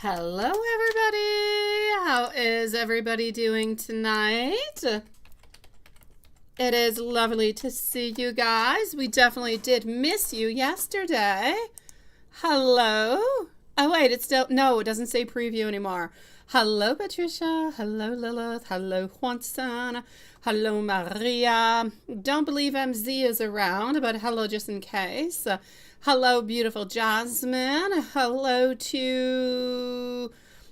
Hello, everybody. How is everybody doing tonight? It is lovely to see you guys. We definitely did miss you yesterday. Hello. Oh, wait, it's still, no, it doesn't say preview anymore. Hello, Patricia. Hello, Lilith. Hello, Juanson. Hello, Maria. Don't believe MZ is around, but hello just in case. Hello, beautiful Jasmine. Hello to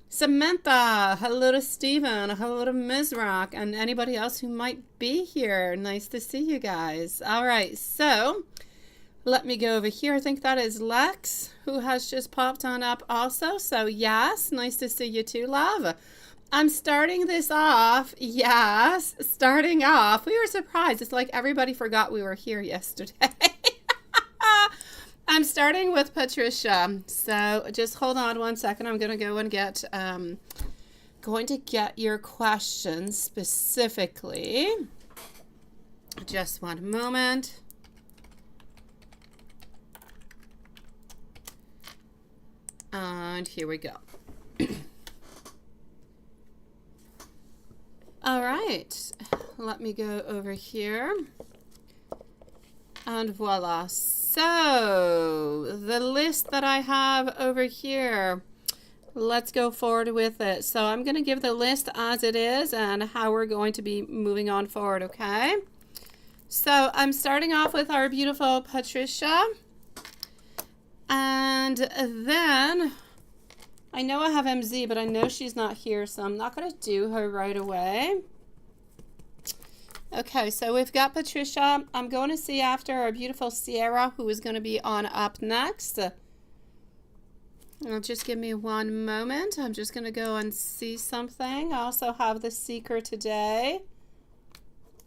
Samantha. Hello to Stephen. Hello to Mizrak and anybody else who might be here. Nice to see you guys. All right, so let me go over here. I think that is Lex, who has just popped on up also. So yes, nice to see you too, love. I'm starting this off. Yes, starting off. We were surprised. It's like everybody forgot we were here yesterday. I'm starting with Patricia. So just hold on one second. I'm going to go and get your questions specifically. Just one moment. And here we go. All right, let me go over here. And voila. So the list that I have over here, let's go forward with it. So I'm going to give the list as it is and how we're going to be moving on forward, okay? So I'm starting off with our beautiful Patricia. And then I know I have MZ, but I know she's not here, so I'm not going to do her right away. Okay, so we've got Patricia. I'm going to see after our beautiful Sierra, who is going to be on up next. Just give me one moment. I'm just going to go and see something. I also have the seeker today.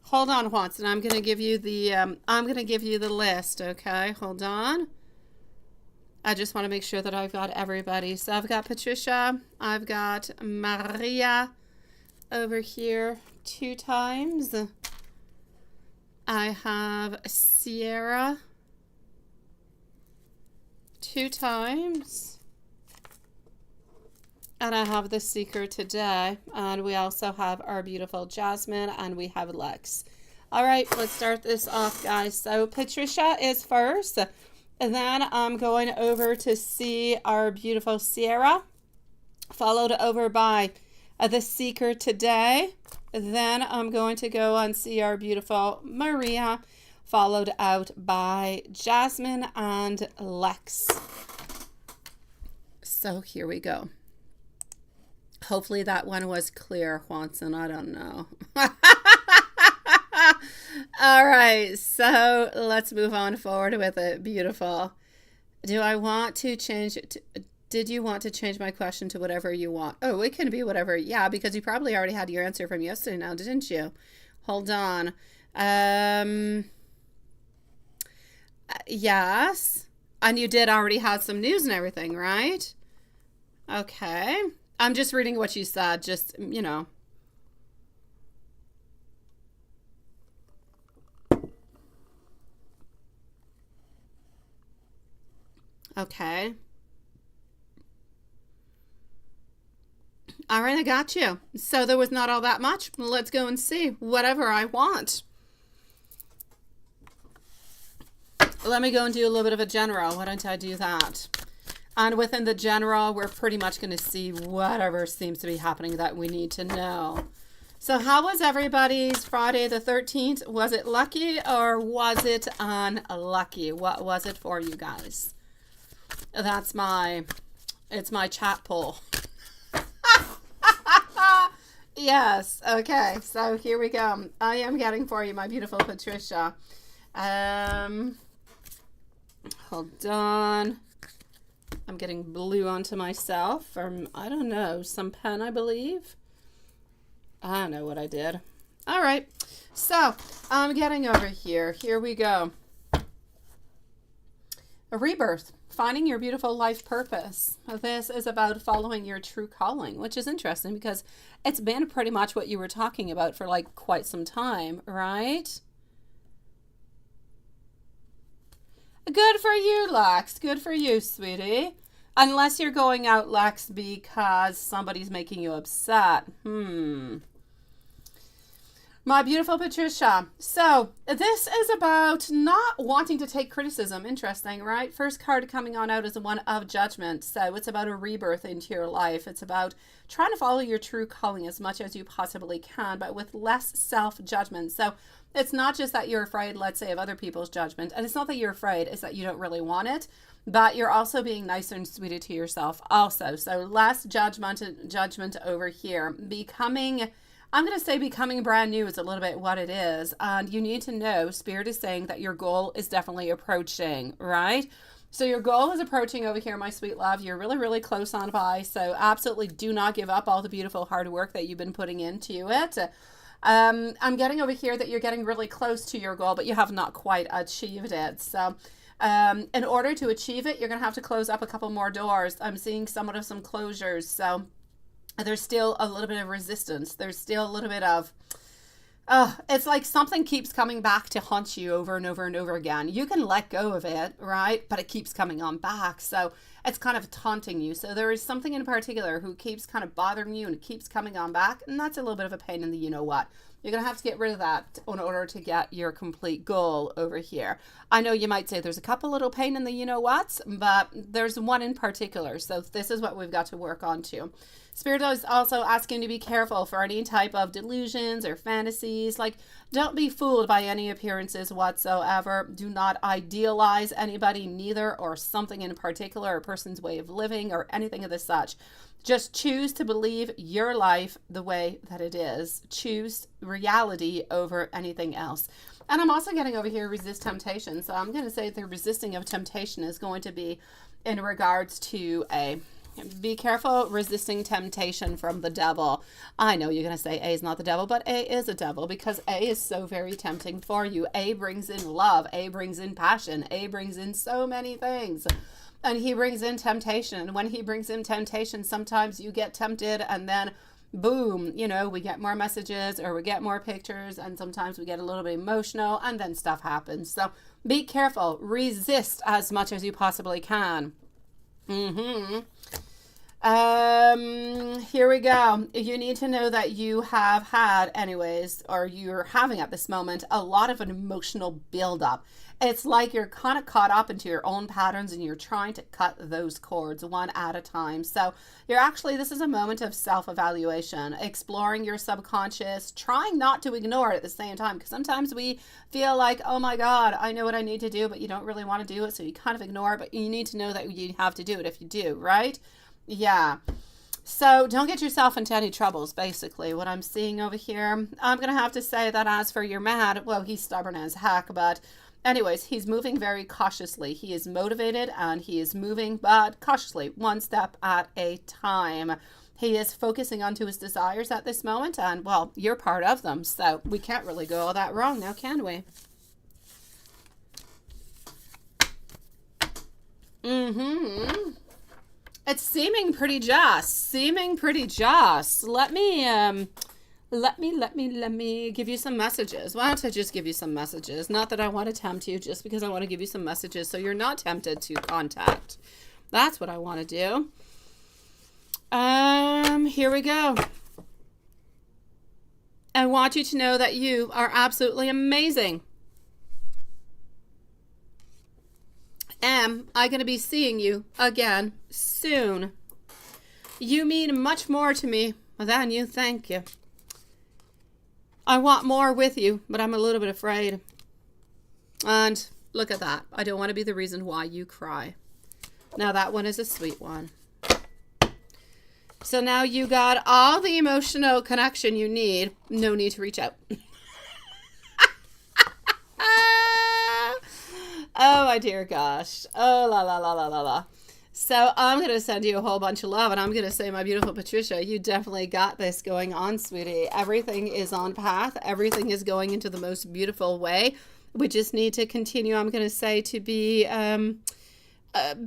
Hold on, Juanson. I'm going to give you the list. Okay, hold on. I just want to make sure that I've got everybody. So I've got Patricia. I've got Maria over here 2 times. I have Sierra 2 times. And I have the seeker today. And we also have our beautiful Jasmine and we have Lex. All right, let's start this off, guys. So Patricia is first. And then I'm going over to see our beautiful Sierra, followed over by the seeker today. Then I'm going to go and see our beautiful Maria, followed out by Jasmine and Lex. So here we go. Hopefully that one was clear, Juanson. I don't know. All right, so let's move on forward with it. Beautiful. Do I want to change it? Did you want to change my question to whatever you want? Oh, it can be whatever. Yeah, because you probably already had your answer from yesterday now, didn't you? Hold on. Yes. And you did already have some news and everything, right? Okay. I'm just reading what you said, just, you know. Okay. All right, I got you. So there was not all that much. Let's go and see whatever I want. Let me go and do a little bit of a general. Why don't I do that? And within the general, we're pretty much going to see whatever seems to be happening that we need to know. So how was everybody's Friday the 13th? Was it lucky or was it unlucky? What was it for you guys? It's my chat poll. Yes, okay, so here we go. I am getting for you my beautiful Patricia. Hold on. I'm getting blue onto myself from, I don't know, some pen, I believe. I don't know what I did. All right, so I'm getting over here. Here we go. A rebirth. Finding your beautiful life purpose. This is about following your true calling, which is interesting because it's been pretty much what you were talking about for like quite some time, right? Good for you, Lex. Good for you, sweetie. Unless you're going out, Lex, because somebody's making you upset. My beautiful Patricia. So this is about not wanting to take criticism. Interesting, right? First card coming on out is one of judgment. So it's about a rebirth into your life. It's about trying to follow your true calling as much as you possibly can, but with less self-judgment. So it's not just that you're afraid, let's say, of other people's judgment. And it's not that you're afraid, it's that you don't really want it. But you're also being nicer and sweeter to yourself also. So less judgment over here. I'm going to say becoming brand new is a little bit what it is. And you need to know, Spirit is saying that your goal is definitely approaching, right? So your goal is approaching over here, my sweet love. You're really, really close on by. So absolutely do not give up all the beautiful hard work that you've been putting into it. I'm getting over here that you're getting really close to your goal, but you have not quite achieved it. So in order to achieve it, you're going to have to close up a couple more doors. I'm seeing somewhat of some closures. So there's still a little bit of resistance. There's still a little bit of, it's like something keeps coming back to haunt you over and over and over again. You can let go of it, right? But it keeps coming on back. So it's kind of taunting you. So there is something in particular who keeps kind of bothering you and it keeps coming on back. And that's a little bit of a pain in the you-know-what. You're going to have to get rid of that in order to get your complete goal over here. I know you might say there's a couple little pain in the you-know-whats, but there's one in particular. So this is what we've got to work on too. Spirit is also asking to be careful for any type of delusions or fantasies. Like, don't be fooled by any appearances whatsoever. Do not idealize anybody, neither, or something in particular, a person's way of living or anything of the such. Just choose to believe your life the way that it is. Choose reality over anything else. And I'm also getting over here, resist temptation. So I'm going to say the resisting of temptation is going to be in regards to be careful resisting temptation from the devil. I know you're going to say A is not the devil, but A is a devil because A is so very tempting for you. A brings in love. A brings in passion. A brings in so many things. And he brings in temptation. And when he brings in temptation, sometimes you get tempted and then boom, we get more messages or we get more pictures and sometimes we get a little bit emotional and then stuff happens. So be careful. Resist as much as you possibly can. Here we go. You need to know that you have had or you're having at this moment, a lot of an emotional buildup. It's like you're kind of caught up into your own patterns and you're trying to cut those cords one at a time. So this is a moment of self-evaluation, exploring your subconscious, trying not to ignore it at the same time. Because sometimes we feel like, oh my God, I know what I need to do, but you don't really want to do it. So you kind of ignore it, but you need to know that you have to do it if you do, right? Yeah. So don't get yourself into any troubles, basically, what I'm seeing over here. I'm going to have to say that as for your man, well, he's stubborn as heck, but anyways, he's moving very cautiously. He is motivated and he is moving, but cautiously, one step at a time. He is focusing onto his desires at this moment, and well, you're part of them, so we can't really go all that wrong now, can we? It's seeming pretty just. Let me give you some messages. Why don't I just give you some messages? Not that I want to tempt you, just because I want to give you some messages so you're not tempted to contact. That's what I want to do. Here we go. I want you to know that you are absolutely amazing. Am I going to be seeing you again soon? You mean much more to me than you think you. I want more with you, but I'm a little bit afraid. And look at that. I don't want to be the reason why you cry. Now that one is a sweet one. So now you got all the emotional connection you need. No need to reach out. Oh, my dear gosh. Oh, la, la, la, la, la, la. So I'm going to send you a whole bunch of love, and I'm going to say, my beautiful Patricia, you definitely got this going on, sweetie. Everything is on path. Everything is going into the most beautiful way. We just need to continue, I'm going to say, to be,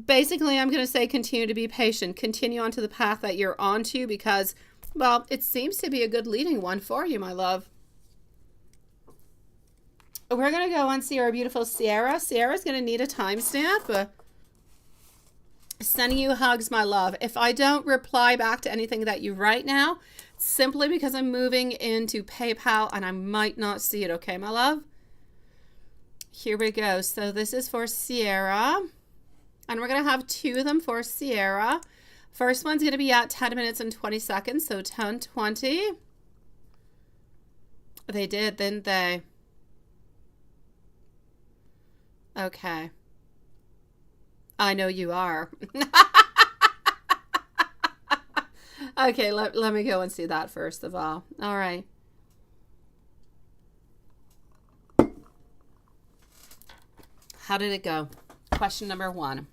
basically, I'm going to say continue to be patient. Continue onto the path that you're onto because, well, it seems to be a good leading one for you, my love. We're going to go and see our beautiful Sierra. Sierra's going to need a timestamp. Sending you hugs, my love. If I don't reply back to anything that you write now, simply because I'm moving into PayPal and I might not see it, okay, my love? Here we go. So this is for Sierra. And we're going to have 2 of them for Sierra. First one's going to be at 10 minutes and 20 seconds, so 10:20. They did, didn't they? Okay. I know you are. Okay, let me go and see that first of all. All right. How did it go? Question number 1.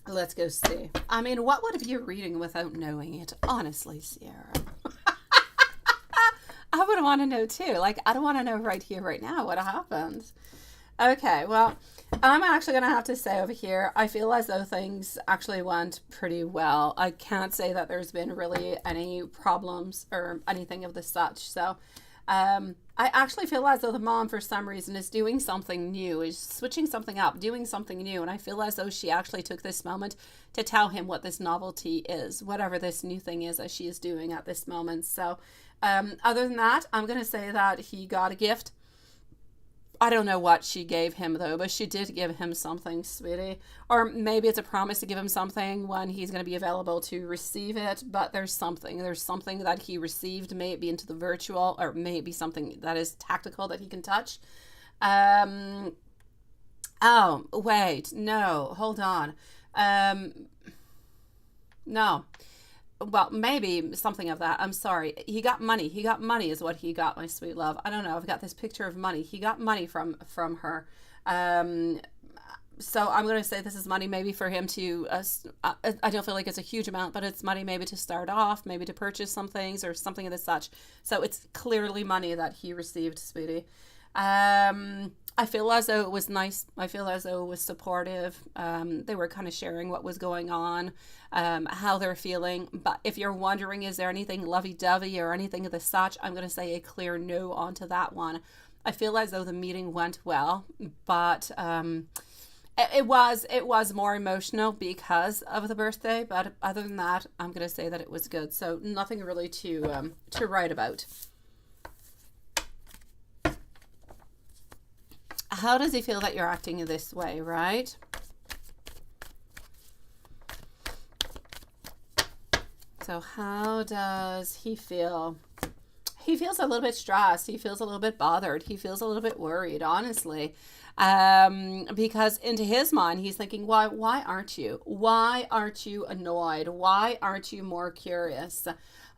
Let's go see. I mean, what would be a reading without knowing it? Honestly, Sierra. I would want to know too. Like, I don't want to know right here, right now what happened. Okay, well, I'm actually going to have to say over here, I feel as though things actually went pretty well. I can't say that there's been really any problems or anything of the such. So, I actually feel as though the mom, for some reason, is doing something new, is switching something up, doing something new. And I feel as though she actually took this moment to tell him what this novelty is, whatever this new thing is that she is doing at this moment. So, other than that, I'm going to say that he got a gift. I don't know what she gave him, though, but she did give him something, sweetie. Or maybe it's a promise to give him something when he's going to be available to receive it. But there's something that he received, maybe into the virtual, or maybe something that is tactical that he can touch. Oh, wait. No, hold on. No. Well, maybe something of that. I'm sorry. He got money. He got money is what he got, my sweet love. I don't know. I've got this picture of money. He got money from her. So I'm going to say this is money maybe for him to, I don't feel like it's a huge amount, but it's money maybe to start off, maybe to purchase some things or something of the such. So it's clearly money that he received, sweetie. I feel as though it was nice. I feel as though it was supportive. They were kind of sharing what was going on, how they're feeling. But if you're wondering, is there anything lovey-dovey or anything of the such, I'm going to say a clear no onto that one. I feel as though the meeting went well, but it was more emotional because of the birthday. But other than that, I'm going to say that it was good. So nothing really to write about. How does he feel that you're acting this way, right? So how does he feel? He feels a little bit stressed. He feels a little bit bothered. He feels a little bit worried, honestly. Because into his mind, he's thinking, why aren't you? Why aren't you annoyed? Why aren't you more curious?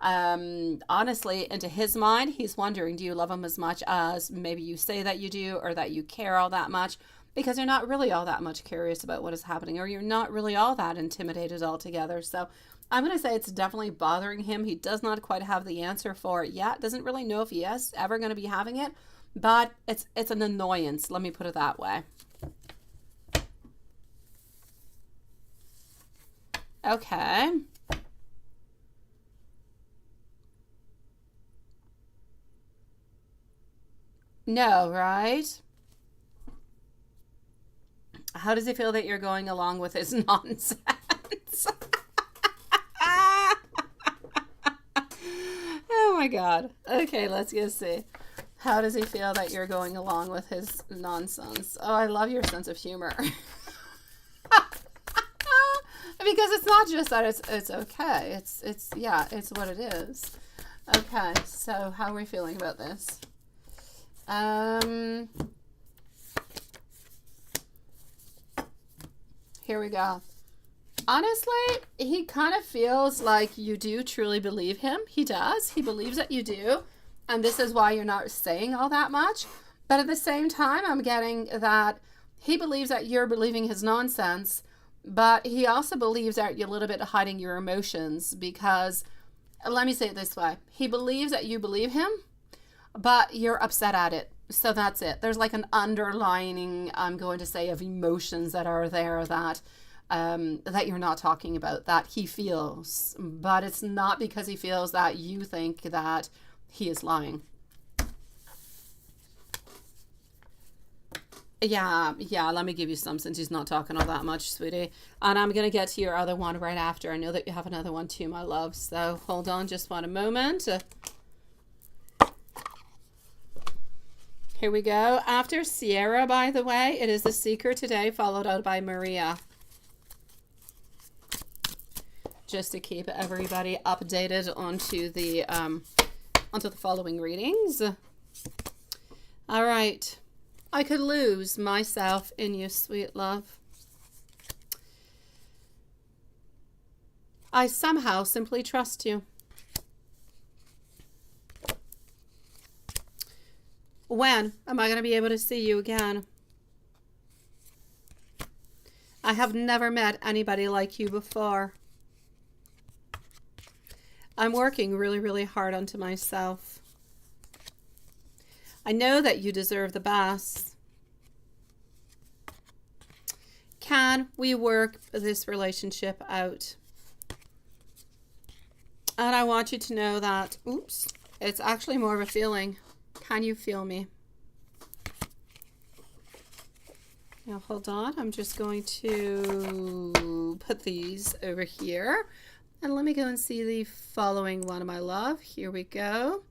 Honestly, into his mind, he's wondering, do you love him as much as maybe you say that you do, or that you care all that much? Because you're not really all that much curious about what is happening, or you're not really all that intimidated altogether. So I'm going to say it's definitely bothering him. He does not quite have the answer for it yet. Doesn't really know if he is ever going to be having it, but it's an annoyance. Let me put it that way. Okay. No, right? How does he feel that you're going along with his nonsense? Oh my God. Okay, let's go see. How does he feel that you're going along with his nonsense? Oh, I love your sense of humor. Because it's not just that it's okay. It's what it is. Okay, so how are we feeling about this? Here we go. Honestly, he kind of feels like you do truly believe him. He does. He believes that you do. And this is why you're not saying all that much. But at the same time, I'm getting that he believes that you're believing his nonsense. But he also believes that you're a little bit hiding your emotions. Because, let me say it this way. He believes that you believe him, but you're upset at it. So that's it. There's like an underlining, I'm going to say, of emotions that are there that that you're not talking about, that he feels. But it's not because he feels that you think that he is lying. Yeah, let me give you some since he's not talking all that much, sweetie. And I'm going to get to your other one right after. I know that you have another one too, my love. So hold on just one moment. Here we go. After Sierra, by the way, it is the Seeker today, followed out by Maria. Just to keep everybody updated onto the following readings. All right. I could lose myself in you, sweet love. I somehow simply trust you. When am I going to be able to see you again? I have never met anybody like you before. I'm working really, really hard onto myself. I know that you deserve the best. Can we work this relationship out? And I want you to know that, oops, it's actually more of a feeling. Can you feel me? Now hold on, I'm just going to put these over here. And let me go and see the following one, my love. Here we go.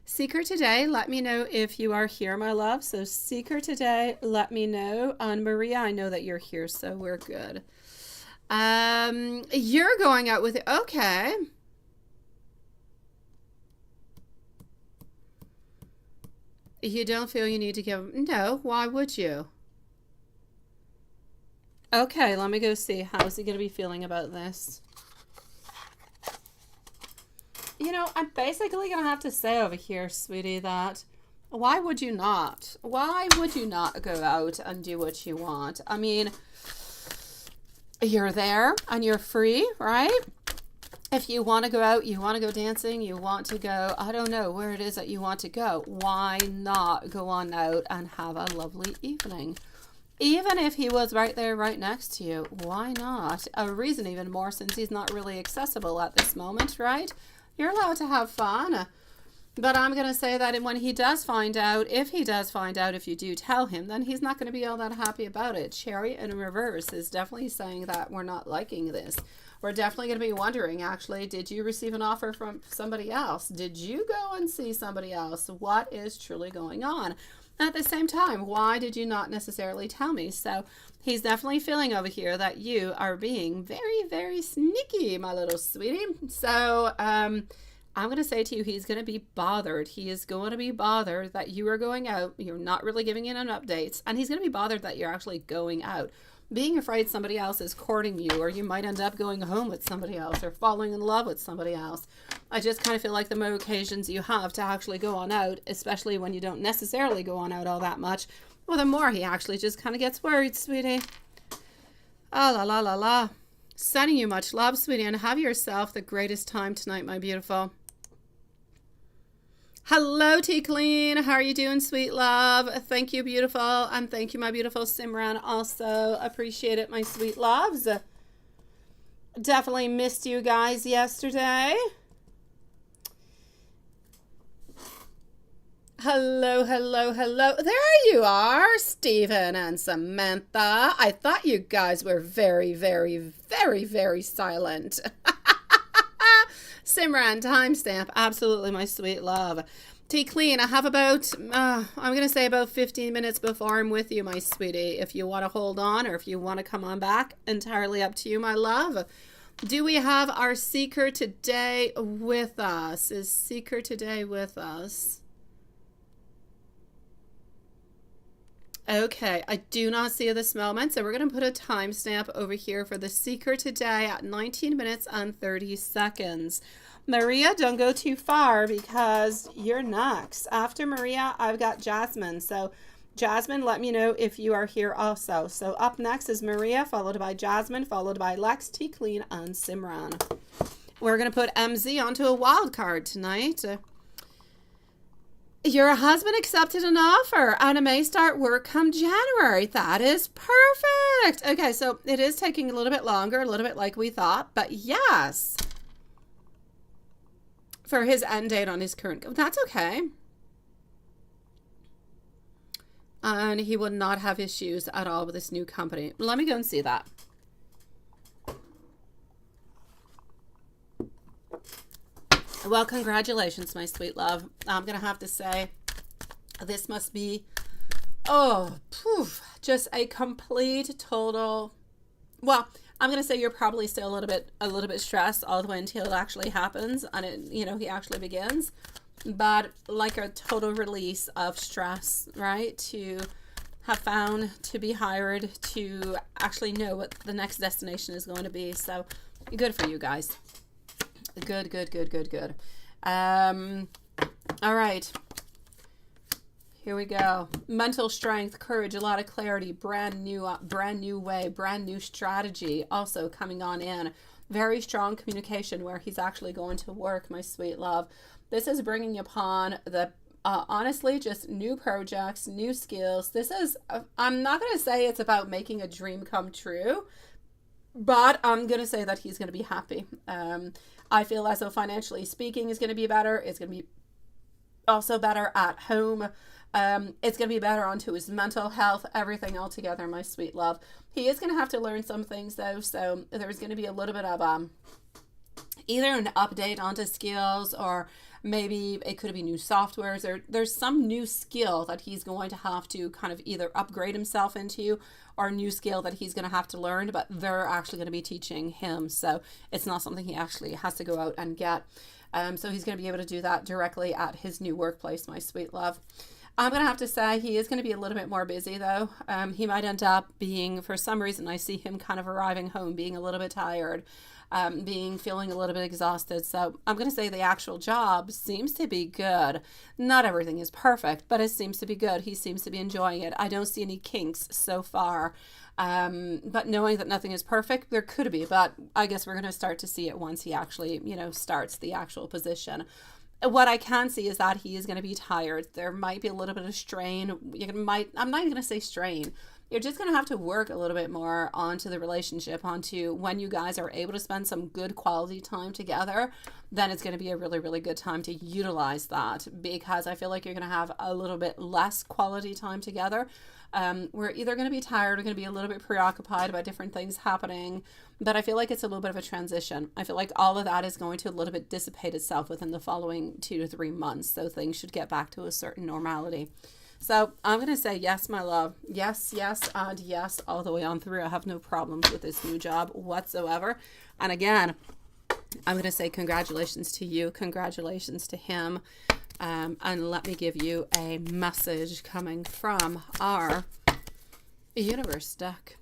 Seeker today, let me know if you are here, my love. So Seeker today, let me know. And Maria, I know that you're here, so we're good. You're going out with it. Okay. You don't feel you need to give... No, why would you? Okay, let me go see. How's he going to be feeling about this? You know, I'm basically going to have to say over here, sweetie, that why would you not? Why would you not go out and do what you want? I mean, you're there and you're free, right? If you want to go out, you want to go dancing, you want to go, I don't know where it is that you want to go. Why not go on out and have a lovely evening? Even if he was right there, right next to you, why not? A reason even more since he's not really accessible at this moment, right? You're allowed to have fun. But I'm going to say that when he does find out, if he does find out, if you do tell him, then he's not going to be all that happy about it. Chariot in reverse is definitely saying that we're not liking this. We're definitely going to be wondering, actually, did you receive an offer from somebody else? Did you go and see somebody else? What is truly going on? At the same time, why did you not necessarily tell me? So he's definitely feeling over here that you are being very, very sneaky, my little sweetie. So I'm going to say to you, he's going to be bothered. He is going to be bothered that you are going out. You're not really giving him updates. And he's going to be bothered that you're actually going out. Being afraid somebody else is courting you, or you might end up going home with somebody else or falling in love with somebody else. I just kind of feel like the more occasions you have to actually go on out, especially when you don't necessarily go on out all that much, well, the more he actually just kind of gets worried, sweetie. Ah, la, la, la, la. Sending you much love, sweetie, and have yourself the greatest time tonight, my beautiful. Hello, Tea Clean. How are you doing, sweet love? Thank you, beautiful. And thank you, my beautiful Simran. Also appreciate it, my sweet loves. Definitely missed you guys yesterday. Hello, hello, hello. There you are, Stephen and Samantha. I thought you guys were very, very, very, very silent. Simran, timestamp. Absolutely, my sweet love. Tea Clean, I have about, I'm going to say about 15 minutes before I'm with you, my sweetie. If you want to hold on or if you want to come on back, entirely up to you, my love. Do we have our Seeker today with us? Is Seeker today with us? Okay, I do not see this moment, so we're going to put a timestamp over here for the Seeker today at 19 minutes and 30 seconds. Maria, don't go too far because you're next. After Maria, I've got Jasmine. So Jasmine, let me know if you are here also. So up next is Maria, followed by Jasmine, followed by Lex, Tea Clean, and Simran. We're going to put MZ onto a wild card tonight. Your husband accepted an offer and it may start work come January. That is perfect. Okay, so it is taking a little bit longer, a little bit like we thought, but yes. For his end date on his current, that's okay. And he will not have issues at all with this new company. Let me go and see that. Well, congratulations, my sweet love. I'm going to have to say this must be, just a complete, total, well, I'm going to say you're probably still a little bit stressed all the way until it actually happens and it, he actually begins. But like a total release of stress, right? To have found, to be hired, to actually know what the next destination is going to be. So good for you guys. Good. All right. Here we go. Mental strength, courage, a lot of clarity, brand new way, brand new strategy also coming on in. Very strong communication where he's actually going to work, my sweet love. This is bringing upon the, honestly, just new projects, new skills. This is, I'm not going to say it's about making a dream come true, but I'm going to say that he's going to be happy. I feel as though financially speaking is going to be better. It's going to be also better at home. It's going to be better onto his mental health, everything all together, my sweet love. He is going to have to learn some things though. So there's going to be a little bit of either an update onto skills, or maybe it could be new softwares, or there's some new skill that he's going to have to kind of either upgrade himself into, or a new skill that he's going to have to learn, but they're actually going to be teaching him. So it's not something he actually has to go out and get. So he's going to be able to do that directly at his new workplace, my sweet love. I'm going to have to say he is going to be a little bit more busy though. He might end up being, for some reason, I see him kind of arriving home, being a little bit tired, feeling a little bit exhausted. So I'm going to say the actual job seems to be good. Not everything is perfect, but it seems to be good. He seems to be enjoying it. I don't see any kinks so far. But knowing that nothing is perfect, there could be, but I guess we're going to start to see it once he actually, starts the actual position. What I can see is that he is going to be tired. There might be a little bit of strain. I'm not even going to say strain. You're just going to have to work a little bit more onto the relationship, onto when you guys are able to spend some good quality time together, then it's going to be a really, really good time to utilize that, because I feel like you're going to have a little bit less quality time together. We're either going to be tired or going to be a little bit preoccupied about different things happening, but I feel like it's a little bit of a transition. I feel like all of that is going to a little bit dissipate itself within the following 2 to 3 months, so things should get back to a certain normality. So I'm going to say yes, my love. Yes, and yes, all the way on through. I have no problems with this new job whatsoever. And again, I'm going to say congratulations to you. Congratulations to him. And let me give you a message coming from our universe deck.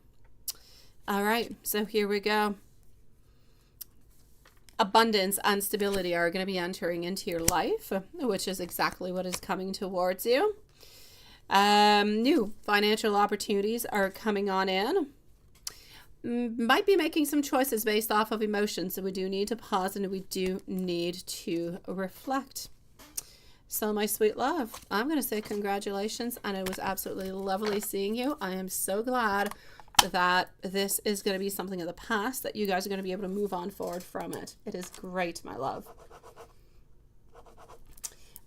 All right, so here we go. Abundance and stability are going to be entering into your life, which is exactly what is coming towards you. New financial opportunities are coming on in. Might be making some choices based off of emotions, so we do need to pause and we do need to reflect. So my sweet love, I'm going to say congratulations, and it was absolutely lovely seeing you. I am so glad that this is going to be something of the past, that you guys are going to be able to move on forward from it. It is great, my love.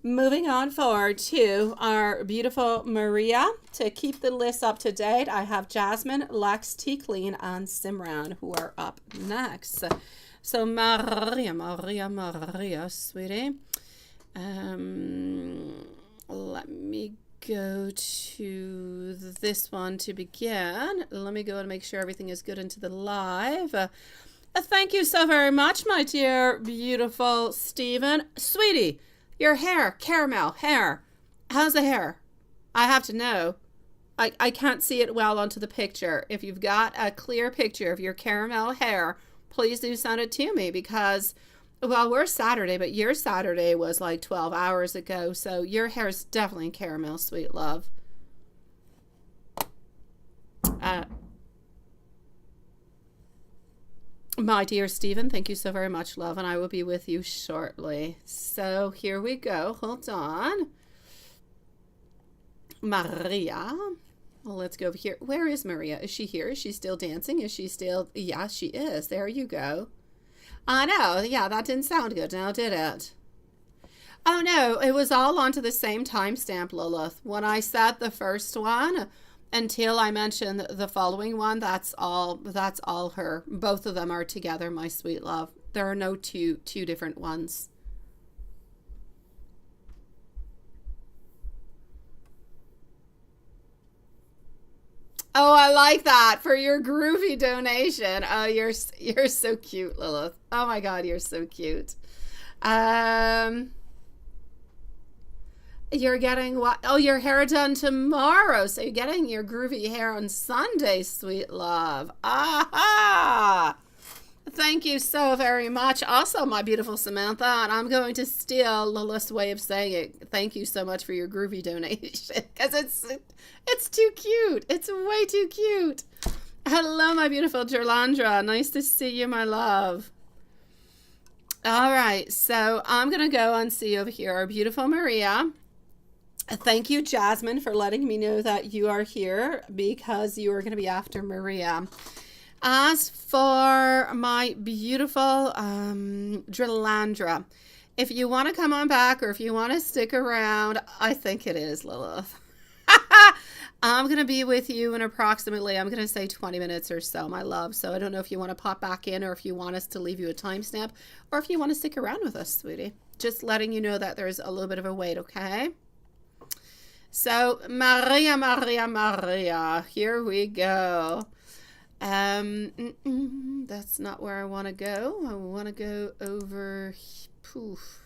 Moving on forward to our beautiful Maria. To keep the list up to date, I have Jasmine, Lex, T-Clean, and Simran who are up next. So Maria, sweetie. Let me go to this one to begin. Let me go and make sure everything is good into the live. Thank you so very much, my dear, beautiful Stephen. Sweetie, your hair, caramel hair. How's the hair? I have to know. I can't see it well onto the picture. If you've got a clear picture of your caramel hair, please do send it to me, because, well, we're Saturday, but your Saturday was like 12 hours ago. So your hair is definitely caramel, sweet love. My dear Stephen, thank you so very much, love, and I will be with you shortly. So here we go. Hold on. Maria. Well, let's go over here. Where is Maria? Is she here? Is she still dancing? Is she still... Yeah, she is. There you go. I know. Yeah, that didn't sound good now, did it? Oh, no. It was all onto the same timestamp, Lilith. When I said the first one, until I mentioned the following one, that's all her. Both of them are together, my sweet love. There are no two different ones. Oh, I like that for your groovy donation. Oh, you're so cute, Lilith. Oh my God, you're so cute. You're getting what? Oh, your hair done tomorrow. So you're getting your groovy hair on Sunday, sweet love. Aha! Thank you so very much. Also, my beautiful Samantha, and I'm going to steal Lilith's way of saying it. Thank you so much for your groovy donation, because it's too cute. It's way too cute. Hello, my beautiful Jerlandra. Nice to see you, my love. All right, so I'm going to go and see over here our beautiful Maria. Thank you, Jasmine, for letting me know that you are here, because you are going to be after Maria. As for my beautiful Drilandra, if you want to come on back or if you want to stick around, I think it is Lilith. I'm going to be with you in approximately, I'm going to say 20 minutes or so, my love. So I don't know if you want to pop back in or if you want us to leave you a timestamp or if you want to stick around with us, sweetie. Just letting you know that there's a little bit of a wait, okay? So Maria, Maria, Maria, here we go. That's not where I want to go. I want to go over, poof.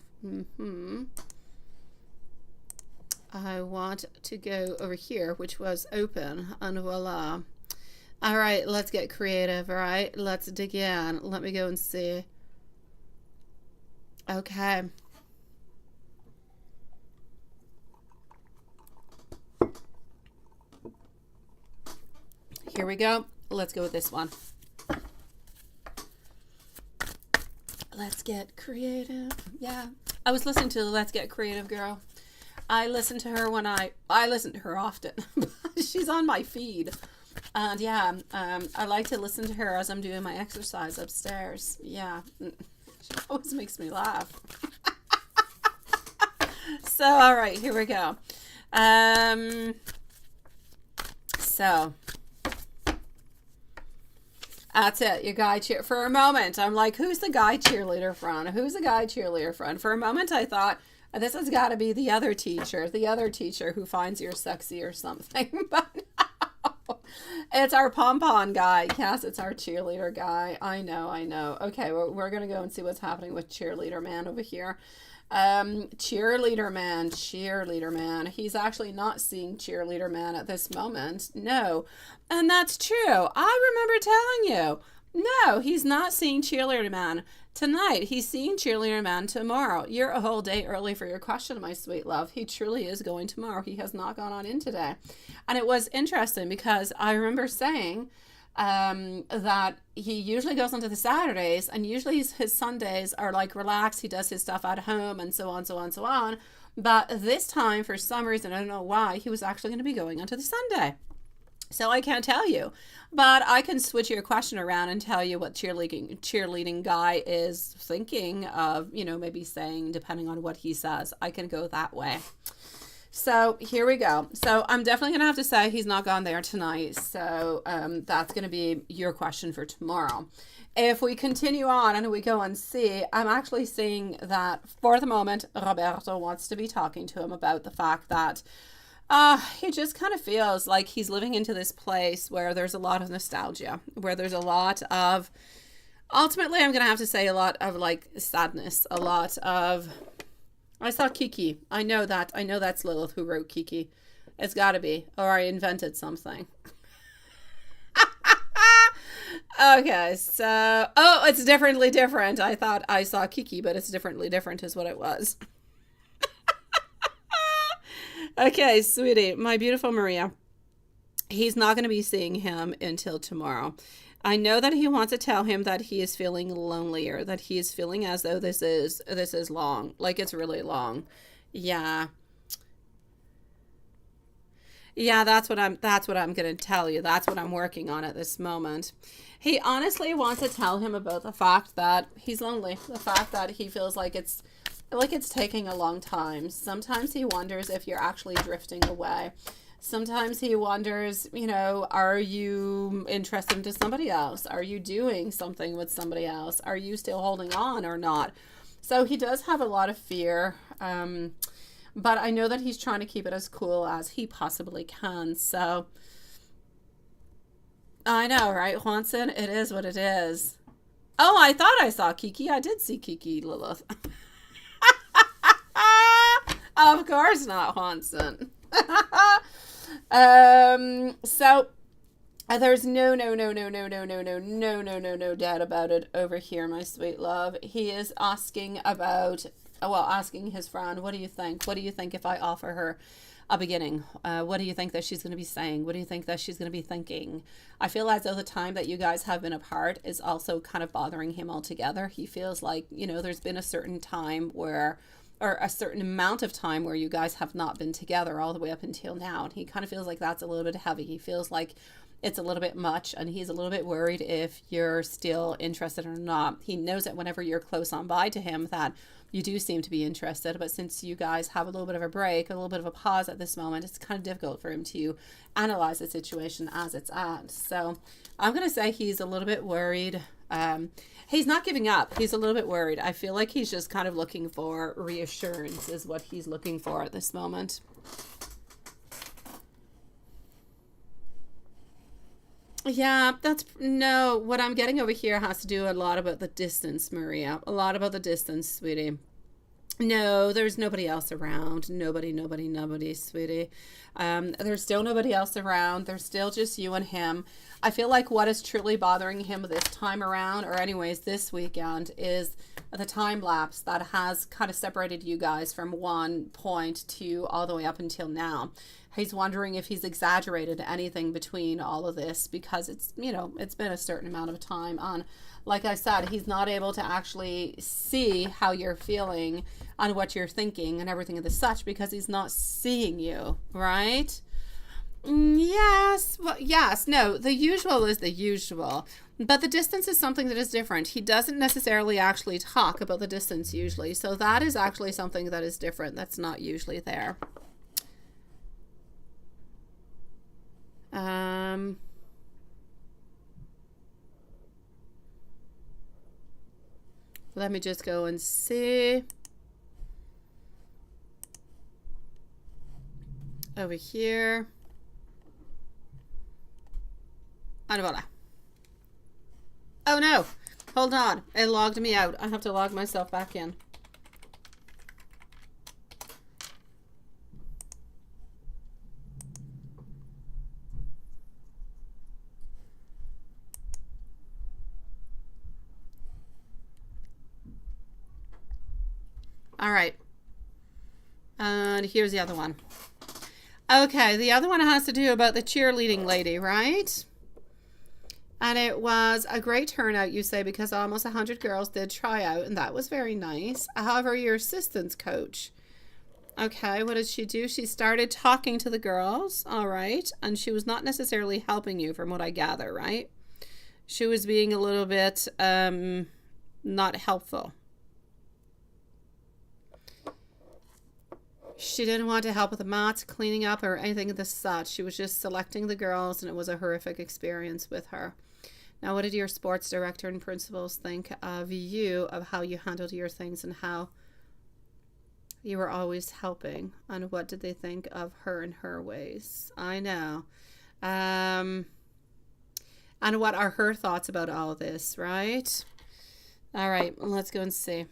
I want to go over here, which was open, and voila. All right, let's get creative. All right, let's dig in. Let me go and see. Okay. Here we go. Let's go with this one. Let's get creative. Yeah. I was listening to the Let's Get Creative girl. I listen to her when I listen to her often. She's on my feed. And yeah, I like to listen to her as I'm doing my exercise upstairs. Yeah. She always makes me laugh. So, all right, here we go. So that's it. Your guy cheer. For a moment, I'm like, who's the guy cheerleader from? Who's the guy cheerleader from? For a moment, I thought, this has got to be the other teacher who finds you're sexy or something. But no, it's our pom-pom guy. Yes, it's our cheerleader guy. I know. Okay, we're going to go and see what's happening with cheerleader man over here. Cheerleader man. He's actually not seeing cheerleader man at this moment. No. And that's true. I remember telling you. No, he's not seeing cheerleader man tonight. He's seeing cheerleader man tomorrow. You're a whole day early for your question, my sweet love. He truly is going tomorrow. He has not gone on in today. And it was interesting because I remember saying that he usually goes onto the Saturdays, and usually his Sundays are like relaxed. He does his stuff at home and so on. But this time, for some reason, I don't know why, he was actually going to be going onto the Sunday. So I can't tell you, but I can switch your question around and tell you what cheerleading guy is thinking of, maybe saying, depending on what he says. I can go that way. So here we go. So I'm definitely going to have to say he's not gone there tonight. So that's going to be your question for tomorrow. If we continue on and we go and see, I'm actually seeing that for the moment, Roberto wants to be talking to him about the fact that he just kind of feels like he's living into this place where there's a lot of nostalgia, where there's a lot of, ultimately, I'm going to have to say a lot of like sadness, a lot of, I saw Kiki. I know that's Lilith who wrote Kiki. It's got to be, or I invented something. Okay, so, it's differently different. I thought I saw Kiki, but it's differently different is what it was. Okay, sweetie, my beautiful Maria, he's not going to be seeing him until tomorrow. I know that he wants to tell him that he is feeling lonelier, that he is feeling as though this is long, like it's really long. Yeah. Yeah, that's what I'm going to tell you. That's what I'm working on at this moment. He honestly wants to tell him about the fact that he's lonely, the fact that he feels like it's taking a long time. Sometimes he wonders if you're actually drifting away. Sometimes he wonders, are you interested into somebody else? Are you doing something with somebody else? Are you still holding on or not? So he does have a lot of fear. But I know that he's trying to keep it as cool as he possibly can. So I know, right, Juanson? It is what it is. Oh, I thought I saw Kiki. I did see Kiki, Lilith. Of course not, Juanson. So there's no doubt about it over here, my sweet love. He is asking about, asking his friend, what do you think? What do you think if I offer her a beginning? What do you think that she's going to be saying? What do you think that she's going to be thinking? I feel as though the time that you guys have been apart is also kind of bothering him altogether. He feels like, there's been a certain time where, or a certain amount of time where you guys have not been together all the way up until now. And he kind of feels like that's a little bit heavy. He feels like it's a little bit much, and he's a little bit worried if you're still interested or not. He knows that whenever you're close on by to him that you do seem to be interested, but since you guys have a little bit of a break, a little bit of a pause at this moment, it's kind of difficult for him to analyze the situation as it's at. So I'm going to say he's a little bit worried. He's not giving up. He's a little bit worried. I feel like he's just kind of looking for reassurance is what he's looking for at this moment. Yeah, what I'm getting over here has to do a lot about the distance, Maria. A lot about the distance, sweetie. No, there's nobody else around. Nobody, sweetie. There's still nobody else around. There's still just you and him. I feel like what is truly bothering him this time around, or anyways this weekend, is the time lapse that has kind of separated you guys from one point to all the way up until now. He's wondering if he's exaggerated anything between all of this because it's been a certain amount of time on. Like I said, he's not able to actually see how you're feeling and what you're thinking and everything of the such because he's not seeing you, right? Yes. Well, yes. No, the usual is the usual. But the distance is something that is different. He doesn't necessarily actually talk about the distance usually. So that is actually something that is different. That's not usually there. Let me just go and see. Over here. And voila. Oh no. Hold on. It logged me out. I have to log myself back in. All right. And here's the other one. Okay, the other one has to do about the cheerleading lady, right? And it was a great turnout, you say, because almost 100 girls did try out, and that was very nice. However, your assistance coach, okay, what did she do? She started talking to the girls, all right, and she was not necessarily helping you from what I gather, right? She was being a little bit not helpful. She didn't want to help with the mats, cleaning up, or anything of the such. She was just selecting the girls, and it was a horrific experience with her. Now, what did your sports director and principals think of you, of how you handled your things and how you were always helping? And what did they think of her and her ways? I know. And what are her thoughts about all this, right? All right, let's go and see.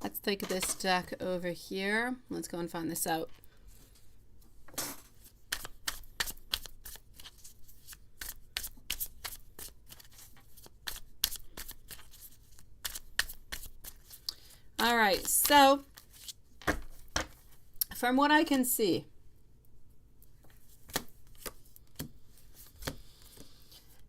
Let's take this deck over here. Let's go and find this out. All right, so from what I can see,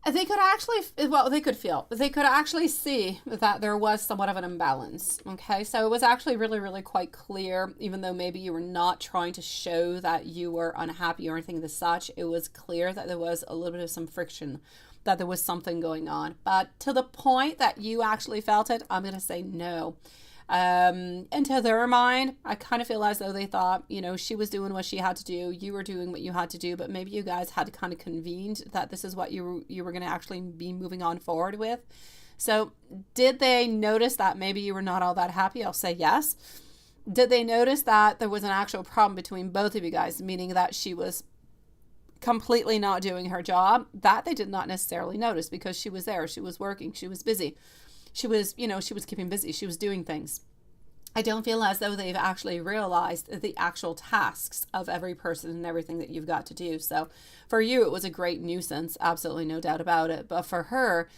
They could actually, well, they could feel, they could actually see that there was somewhat of an imbalance. Okay, so it was actually really, really quite clear, even though maybe you were not trying to show that you were unhappy or anything of such, it was clear that there was a little bit of some friction, that there was something going on. But to the point that you actually felt it, I'm going to say no. Into their mind, I kind of feel as though they thought, you know, she was doing what she had to do, you were doing what you had to do, but maybe you guys had kind of convened that this is what you were going to actually be moving on forward with. So did they notice that maybe you were not all that happy? I'll say yes. Did they notice that there was an actual problem between both of you guys, meaning that she was completely not doing her job? That they did not necessarily notice, because she was there, she was working, she was busy. She was, you know, she was keeping busy. She was doing things. I don't feel as though they've actually realized the actual tasks of every person and everything that you've got to do. So for you, it was a great nuisance. Absolutely no doubt about it. But for her,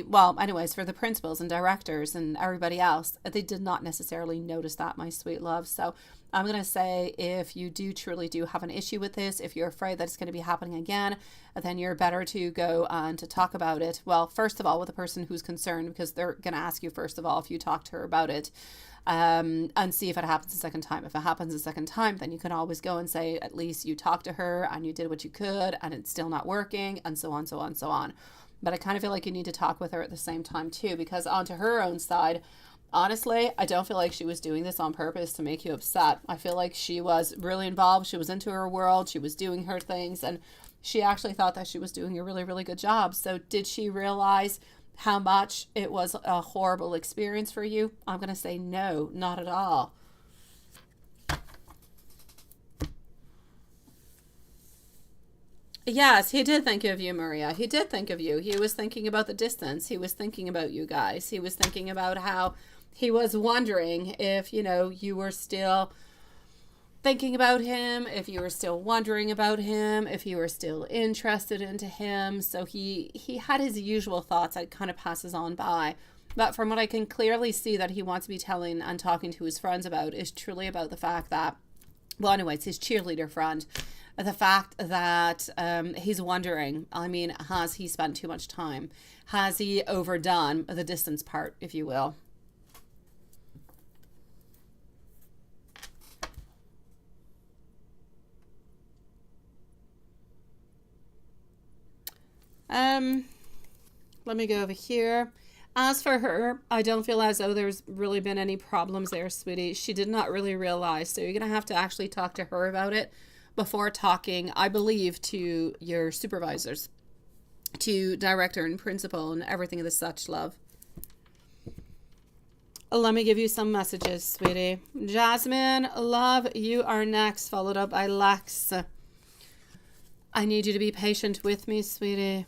well, anyways, for the principals and directors and everybody else, they did not necessarily notice that, my sweet love. So I'm going to say, if you truly do have an issue with this, if you're afraid that it's going to be happening again, then you're better to go and to talk about it. Well, first of all, with the person who's concerned, because they're going to ask you, first of all, if you talk to her about it, and see if it happens a second time. If it happens a second time, then you can always go and say, at least you talked to her and you did what you could and it's still not working, and so on, so on, so on. But I kind of feel like you need to talk with her at the same time too, because onto her own side, honestly, I don't feel like she was doing this on purpose to make you upset. I feel like she was really involved. She was into her world. She was doing her things, and she actually thought that she was doing a really, really good job. So did she realize how much it was a horrible experience for you? I'm going to say no, not at all. Yes, he did think of you, Maria. He did think of you. He was thinking about the distance. He was thinking about you guys. He was thinking about how he was wondering if, you know, you were still thinking about him, if you were still wondering about him, if you were still interested into him. So he had his usual thoughts that kind of passes on by. But from what I can clearly see that he wants to be telling and talking to his friends about is truly about the fact that, well, anyways, his cheerleader friend, the fact that he's wondering, I mean, has he spent too much time? Has he overdone the distance part, if you will? Let me go over here. As for her, I don't feel as though there's really been any problems there, sweetie. She did not really realize. So you're going to have to actually talk to her about it before talking, I believe, to your supervisors, to director and principal and everything of the such, love. Let me give you some messages, sweetie. Jasmine, love, you are next, followed up by Lex. I need you to be patient with me, sweetie.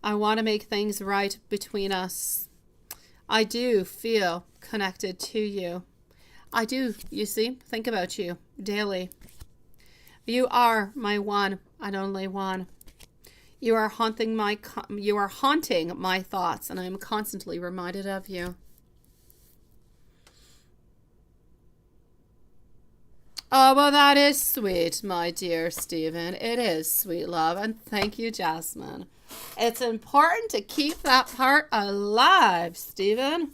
I want to make things right between us. I do feel connected to you. I do, you see, think about you daily. You are my one and only one. You are haunting my thoughts, and I am constantly reminded of you. Oh, well, that is sweet, my dear Stephen. It is, sweet love, and thank you, Jasmine. It's important to keep that part alive, Stephen.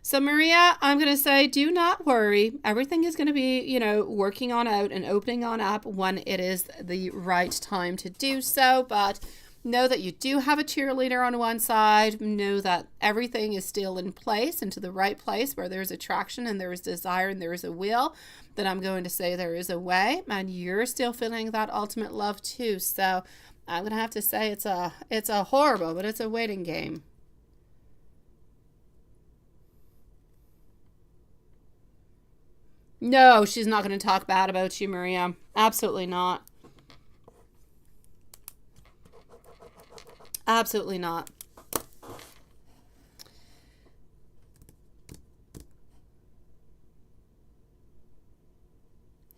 So, Maria, I'm going to say, do not worry. Everything is going to be, you know, working on out and opening on up when it is the right time to do so. But know that you do have a cheerleader on one side. Know that everything is still in place, into the right place, where there's attraction and there is desire and there is a will. Then I'm going to say there is a way, and you're still feeling that ultimate love too. So I'm going to have to say it's a horrible, but it's a waiting game. No, she's not going to talk bad about you, Maria. Absolutely not. Absolutely not.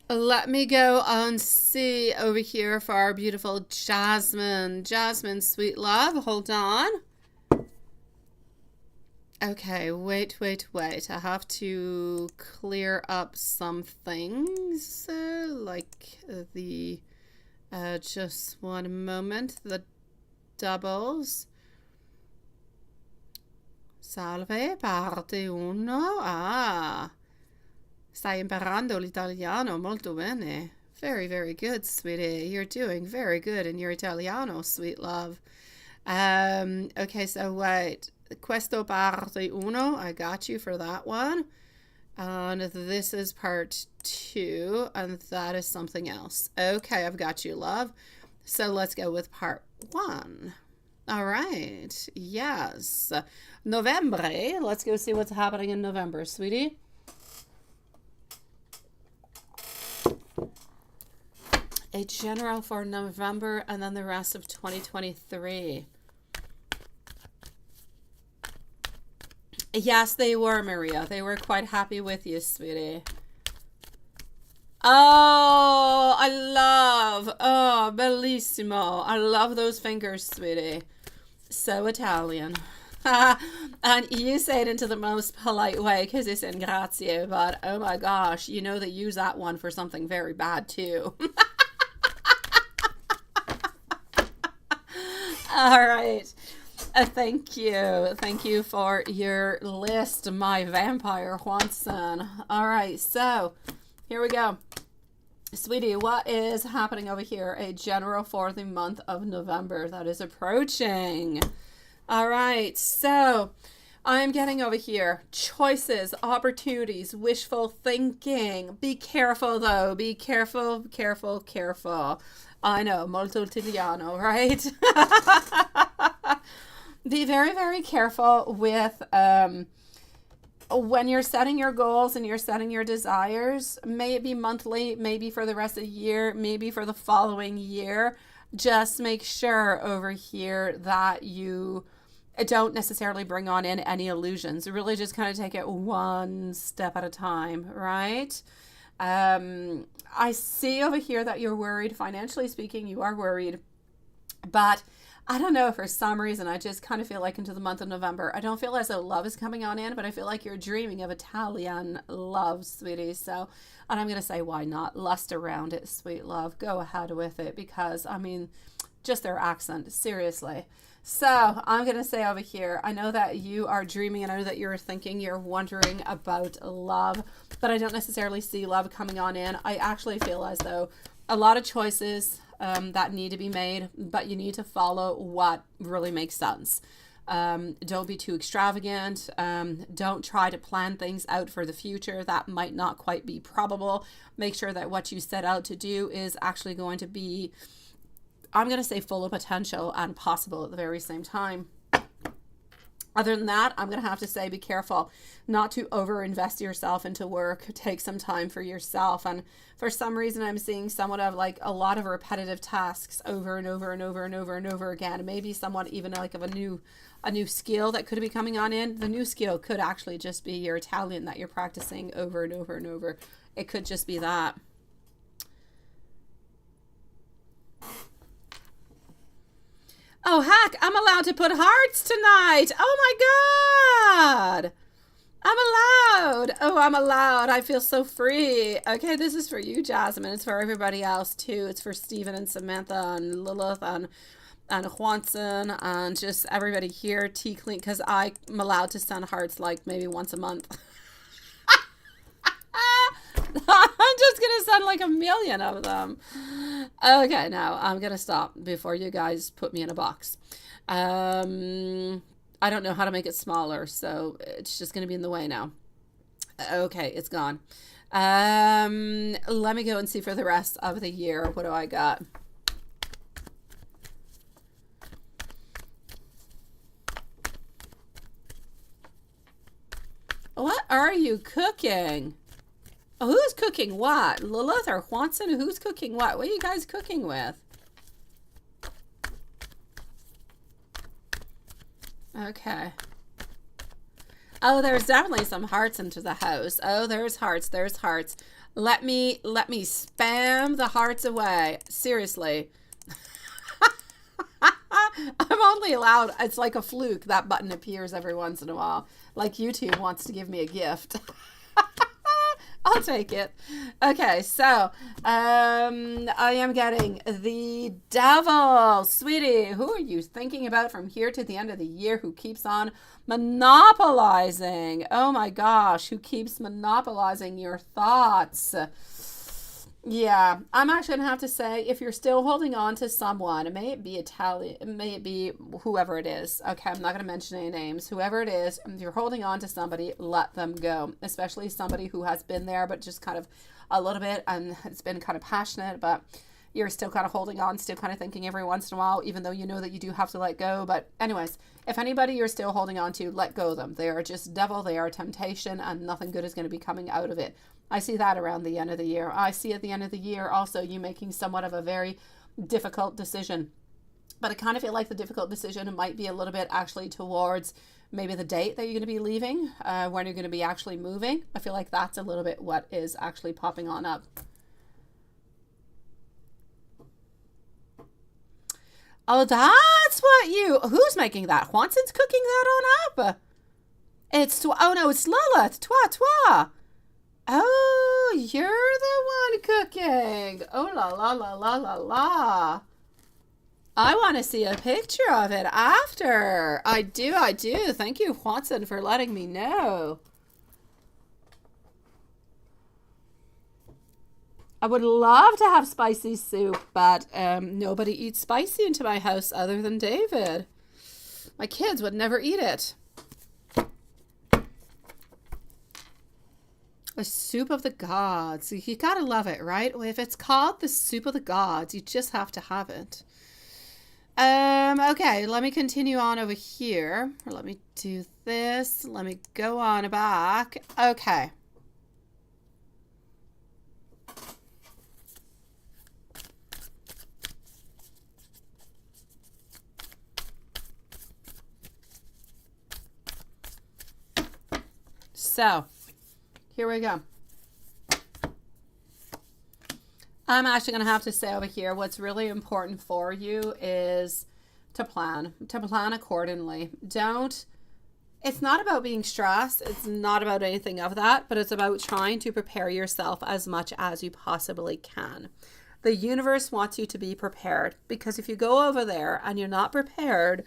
Let me go and see over here for our beautiful Jasmine. Jasmine, sweet love, hold on. Okay, wait. I have to clear up some things, like the, just one moment. The doubles. Salve, parte uno. Ah, stai imparando l'italiano molto bene. Very, very good, sweetie. You're doing very good in your Italiano, sweet love. Okay, so wait. Questo parte uno. I got you for that one. And this is part 2, and that is something else. Okay, I've got you, love. So let's go with part 1. All right. Yes. November. Let's go see what's happening in November, sweetie. A general for November and then the rest of 2023. Yes, they were, Maria. They were quite happy with you, sweetie. Oh, bellissimo. I love those fingers, sweetie. So Italian. And you say it into the most polite way because it's in grazie, but oh my gosh, you know they use that one for something very bad too. All right. Thank you. Thank you for your list, my vampire Juanson. All right. So here we go. Sweetie, what is happening over here? A general for the month of November that is approaching. All right. So I'm getting over here. Choices, opportunities, wishful thinking. Be careful, though. Be careful, careful, careful. I know, molto italiano, right? Be very, very careful with when you're setting your goals and you're setting your desires. May it be monthly, maybe for the rest of the year, maybe for the following year. Just make sure over here that you don't necessarily bring on in any illusions. Really just kind of take it one step at a time, right? I see over here that you're worried. Financially speaking, you are worried. But I don't know, for some reason, I just kind of feel like into the month of November, I don't feel as though love is coming on in, but I feel like you're dreaming of Italian love, sweetie. So, and I'm going to say, why not? Lust around it, sweet love. Go ahead with it because, I mean, just their accent, seriously. So I'm going to say over here, I know that you are dreaming and I know that you're thinking, you're wondering about love, but I don't necessarily see love coming on in. I actually feel as though a lot of choices that need to be made, but you need to follow what really makes sense. Don't be too extravagant. Don't try to plan things out for the future. That might not quite be probable. Make sure that what you set out to do is actually going to be, I'm going to say, full of potential and possible at the very same time. Other than that, I'm going to have to say, be careful not to overinvest yourself into work. Take some time for yourself. And for some reason, I'm seeing somewhat of like a lot of repetitive tasks over and over and over and over and over again. Maybe somewhat even like of a new skill that could be coming on in. The new skill could actually just be your Italian that you're practicing over and over and over. It could just be that. Oh, heck, I'm allowed to put hearts tonight. Oh, my God. I'm allowed. Oh, I'm allowed. I feel so free. Okay, this is for you, Jasmine. It's for everybody else, too. It's for Stephen and Samantha and Lilith and Juanson and just everybody here. T-Clean, because I'm allowed to send hearts like maybe once a month. I'm just going to send like 1,000,000 of them. Okay, now I'm going to stop before you guys put me in a box. I don't know how to make it smaller, so it's just going to be in the way now. Okay, it's gone. Let me go and see for the rest of the year. What do I got? What are you cooking? Oh, who's cooking what? Lilith or Juanson? Who's cooking what? What are you guys cooking with? Okay. Oh, there's definitely some hearts into the house. Oh, there's hearts. There's hearts. Let me spam the hearts away. Seriously. I'm only allowed, it's like a fluke. That button appears every once in a while. Like YouTube wants to give me a gift. I'll take it. Okay, so I am getting the devil. Sweetie, who are you thinking about from here to the end of the year who keeps on monopolizing? Oh my gosh, who keeps monopolizing your thoughts? Yeah, I'm actually gonna have to say, if you're still holding on to someone, may it be Italian, may it be whoever it is. Okay, I'm not gonna mention any names. Whoever it is, if you're holding on to somebody, let them go. Especially somebody who has been there, but just kind of a little bit, and it's been kind of passionate, but you're still kind of holding on, still kind of thinking every once in a while, even though you know that you do have to let go. But anyways, if anybody you're still holding on to, let go of them. They are just devil, they are temptation, and nothing good is going to be coming out of it. I see that around the end of the year. I see at the end of the year also you making somewhat of a very difficult decision. But I kind of feel like the difficult decision might be a little bit actually towards maybe the date that you're going to be leaving, when you're going to be actually moving. I feel like that's a little bit what is actually popping on up. Oh, that's what you... Who's making that? Juanson's cooking that on up? It's... Oh, no, it's Lilith. Twa. Oh, you're the one cooking. Oh, la, la, la, la, la, la. I want to see a picture of it after. I do. Thank you, Juanson, for letting me know. I would love to have spicy soup, but nobody eats spicy into my house other than David. My kids would never eat it. The soup of the gods. You gotta love it, right? If it's called the soup of the gods, you just have to have it. Okay, let me continue on over here. Or let me do this. Let me go on back. Okay. So, here we go. I'm actually going to have to say over here, what's really important for you is to plan accordingly. It's not about being stressed. It's not about anything of that, but it's about trying to prepare yourself as much as you possibly can. The universe wants you to be prepared, because if you go over there and you're not prepared,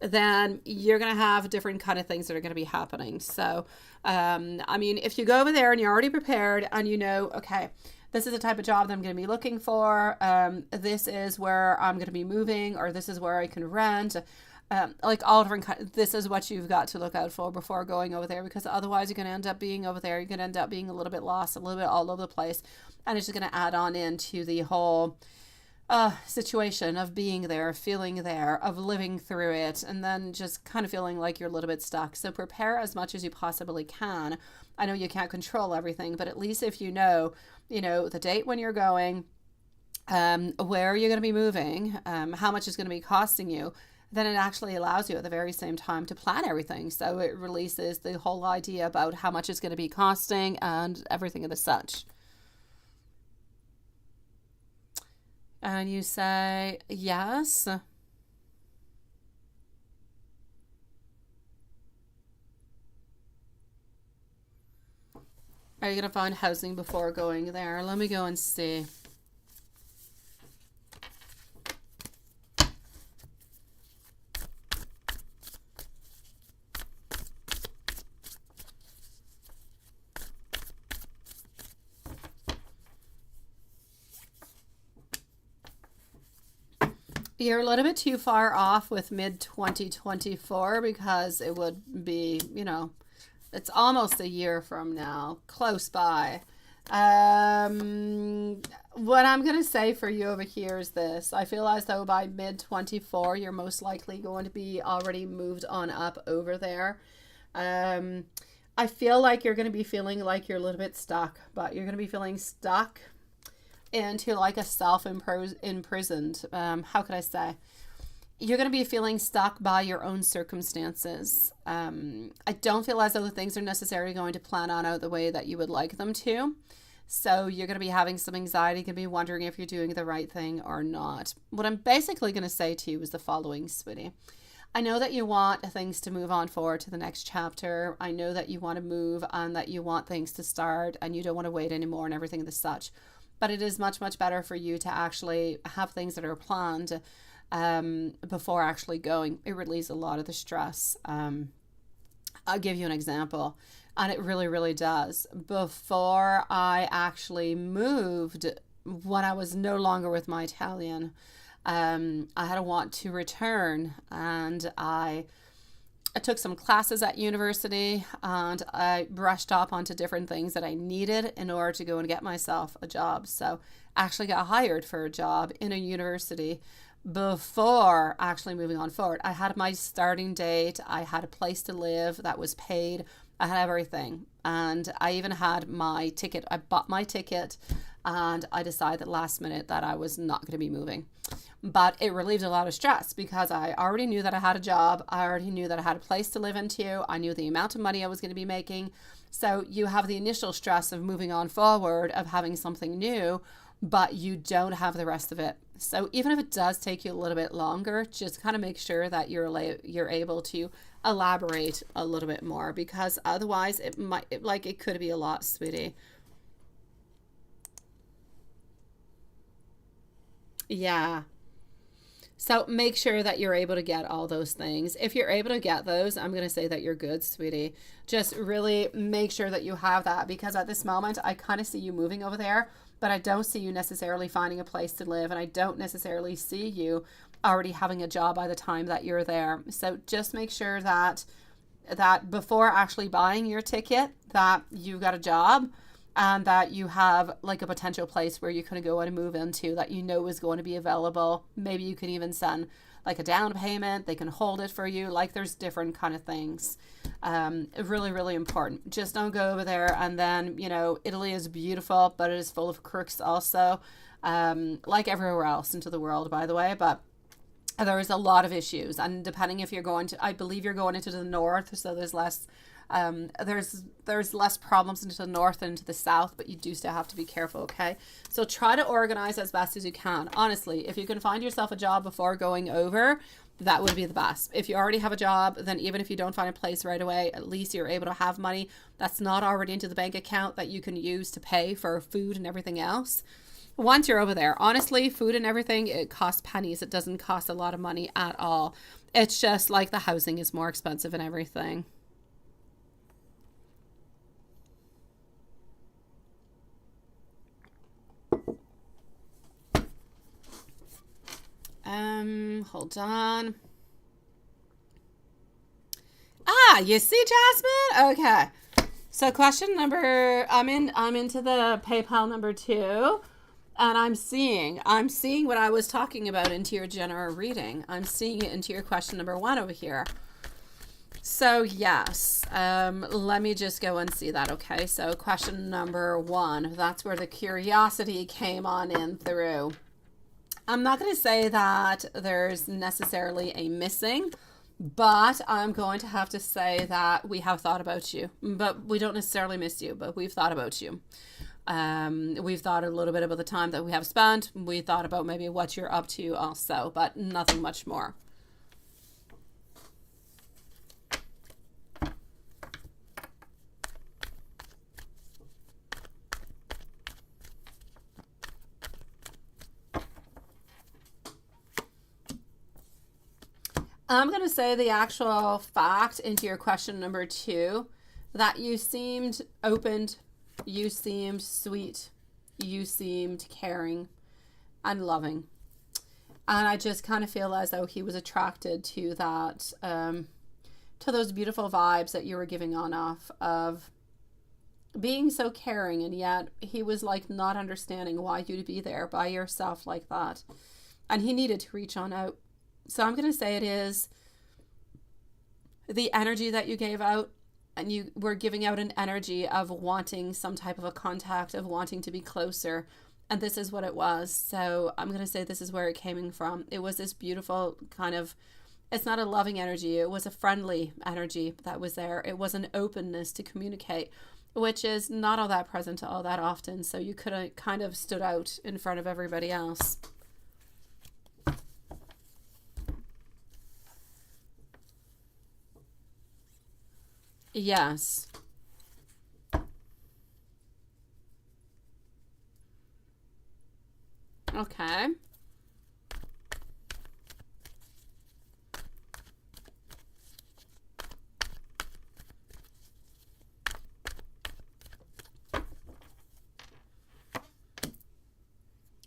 then you're going to have different kind of things that are going to be happening. So, I mean, if you go over there and you're already prepared and you know, okay, this is the type of job that I'm going to be looking for. This is where I'm going to be moving, or this is where I can rent. Like all different kinds. This is what you've got to look out for before going over there, because otherwise you're going to end up being over there. You're going to end up being a little bit lost, a little bit all over the place. And it's just going to add on into the whole situation of being there, feeling there, of living through it, and then just kind of feeling like you're a little bit stuck. So prepare as much as you possibly can. I know you can't control everything, but at least if you know the date when you're going, where you're going to be moving, how much is going to be costing you, then it actually allows you at the very same time to plan everything. So it releases the whole idea about how much it's going to be costing and everything of the such. And you say, yes. Are you going to find housing before going there? Let me go and see. You're a little bit too far off with mid-2024, because it would be, it's almost a year from now, close by. What I'm going to say for you over here is this. I feel as though by mid-24, you're most likely going to be already moved on up over there. I feel like you're going to be feeling like you're a little bit stuck, but you're going to be feeling stuck into like a self-imprisoned, how could I say? You're going to be feeling stuck by your own circumstances. I don't feel as though the things are necessarily going to plan on out the way that you would like them to. So you're going to be having some anxiety, going to be wondering if you're doing the right thing or not. What I'm basically going to say to you is the following, sweetie. I know that you want things to move on forward to the next chapter. I know that you want to move and that you want things to start and you don't want to wait anymore and everything as such. But it is much, much better for you to actually have things that are planned before actually going. It relieves a lot of the stress. I'll give you an example, and it really, really does. Before I actually moved, when I was no longer with my Italian, I had a want to return, and I took some classes at university, and I brushed up onto different things that I needed in order to go and get myself a job. So I actually got hired for a job in a university before actually moving on forward. I had my starting date, I had a place to live that was paid, I had everything, and I even had my ticket. I bought my ticket, and I decided last minute that I was not going to be moving. But it relieved a lot of stress because I already knew that I had a job. I already knew that I had a place to live into. I knew the amount of money I was going to be making. So you have the initial stress of moving on forward, of having something new, but you don't have the rest of it. So even if it does take you a little bit longer, just kind of make sure that you're able to elaborate a little bit more, because otherwise it could be a lot, sweetie. Yeah. So make sure that you're able to get all those things. If you're able to get those, I'm going to say that you're good, sweetie. Just really make sure that you have that, because at this moment, I kind of see you moving over there, but I don't see you necessarily finding a place to live, and I don't necessarily see you already having a job by the time that you're there. So just make sure that before actually buying your ticket, that you got a job, and that you have like a potential place where you can go and move into that you know is going to be available. Maybe you can even send like a down payment. They can hold it for you. Like there's different kind of things. Really, really important. Just don't go over there and then, Italy is beautiful, but it is full of crooks also, like everywhere else into the world, by the way. But there is a lot of issues, and depending if you're going to, I believe you're going into the north, so there's less there's less problems into the north than into the south, but you do still have to be careful, okay? So try to organize as best as you can. Honestly, if you can find yourself a job before going over, that would be the best. If you already have a job, then even if you don't find a place right away, at least you're able to have money that's not already into the bank account that you can use to pay for food and everything else. Once you're over there, honestly, food and everything, it costs pennies. It doesn't cost a lot of money at all. It's just like the housing is more expensive and everything. Hold on. You see, Jasmine? Okay. So question number, I'm into the PayPal number 2, and I'm seeing what I was talking about into your general reading. I'm seeing it into your question number 1 over here. So yes, let me just go and see that. Okay. So question number 1, that's where the curiosity came on in through. I'm not going to say that there's necessarily a missing, but I'm going to have to say that we have thought about you, but we don't necessarily miss you, but we've thought about you. We've thought a little bit about the time that we have spent. We thought about maybe what you're up to also, but nothing much more. I'm going to say the actual fact into your question number 2, that you seemed open, you seemed sweet, you seemed caring and loving. And I just kind of feel as though he was attracted to that, to those beautiful vibes that you were giving on off of being so caring. And yet he was like not understanding why you'd be there by yourself like that. And he needed to reach on out. So I'm going to say it is the energy that you gave out, and you were giving out an energy of wanting some type of a contact, of wanting to be closer. And this is what it was. So I'm going to say this is where it came from. It was this beautiful kind of, it's not a loving energy. It was a friendly energy that was there. It was an openness to communicate, which is not all that present all that often. So you could have kind of stood out in front of everybody else. Yes. Okay.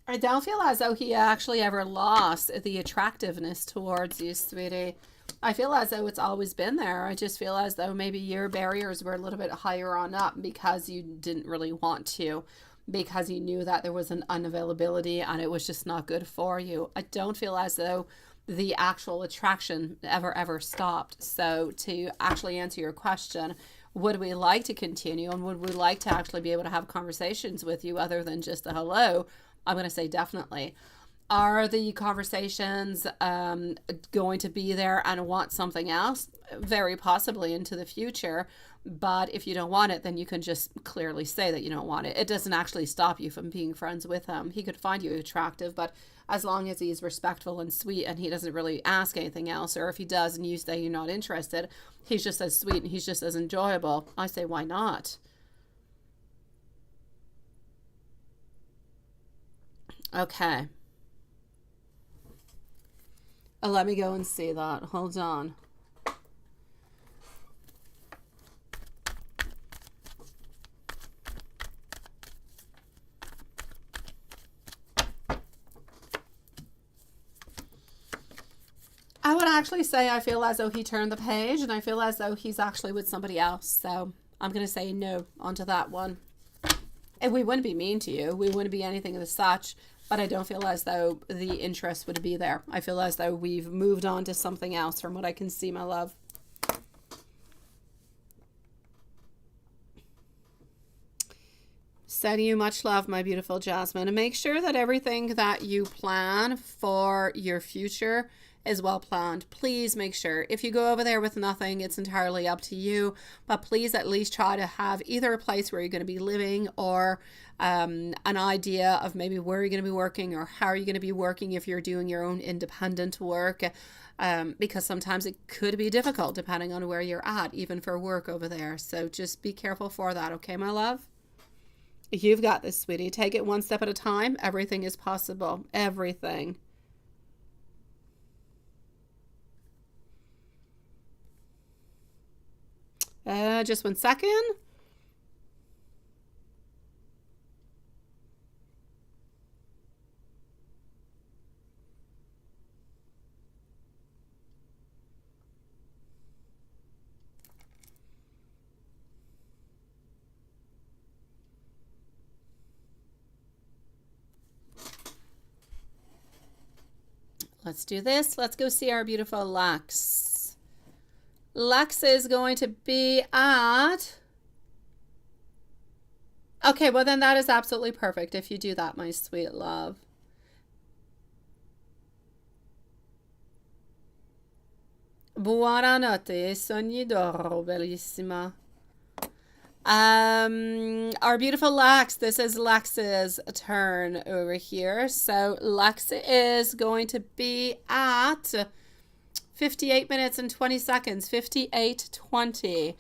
I don't feel as though he actually ever lost the attractiveness towards you, sweetie. I feel as though it's always been there. I just feel as though maybe your barriers were a little bit higher on up because you didn't really want to, because you knew that there was an unavailability and it was just not good for you. I don't feel as though the actual attraction ever stopped. So to actually answer your question, would we like to continue and would we like to actually be able to have conversations with you other than just a hello? I'm going to say definitely. Are the conversations going to be there and want something else? Very possibly into the future. But if you don't want it, then you can just clearly say that you don't want it. It doesn't actually stop you from being friends with him. He could find you attractive, but as long as he's respectful and sweet and he doesn't really ask anything else, or if he does and you say you're not interested, he's just as sweet and he's just as enjoyable, I say why not? Okay. Let me go and see that. Hold on. I would actually say I feel as though he turned the page and I feel as though he's actually with somebody else. So I'm going to say no onto that one. And we wouldn't be mean to you. We wouldn't be anything of such. But I don't feel as though the interest would be there. I feel as though we've moved on to something else from what I can see, my love. Sending you much love, my beautiful Jasmine. And make sure that everything that you plan for your future is well planned. Please make sure. If you go over there with nothing, it's entirely up to you. But please at least try to have either a place where you're going to be living or an idea of maybe where you're going to be working or how you're going to be working if you're doing your own independent work. Because sometimes it could be difficult depending on where you're at, even for work over there. So just be careful for that, okay, my love? You've got this, sweetie. Take it one step at a time. Everything is possible. Everything. Just 1 second. Let's do this. Let's go see our beautiful Lux. Lux is going to be at... Okay, well then that is absolutely perfect if you do that, my sweet love. Buonanotte, sogni d'oro, bellissima. Our beautiful Lux, this is Lux's turn over here. So Lux is going to be at 58 minutes and 20 seconds, 58:20.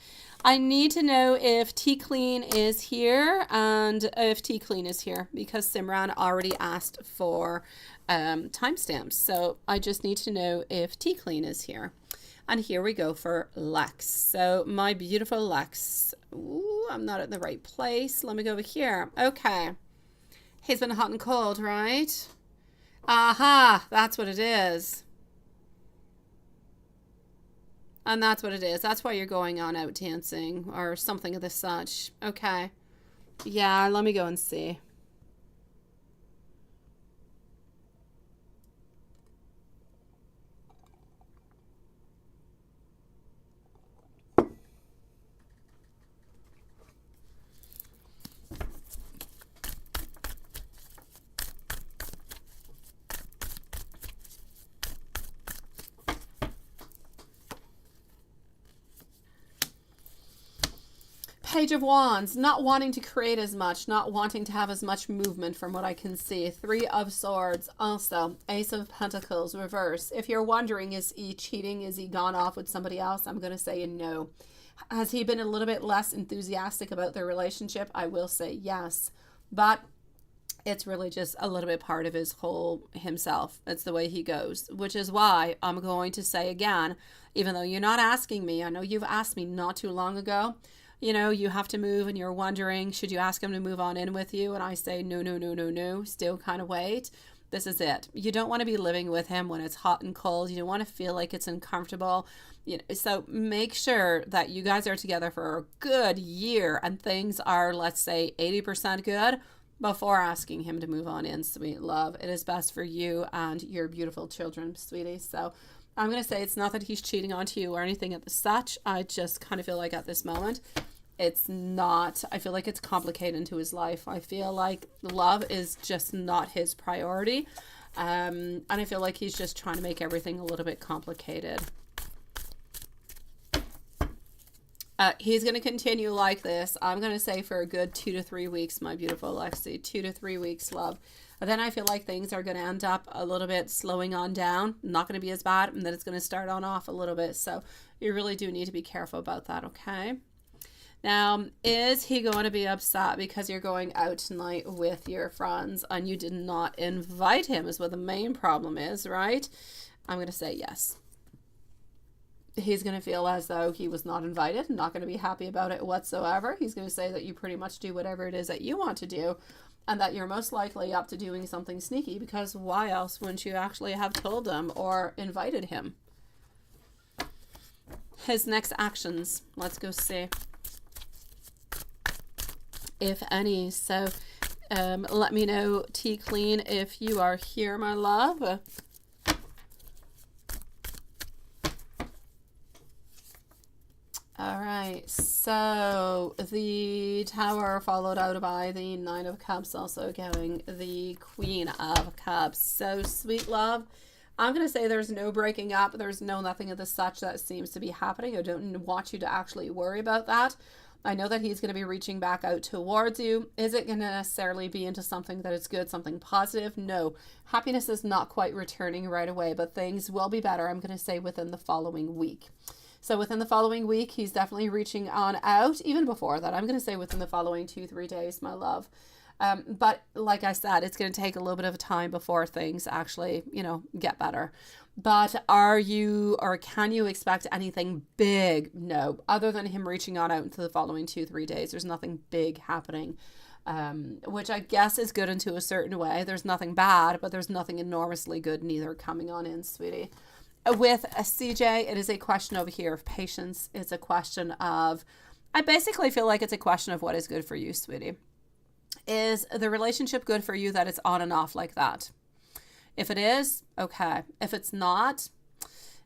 I need to know if T Clean is here and if T Clean is here because Simran already asked for timestamps. So I just need to know if T Clean is here. And here we go for Lux. So my beautiful Lux. Ooh, I'm not in the right place. Let me go over here. Okay. He's been hot and cold, right? Aha, that's what it is. And that's what it is. That's why you're going on out dancing or something of the such. Okay. Yeah, let me go and see. Page of Wands, not wanting to create as much, not wanting to have as much movement from what I can see. Three of Swords, also. Ace of Pentacles, reverse. If you're wondering, is he cheating? Is he gone off with somebody else? I'm going to say no. Has he been a little bit less enthusiastic about their relationship? I will say yes. But it's really just a little bit part of his whole himself. It's the way he goes, which is why I'm going to say again, even though you're not asking me, I know you've asked me not too long ago, you know, you have to move and you're wondering, should you ask him to move on in with you? And I say, no, no, no, no, no, still kind of wait. This is it. You don't want to be living with him when it's hot and cold. You don't want to feel like it's uncomfortable. You know, so make sure that you guys are together for a good year and things are, let's say, 80% good before asking him to move on in, sweet love. It is best for you and your beautiful children, sweetie. So I'm going to say it's not that he's cheating onto you or anything at the such. I just kind of feel like at this moment, it's not, I feel like it's complicated into his life. I feel like love is just not his priority. And I feel like he's just trying to make everything a little bit complicated. He's going to continue like this. I'm going to say for a good 2 to 3 weeks, my beautiful Lexi. 2 to 3 weeks, love. And then I feel like things are going to end up a little bit slowing on down. Not going to be as bad. And then it's going to start on off a little bit. So you really do need to be careful about that, okay? Now, is he going to be upset because you're going out tonight with your friends and you did not invite him is what the main problem is, right? I'm going to say yes. He's going to feel as though he was not invited, not going to be happy about it whatsoever. He's going to say that you pretty much do whatever it is that you want to do and that you're most likely up to doing something sneaky because why else wouldn't you actually have told him or invited him? His next actions, let's go see. If any. So let me know, Tea Clean, if you are here, my love. All right, so the Tower followed out by the Nine of Cups, also going the Queen of Cups. So sweet love, I'm going to say there's no breaking up. There's no nothing of the such that seems to be happening. I don't want you to actually worry about that. I know that he's going to be reaching back out towards you. Is it going to necessarily be into something that is good, something positive? No. Happiness is not quite returning right away, but things will be better, I'm going to say, within the following week. So within the following week, he's definitely reaching on out. Even before that, I'm going to say within the following 2-3 days, my love. But like I said, it's going to take a little bit of time before things actually, you know, get better. But are you, or can you expect anything big? No, other than him reaching on out into the following 2-3 days, there's nothing big happening, which I guess is good into a certain way. There's nothing bad, but there's nothing enormously good neither coming on in, sweetie. With a CJ, it is a question over here of patience. It's a question of, I basically feel like it's a question of what is good for you, sweetie. Is the relationship good for you that it's on and off like that? If it is, okay. If it's not,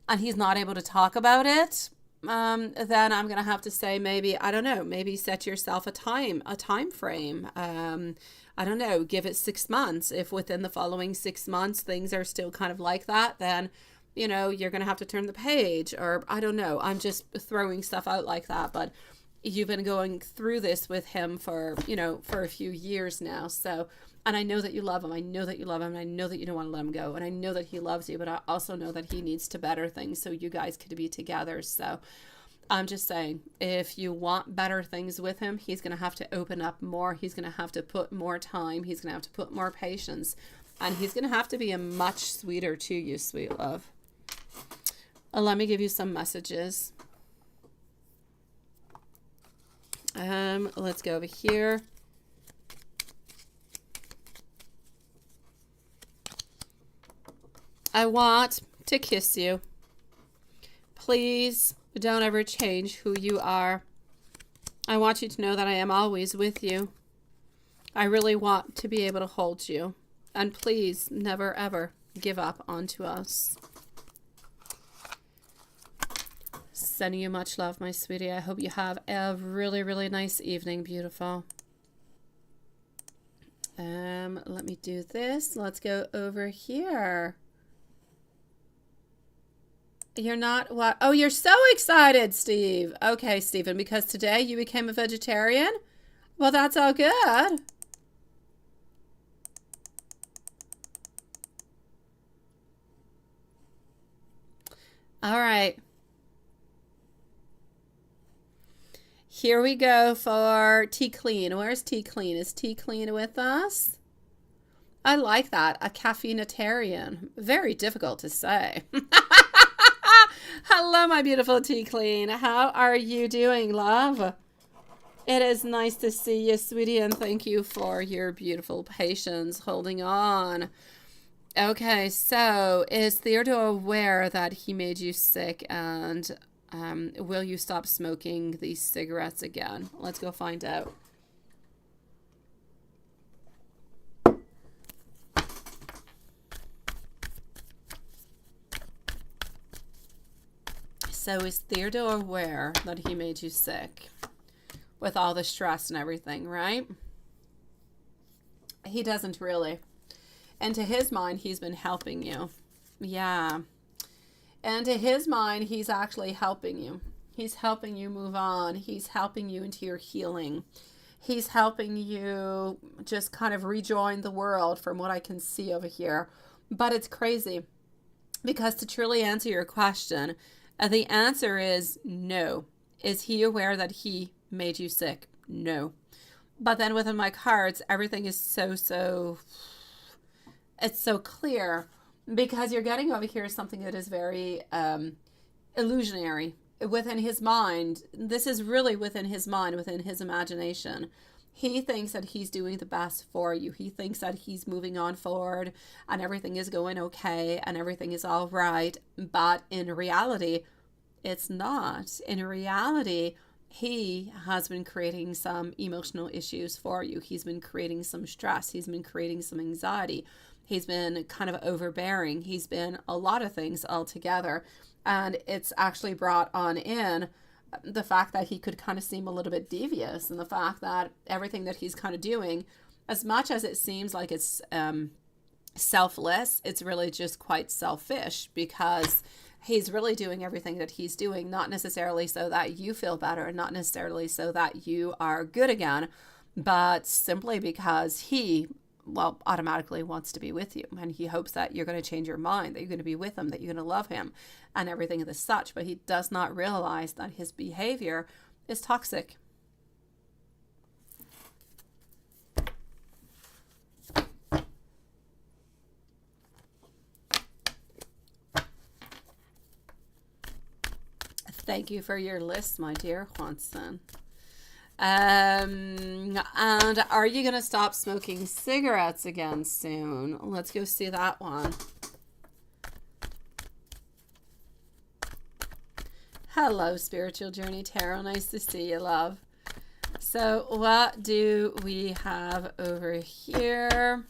and he's not able to talk about it, then I'm going to have to say maybe, I don't know, maybe set yourself a time frame. I don't know, give it 6 months. If within the following 6 months things are still kind of like that, then you know, you're going to have to turn the page, or I don't know. I'm just throwing stuff out like that, but you've been going through this with him for, you know, for a few years now. So, and I know that you love him. I know that you love him. And I know that you don't want to let him go. And I know that he loves you, but I also know that he needs to better things so you guys could be together. So I'm just saying, if you want better things with him, he's going to have to open up more. He's going to have to put more time. He's going to have to put more patience. And he's going to have to be a much sweeter to you, sweet love. Let me give you some messages. Let's go over here. I want to kiss you. Please don't ever change who you are. I want you to know that I am always with you. I really want to be able to hold you. And please never ever give up onto us. Sending you much love, my sweetie. I hope you have a really, really nice evening, beautiful. Let me do this. Let's go over here. You're not what? Oh, you're so excited, Steve. Okay, Stephen, because today you became a vegetarian? Well, that's all good. All right. Here we go for Tea Clean. Where's Tea Clean? Is Tea Clean with us? I like that. A caffeinetarian. Very difficult to say. Hello, my beautiful Tea Clean. How are you doing, love? It is nice to see you, sweetie, and thank you for your beautiful patience holding on. Okay, so is Theodore aware that he made you sick, and will you stop smoking these cigarettes again? Let's go find out. So is Theodore aware that he made you sick with all the stress and everything, right? He doesn't really. And to his mind, he's been helping you. Yeah. And to his mind, he's actually helping you. He's helping you move on. He's helping you into your healing. He's helping you just kind of rejoin the world from what I can see over here. But it's crazy because to truly answer your question, the answer is no. Is he aware that he made you sick? No. But then within my cards, everything is it's so clear because you're getting over here something that is very illusionary within his mind. This is really within his mind, within his imagination. He thinks that he's doing the best for you. He thinks that he's moving on forward and everything is going okay and everything is all right. But in reality, it's not. In reality, he has been creating some emotional issues for you. He's been creating some stress. He's been creating some anxiety. He's been kind of overbearing. He's been a lot of things altogether. And it's actually brought on in the fact that he could kind of seem a little bit devious, and the fact that everything that he's kind of doing, as much as it seems like it's selfless, it's really just quite selfish, because he's really doing everything that he's doing, not necessarily so that you feel better, not necessarily so that you are good again, but simply because he, well, automatically wants to be with you. And he hopes that you're going to change your mind, that you're going to be with him, that you're going to love him and everything of the such. But he does not realize that his behavior is toxic. Thank you for your list, my dear Juanson. And are you going to stop smoking cigarettes again soon? Let's go see that one. Hello, Spiritual Journey Tarot. Nice to see you, love. So what do we have over here?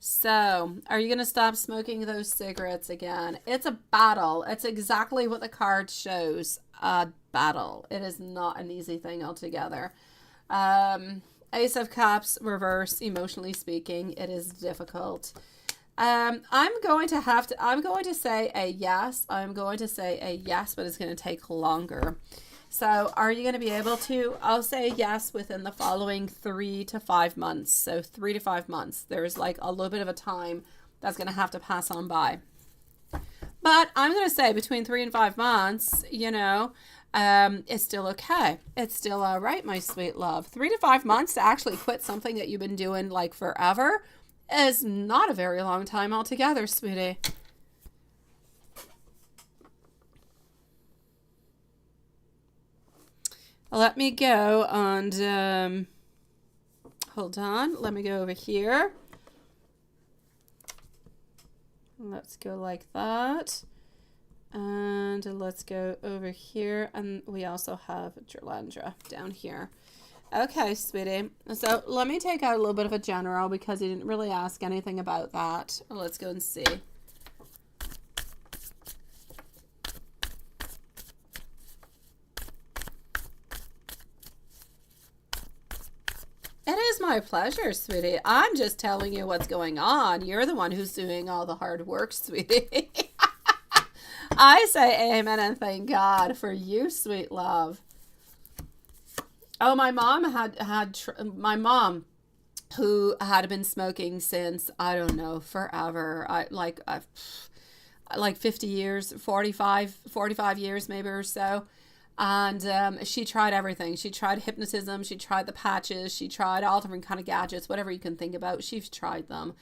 So, are you going to stop smoking those cigarettes again? It's a battle. It's exactly what the card shows. A battle. It is not an easy thing altogether. Ace of Cups, reverse, emotionally speaking, it is difficult. I'm going to say a yes. I'm going to say a yes, but it's going to take longer. So are you going to be able to? I'll say yes within the following 3 to 5 months. So 3 to 5 months. There's like a little bit of a time that's going to have to pass on by. But I'm going to say between 3 and 5 months, you know, it's still okay. It's still all right, my sweet love. 3 to 5 months to actually quit something that you've been doing like forever is not a very long time altogether, sweetie. Let me go and, hold on. Let me go over here. Let's go like that. And let's go over here. And we also have Gerlandra down here. Okay, sweetie. So let me take out a little bit of a general because he didn't really ask anything about that. Let's go and see. It is my pleasure, sweetie. I'm just telling you what's going on. You're the one who's doing all the hard work, sweetie. I say amen and thank God for you, sweet love. Oh, my mom my mom, who had been smoking since, I don't know, forever. Like 50 years, 45 years maybe or so. And she tried everything. She tried hypnotism, she tried the patches, she tried all different kind of gadgets, whatever you can think about, she's tried them.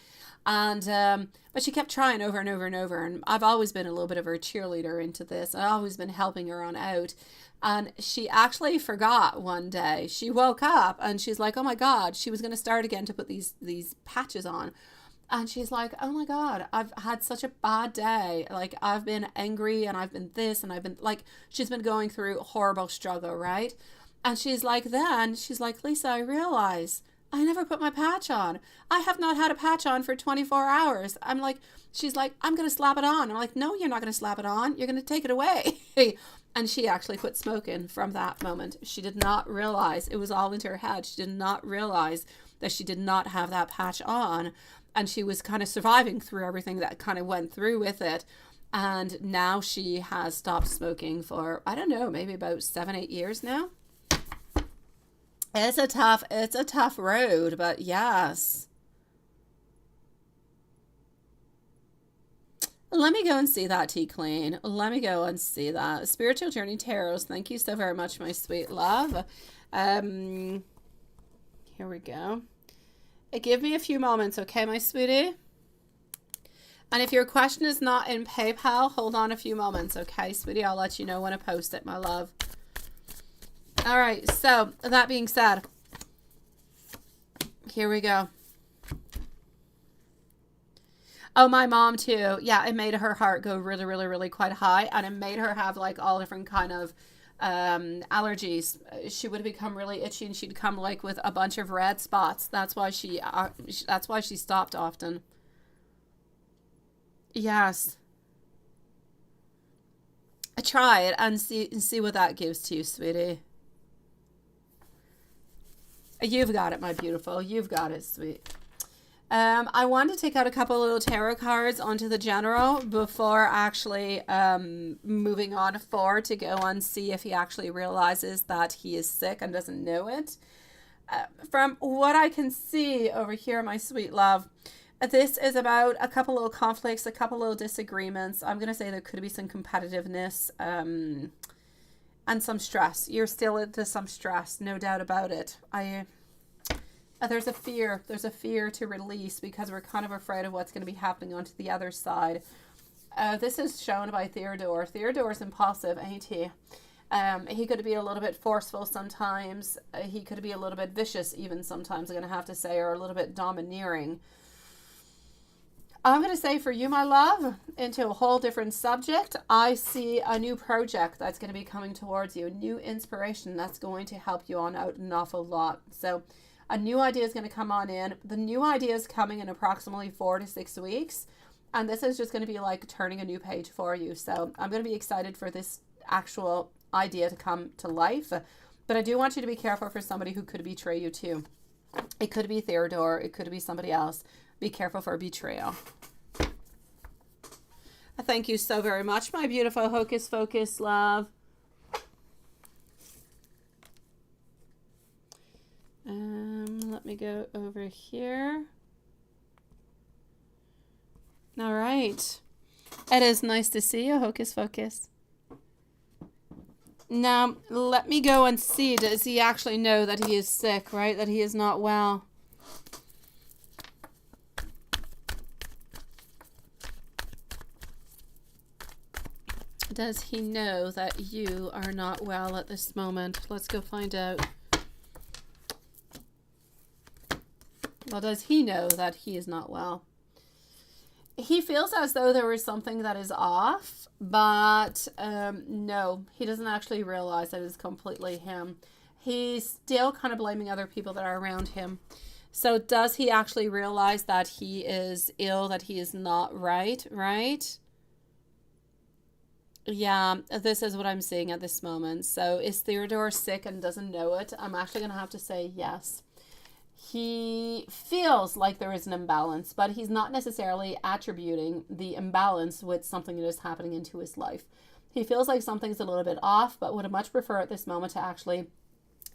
And but she kept trying over and over and over. And I've always been a little bit of her cheerleader into this. I've always been helping her on out. And she actually forgot one day. She woke up and she's like, oh my God, she was going to start again to put these patches on. And she's like, oh my God, I've had such a bad day. Like, I've been angry and I've been this and I've been like, she's been going through a horrible struggle, right? And she's like, Lisa, I realize I never put my patch on. I have not had a patch on for 24 hours. I'm like, she's like, I'm going to slap it on. I'm like, no, you're not going to slap it on. You're going to take it away. And she actually quit smoking from that moment. She did not realize, it was all into her head. She did not realize that she did not have that patch on. And she was kind of surviving through everything that kind of went through with it. And now she has stopped smoking for, I don't know, maybe about 7-8 years now. It's a tough road, but yes. Let me go and see that, Tea Clean. Let me go and see that. Spiritual Journey Tarots, thank you so very much, my sweet love. Here we go. Give me a few moments, okay, my sweetie? And if your question is not in PayPal, hold on a few moments, okay, sweetie? I'll let you know when I post it, my love. All right, so that being said, here we go. Oh, my mom too. Yeah, it made her heart go really, really, really quite high, and it made her have like all different kind of allergies. She would become really itchy, and she'd come like with a bunch of red spots. That's why she stopped often. Yes. Try it and see what that gives to you, sweetie. You've got it, my beautiful. You've got it, sweet. I wanted to take out a couple little tarot cards onto the general before actually moving on forward to go and see if he actually realizes that he is sick and doesn't know it. From what I can see over here, my sweet love, this is about a couple little conflicts, a couple little disagreements. I'm going to say there could be some competitiveness and some stress. You're still into some stress, no doubt about it. There's a fear to release because we're kind of afraid of what's going to be happening onto the other side. This is shown by Theodore. Theodore's impulsive, ain't he? He could be a little bit forceful sometimes. He could be a little bit vicious even sometimes, I'm going to have to say, or a little bit domineering. I'm going to say for you, my love, into a whole different subject, I see a new project that's going to be coming towards you, a new inspiration that's going to help you on out an awful lot. So a new idea is going to come on in. The new idea is coming in approximately 4 to 6 weeks. And this is just going to be like turning a new page for you. So I'm going to be excited for this actual idea to come to life. But I do want you to be careful for somebody who could betray you too. It could be Theodore. It could be somebody else. Be careful for betrayal. Thank you so very much, my beautiful Hocus Focus love. Let me go over here. All right. It is nice to see you, Hocus Focus. Now, let me go and see. Does he actually know that he is sick, right? That he is not well? Does he know that you are not well at this moment? Let's go find out. Well, does he know that he is not well? He feels as though there is something that is off, but no, he doesn't actually realize that it's completely him. He's still kind of blaming other people that are around him. So does he actually realize that he is ill, that he is not right? Yeah, this is what I'm seeing at this moment. So is Theodore sick and doesn't know it? I'm actually going to have to say yes. He feels like there is an imbalance, but he's not necessarily attributing the imbalance with something that is happening into his life. He feels like something's a little bit off, but would much prefer at this moment to actually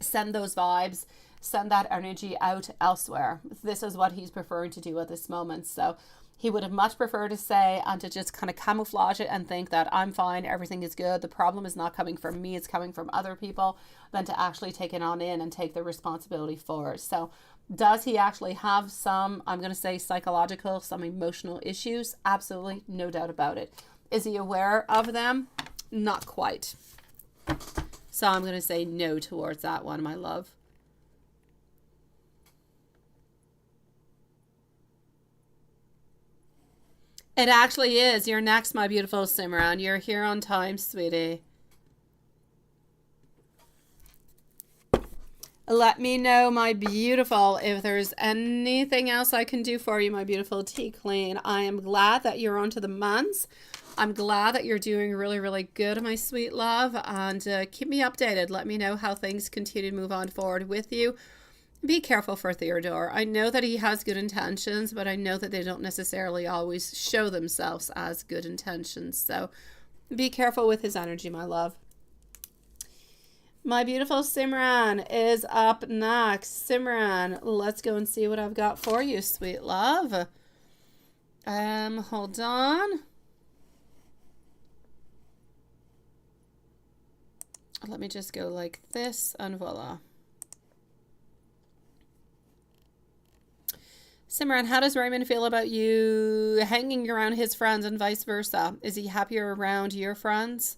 send those vibes send that energy out elsewhere. This is what he's preferring to do at this moment. So he would have much preferred to say and to just kind of camouflage it and think that I'm fine, everything is good, the problem is not coming from me, it's coming from other people, than to actually take it on in and take the responsibility for it. So does he actually have some, I'm going to say psychological, some emotional issues? Absolutely, no doubt about it. Is he aware of them? Not quite. So I'm going to say no towards that one, my love. It actually is. You're next, my beautiful Simran. You're here on time, sweetie. Let me know, my beautiful, if there's anything else I can do for you, my beautiful tea queen. I am glad that you're onto the months. I'm glad that you're doing really, really good, my sweet love. And keep me updated. Let me know how things continue to move on forward with you. Be careful for Theodore. I know that he has good intentions, but I know that they don't necessarily always show themselves as good intentions. So be careful with his energy, my love. My beautiful Simran is up next. Simran, let's go and see what I've got for you, sweet love. Hold on. Let me just go like this and voila. Simran, how does Raymond feel about you hanging around his friends and vice versa? Is he happier around your friends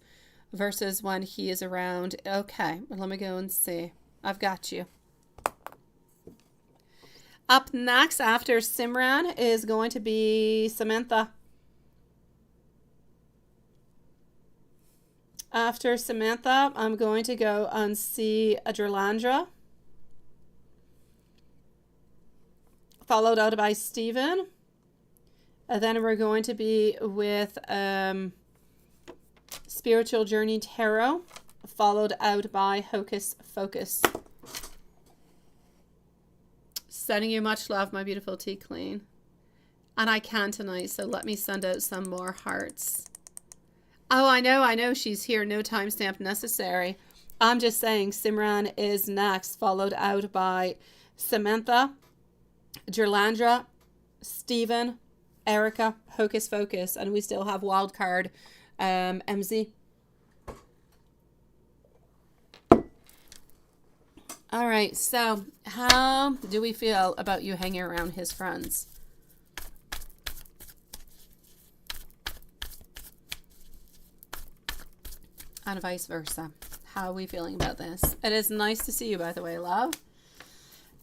versus when he is around? Okay, well, let me go and see. I've got you. Up next after Simran is going to be Samantha. After Samantha, I'm going to go and see Adrelandra, followed out by Stephen. And then we're going to be with Spiritual Journey Tarot, followed out by Hocus Focus. Sending you much love, my beautiful tea queen. And I can tonight, so let me send out some more hearts. Oh, I know, she's here. No timestamp necessary. I'm just saying Simran is next, followed out by Samantha, Jerlandra, Stephen, Erica, Hocus Focus, and we still have wildcard MZ. All right, so how do we feel about you hanging around his friends? And vice versa. How are we feeling about this? It is nice to see you, by the way, love.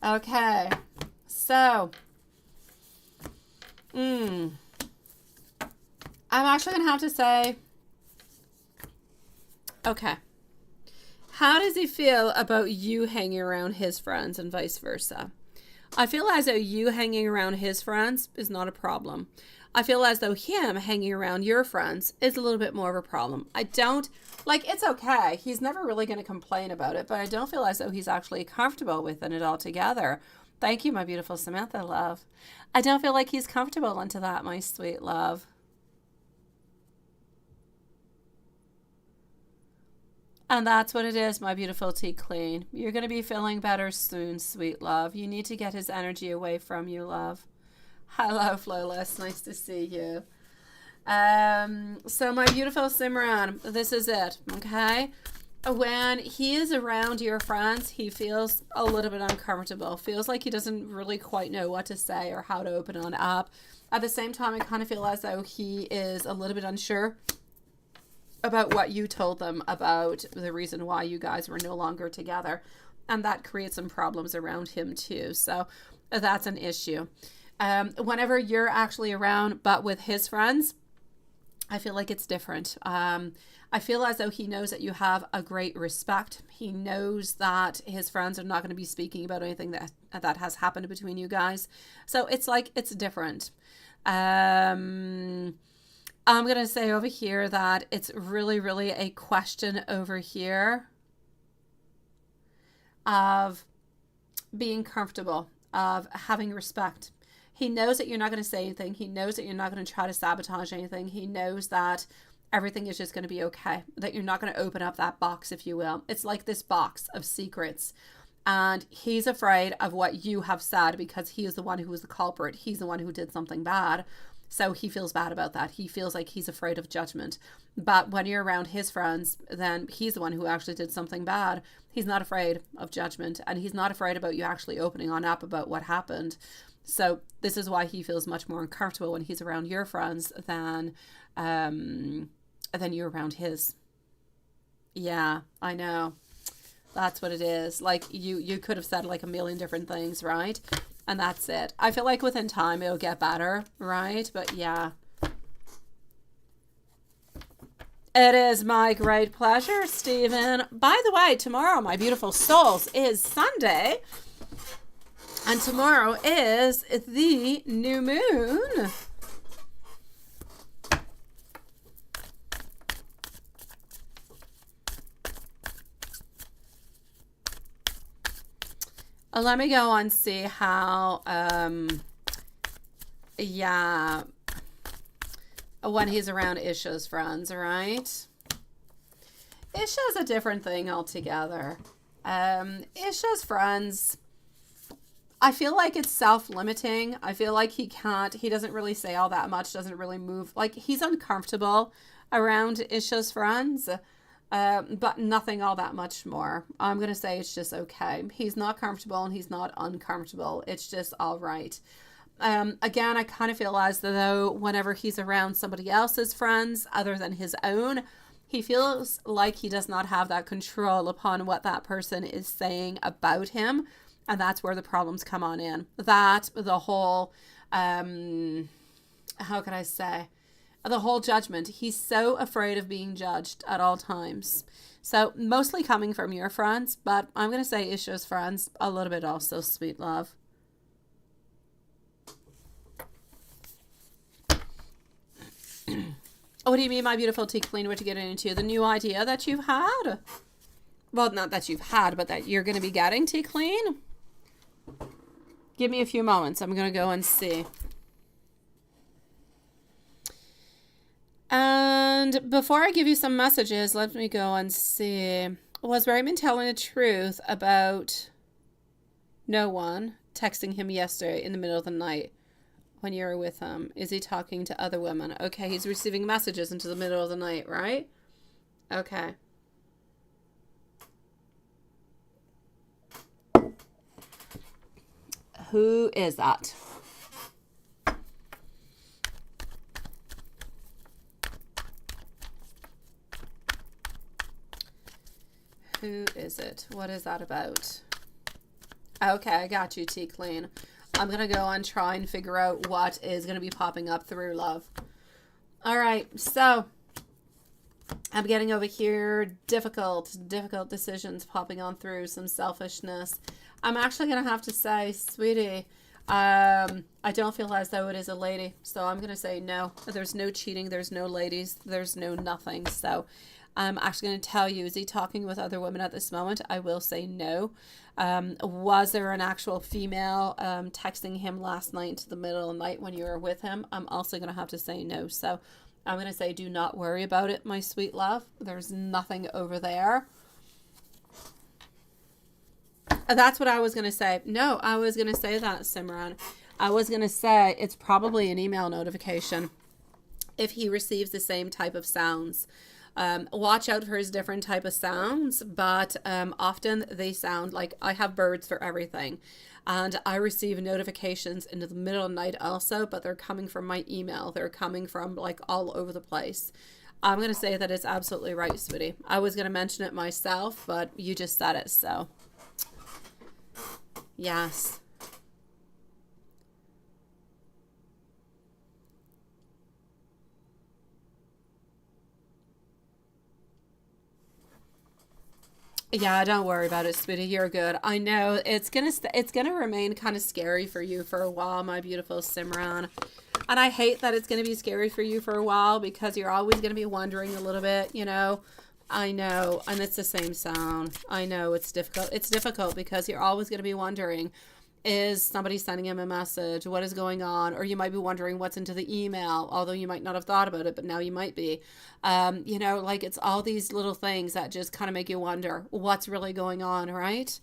Okay, so I'm actually going to have to say, okay, how does he feel about you hanging around his friends and vice versa? I feel as though you hanging around his friends is not a problem. I feel as though him hanging around your friends is a little bit more of a problem. I don't, like, it's okay. He's never really going to complain about it, but I don't feel as though he's actually comfortable within it altogether. Thank you, my beautiful Samantha, love. I don't feel like he's comfortable into that, my sweet love. And that's what it is, my beautiful tea queen. You're going to be feeling better soon, sweet love. You need to get his energy away from you, love. Hello, Flawless. Nice to see you. So my beautiful Simran, this is it, okay? When he is around your friends, he feels a little bit uncomfortable. Feels like he doesn't really quite know what to say or how to open on up. At the same time, I kind of feel as though he is a little bit unsure about what you told them about the reason why you guys were no longer together. And that creates some problems around him too. So that's an issue. Whenever you're actually around, but with his friends, I feel like it's different. I feel as though he knows that you have a great respect. He knows that his friends are not going to be speaking about anything that has happened between you guys. So it's like, it's different. I'm going to say over here that it's really, really a question over here of being comfortable, of having respect. He knows that you're not going to say anything. He knows that you're not going to try to sabotage anything. He knows that everything is just going to be okay, that you're not going to open up that box, if you will. It's like this box of secrets. And he's afraid of what you have said because he is the one who was the culprit. He's the one who did something bad. So he feels bad about that. He feels like he's afraid of judgment. But when you're around his friends, then he's the one who actually did something bad. He's not afraid of judgment, and he's not afraid about you actually opening on up about what happened. So this is why he feels much more uncomfortable when he's around your friends than you're around his. Yeah, I know. That's what it is. Like you could have said like a million different things, right? And that's it. I feel like within time it'll get better, right? But yeah. It is my great pleasure, Stephen. By the way, tomorrow, my beautiful souls, is Sunday. And tomorrow is the new moon. Let me go and see how, yeah, when he's around Isha's friends, right? Isha's a different thing altogether. Isha's friends, I feel like it's self-limiting. I feel like he doesn't really say all that much, doesn't really move. Like, he's uncomfortable around Isha's friends. But nothing all that much more. I'm going to say it's just okay. He's not comfortable and he's not uncomfortable. It's just all right. Again, I kind of feel as though whenever he's around somebody else's friends other than his own, he feels like he does not have that control upon what that person is saying about him. And that's where the problems come on in. That, the whole, how can I say? The whole judgment. He's so afraid of being judged at all times. So mostly coming from your friends, but I'm going to say Isha's friends a little bit also, sweet love. What do you mean, my beautiful tea queen? What you getting into? The new idea that you've had? Well, not that you've had, but that you're going to be getting, tea queen. Give me a few moments. I'm going to go and see. And before I give you some messages, let me go and see. Was Raymond telling the truth about no one texting him yesterday in the middle of the night when you were with him? Is he talking to other women? Okay, he's receiving messages into the middle of the night, right? Okay. Who is that? Who is it? What is that about? Okay, I got you, Tea Clean. I'm going to go and try and figure out what is going to be popping up through love. All right, so I'm getting over here difficult decisions popping on through, some selfishness. I'm actually going to have to say, sweetie, I don't feel as though it is a lady, so I'm going to say no. There's no cheating, there's no ladies, there's no nothing, so I'm actually going to tell you, is he talking with other women at this moment? I will say no. Was there an actual female texting him last night into the middle of the night when you were with him? I'm also going to have to say no. So I'm going to say do not worry about it, my sweet love. There's nothing over there. That's what I was going to say. No, I was going to say that, Simran. I was going to say it's probably an email notification if he receives the same type of sounds. Watch out for his different type of sounds, but often they sound like I have birds for everything. And I receive notifications into the middle of the night also, but they're coming from my email. They're coming from like all over the place. I'm going to say that it's absolutely right, sweetie. I was going to mention it myself, but you just said it, so. Yes. Yeah, don't worry about it, sweetie. You're good. I know it's gonna remain kind of scary for you for a while, my beautiful Simran. And I hate that it's gonna be scary for you for a while because you're always gonna be wondering a little bit, you know. I know, and it's the same sound. I know it's difficult. It's difficult because you're always gonna be wondering, is somebody sending him a message? What is going on? Or you might be wondering what's into the email, although you might not have thought about it, but now you might be. You know, like it's all these little things that just kind of make you wonder what's really going on, right?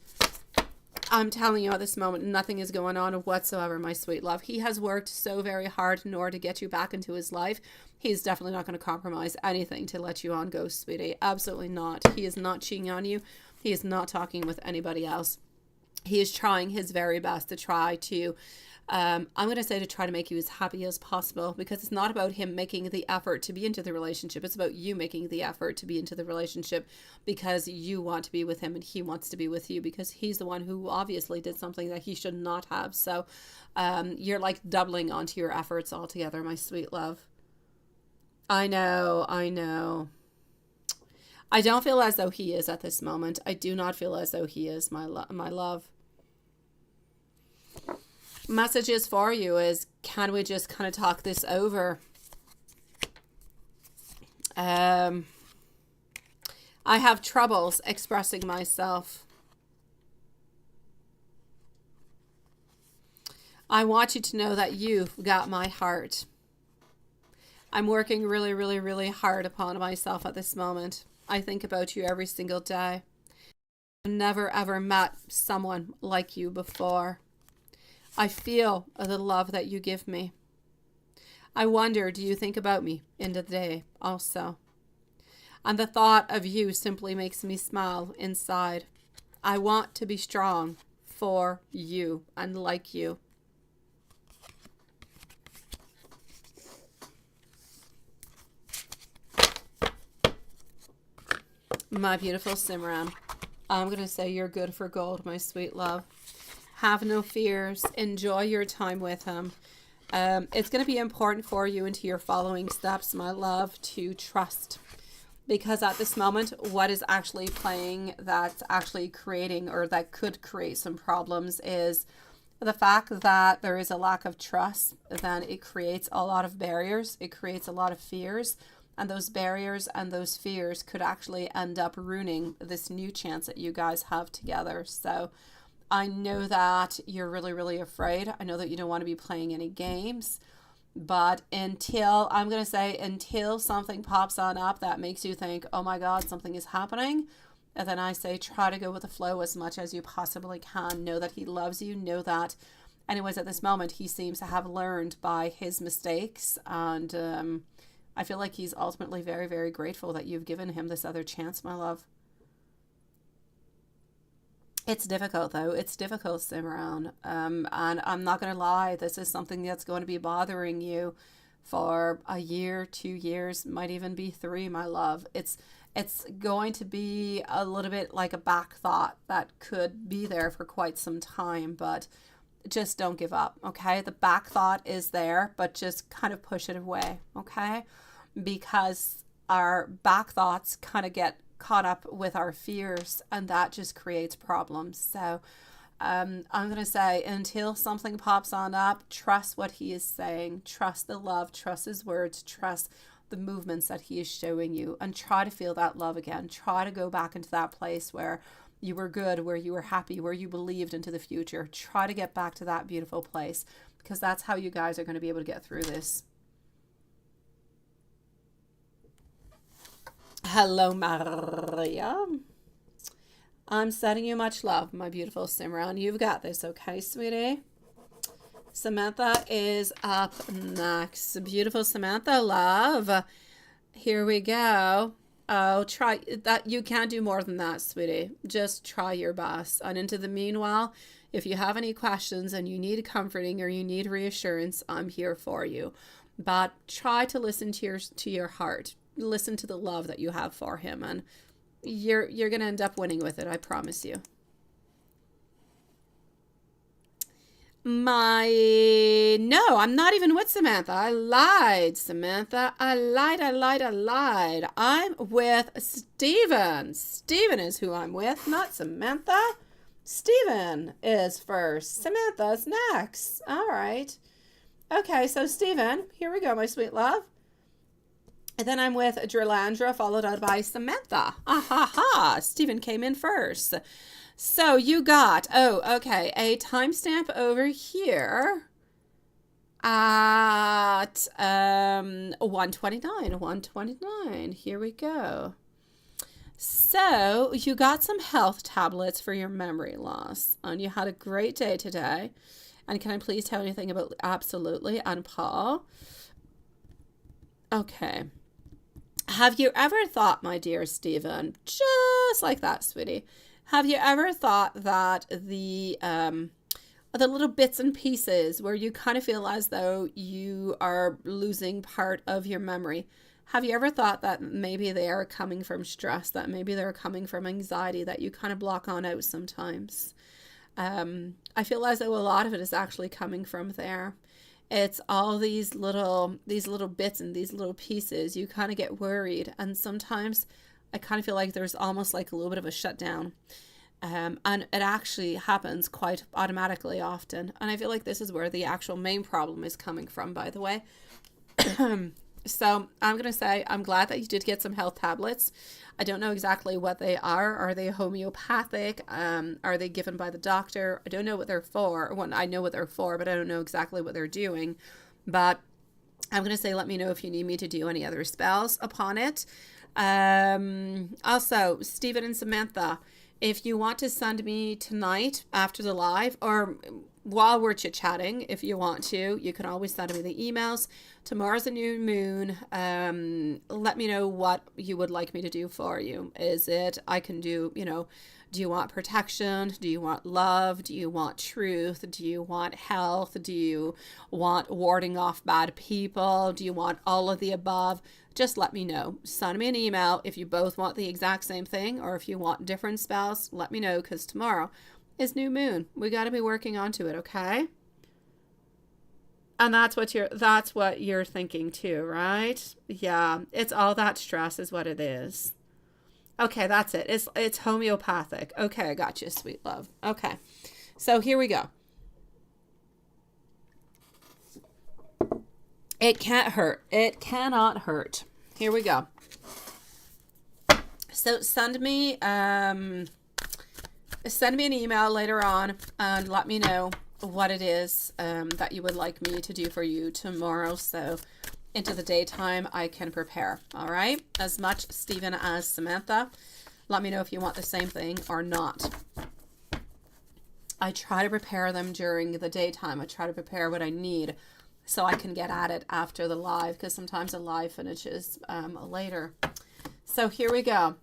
I'm telling you at this moment, nothing is going on whatsoever, my sweet love. He has worked so very hard in order to get you back into his life. He's definitely not going to compromise anything to let you on go, sweetie. Absolutely not. He is not cheating on you. He is not talking with anybody else. He is trying his very best to try to, I'm going to say to try to make you as happy as possible, because it's not about him making the effort to be into the relationship. It's about you making the effort to be into the relationship because you want to be with him and he wants to be with you, because he's the one who obviously did something that he should not have. So you're like doubling onto your efforts altogether, my sweet love. I know. I don't feel as though he is at this moment. I do not feel as though he is, my love. Messages for you is, can we just kind of talk this over? I have troubles expressing myself. I want you to know that you've got my heart. I'm working really, really, really hard upon myself at this moment. I think about you every single day. I've never ever met someone like you before. I feel the love that you give me. I wonder, do you think about me in the day also? And the thought of you simply makes me smile inside. I want to be strong for you and like you. My beautiful Simran, I'm going to say you're good for gold, my sweet love. Have no fears. Enjoy your time with him. It's going to be important for you into your following steps, my love, to trust. Because at this moment, what is actually playing that's actually creating, or that could create some problems, is the fact that there is a lack of trust. Then it creates a lot of barriers. It creates a lot of fears. And those barriers and those fears could actually end up ruining this new chance that you guys have together. So I know that you're really, really afraid. I know that you don't want to be playing any games. But until, I'm going to say, until something pops on up that makes you think, oh my God, something is happening. And then I say, try to go with the flow as much as you possibly can. Know that he loves you. Know that, anyways, at this moment, he seems to have learned by his mistakes. And I feel like he's ultimately very, very grateful that you've given him this other chance, my love. It's difficult, though. It's difficult, Simran. And I'm not going to lie. This is something that's going to be bothering you for a year, 2 years, might even be 3, my love. It's going to be a little bit like a back thought that could be there for quite some time, but just don't give up, okay? The back thought is there, but just kind of push it away, okay? Because our back thoughts kind of get caught up with our fears, and that just creates problems. So I'm going to say, until something pops on up, trust what he is saying, trust the love, trust his words, trust the movements that he is showing you, and try to feel that love again. Try to go back into that place where you were good, where you were happy, where you believed into the future. Try to get back to that beautiful place, because that's how you guys are going to be able to get through this. Hello, Maria. I'm sending you much love, my beautiful Simran. You've got this, okay, sweetie? Samantha is up next. Beautiful Samantha, love. Here we go. Oh, try that. You can't do more than that, sweetie. Just try your best. And into the meanwhile, if you have any questions and you need comforting or you need reassurance, I'm here for you. But try to listen to your heart. Listen to the love that you have for him, and you're going to end up winning with it, I promise you. No, I'm not even with Samantha. I lied, Samantha. I lied. I'm with Steven. Steven is who I'm with, not Samantha. Steven is first. Samantha's next. All right. Okay, so Steven, here we go, my sweet love. And then I'm with Drilandra, followed out by Samantha. Steven came in first. So you got, okay, a timestamp over here at 1:29. Here we go. So you got some health tablets for your memory loss, and you had a great day today. And can I please tell anything about absolutely and Paul? Okay. Have you ever thought, my dear Stephen, just like that, sweetie, have you ever thought that the little bits and pieces where you kind of feel as though you are losing part of your memory, have you ever thought that maybe they are coming from stress, that maybe they're coming from anxiety, that you kind of block on out sometimes? I feel as though a lot of it is actually coming from there. It's all these little bits and these little pieces. You kind of get worried, and sometimes I kind of feel like there's almost like a little bit of a shutdown. And it actually happens quite automatically often. And I feel like this is where the actual main problem is coming from, by the way. So I'm going to say I'm glad that you did get some health tablets. I don't know exactly what they are. Are they homeopathic? Are they given by the doctor? I don't know what they're for. Well, I know what they're for, but I don't know exactly what they're doing. But I'm going to say let me know if you need me to do any other spells upon it. Also, Stephen and Samantha, if you want to send me tonight after the live, or while we're chit-chatting, if you want to, you can always send me the emails. Tomorrow's a new moon. Let me know what you would like me to do for you. Is it, I can do, do you want protection? Do you want love? Do you want truth? Do you want health? Do you want warding off bad people? Do you want all of the above? Just let me know. Send me an email if you both want the exact same thing, or if you want different spells, let me know, because tomorrow is new moon. We got to be working onto it, okay? And that's what you're thinking too, right? Yeah, it's all that stress is what it is. Okay, that's it. It's homeopathic. Okay, I got you, sweet love. Okay. So here we go. It can't hurt. It cannot hurt. Here we go. So send me an email later on and let me know what it is that you would like me to do for you tomorrow. So into the daytime, I can prepare. All right. As much Stephen as Samantha. Let me know if you want the same thing or not. I try to prepare them during the daytime. I try to prepare what I need so I can get at it after the live, because sometimes the live finishes later. So here we go.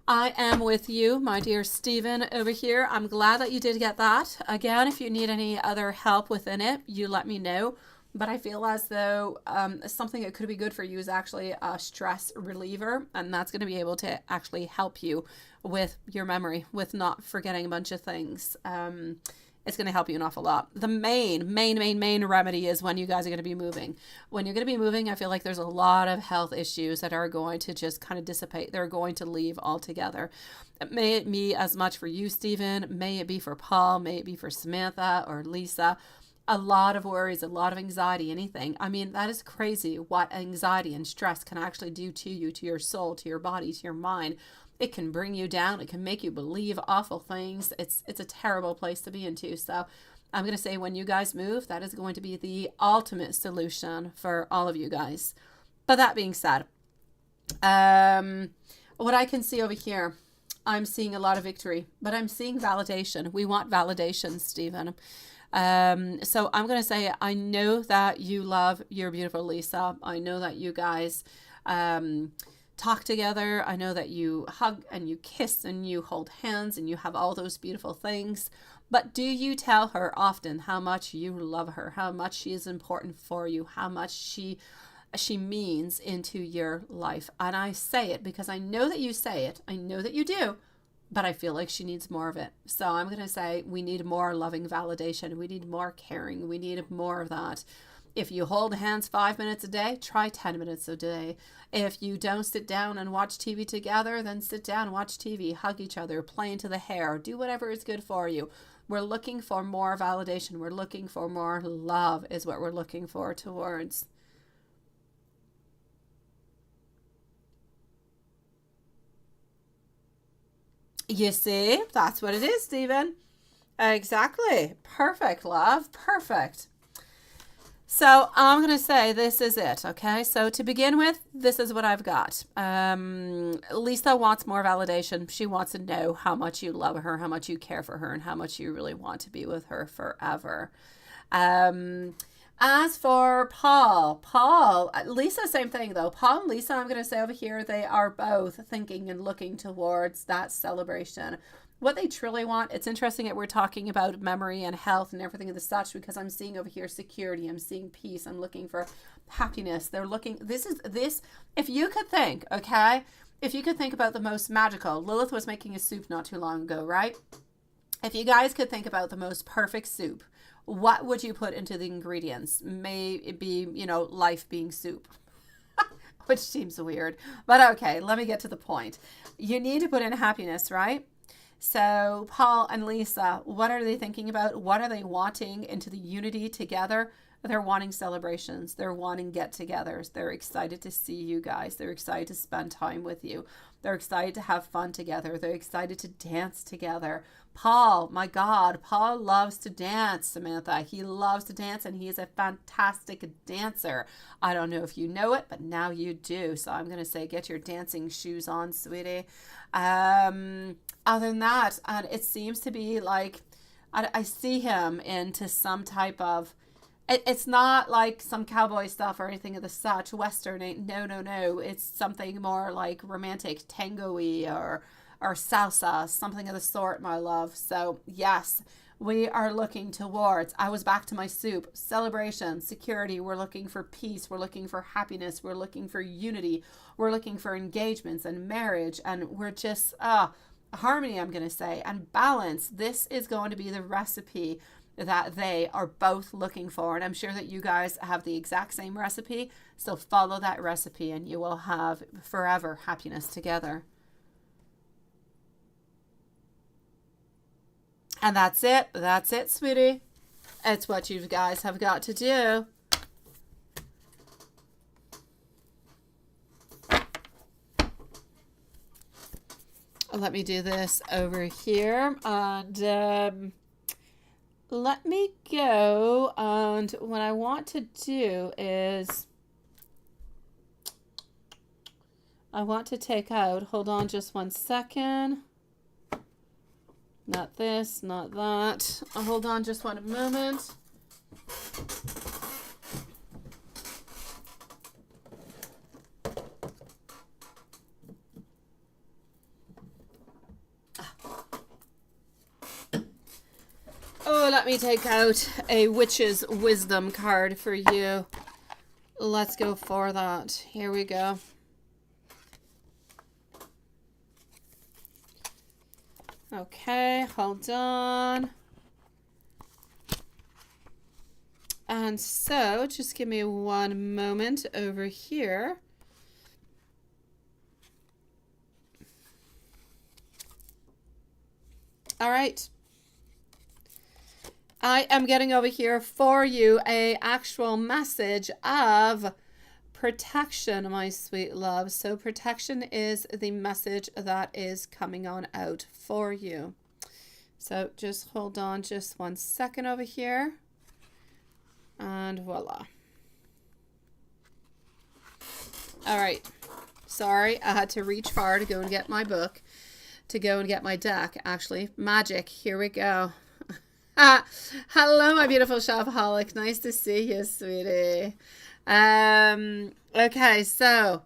I am with you, my dear Stephen, over here. I'm glad that you did get that. Again, if you need any other help within it, you let me know. But I feel as though something that could be good for you is actually a stress reliever. And that's going to be able to actually help you with your memory, with not forgetting a bunch of things. It's going to help you an awful lot. The main remedy is when you guys are going to be moving. When you're going to be moving, I feel like there's a lot of health issues that are going to just kind of dissipate. They're going to leave altogether. May it be as much for you, Stephen. May it be for Paul. May it be for Samantha or Lisa. A lot of worries, a lot of anxiety, anything. I mean, that is crazy what anxiety and stress can actually do to you, to your soul, to your body, to your mind. It can bring you down. It can make you believe awful things. It's a terrible place to be into. So I'm going to say when you guys move, that is going to be the ultimate solution for all of you guys. But that being said, what I can see over here, I'm seeing a lot of victory, but I'm seeing validation. We want validation, Stephen. So I'm going to say, I know that you love your beautiful Lisa. I know that you guys, talk together. I know that you hug and you kiss and you hold hands and you have all those beautiful things. But do you tell her often how much you love her, how much she is important for you, how much she means into your life? And I say it because I know that you say it. I know that you do. But I feel like she needs more of it. So I'm going to say we need more loving validation. We need more caring. We need more of that. If you hold hands 5 minutes a day, try 10 minutes a day. If you don't sit down and watch TV together, then sit down, watch TV, hug each other, play into the hair, do whatever is good for you. We're looking for more validation. We're looking for more love is what we're looking for towards. You see, that's what it is, Stephen. Exactly. Perfect, love. Perfect. So I'm going to say this is it, okay? So to begin with, this is what I've got. Lisa wants more validation. She wants to know how much you love her, how much you care for her, and how much you really want to be with her forever. As for Paul, Lisa, same thing though. Paul and Lisa, I'm going to say over here, they are both thinking and looking towards that celebration. What they truly want, it's interesting that we're talking about memory and health and everything of the such, because I'm seeing over here security, I'm seeing peace, I'm looking for happiness. They're looking, if you could think, okay, if you could think about the most magical, Lilith was making a soup not too long ago, right? If you guys could think about the most perfect soup, what would you put into the ingredients? May it be, life being soup. Which seems weird, but okay, let me get to the point. You need to put in happiness, right? So Paul and Lisa, what are they thinking about? What are they wanting into the unity together? They're wanting celebrations. They're wanting get-togethers. They're excited to see you guys. They're excited to spend time with you. They're excited to have fun together. They're excited to dance together. Paul, my God, Paul loves to dance, Samantha. He loves to dance, and he is a fantastic dancer. I don't know if you know it, but now you do. So I'm going to say get your dancing shoes on, sweetie. Other than that, and it seems to be like I see him into some type of, it's not like some cowboy stuff or anything of the such, Western, no. It's something more like romantic, tango-y or salsa, something of the sort, my love. So yes, we are looking towards, I was back to my soup, celebration, security. We're looking for peace. We're looking for happiness. We're looking for unity. We're looking for engagements and marriage. And we're just, harmony, I'm going to say, and balance. This is going to be the recipe that they are both looking for. And I'm sure that you guys have the exact same recipe. So follow that recipe and you will have forever happiness together. And that's it. That's it, sweetie. It's what you guys have got to do. Let me do this over here. And let me go. And what I want to do is I want to take out, hold on just one second. Not this, not that. Hold on just one moment. Oh, let me take out a witch's wisdom card for you. Let's go for that. Here we go. Okay, hold on. And so, just give me one moment over here. All right. I am getting over here for you a actual message of protection, my sweet love. So protection is the message that is coming on out for you. So just hold on just one second over here. And voila. All right. Sorry, I had to reach far to go and get my book, to go and get my deck. Actually, magic. Here we go. Hello, my beautiful shopaholic. Nice to see you, sweetie. Okay, so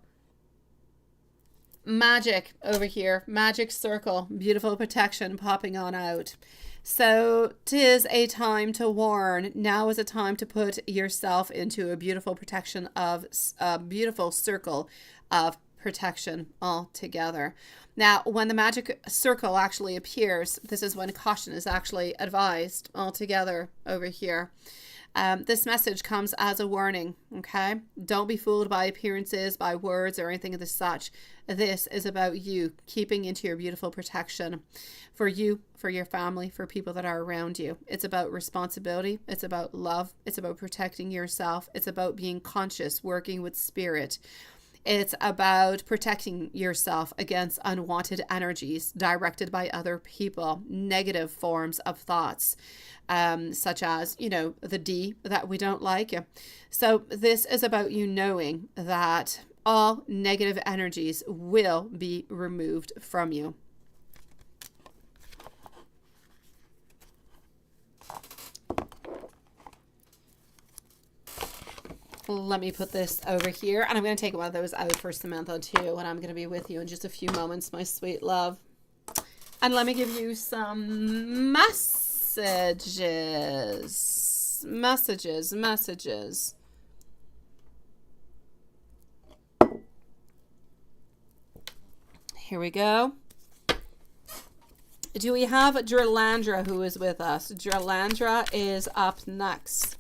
magic over here, magic circle, beautiful protection popping on out. So 'tis a time to warn. Now is a time to put yourself into a beautiful protection of a beautiful circle of protection all together. Now, when the magic circle actually appears, this is when caution is actually advised all together over here. This message comes as a warning, okay? Don't be fooled by appearances, by words, or anything of the such. This is about you keeping into your beautiful protection for you, for your family, for people that are around you. It's about responsibility. It's about love. It's about protecting yourself. It's about being conscious, working with spirit. It's about protecting yourself against unwanted energies directed by other people, negative forms of thoughts, such as, the D that we don't like. So this is about you knowing that all negative energies will be removed from you. Let me put this over here, and I'm going to take one of those out for Samantha too, and I'm going to be with you in just a few moments, my sweet love. And let me give you some messages. Here we go. Do we have Dralandra who is with us? Dralandra is up next.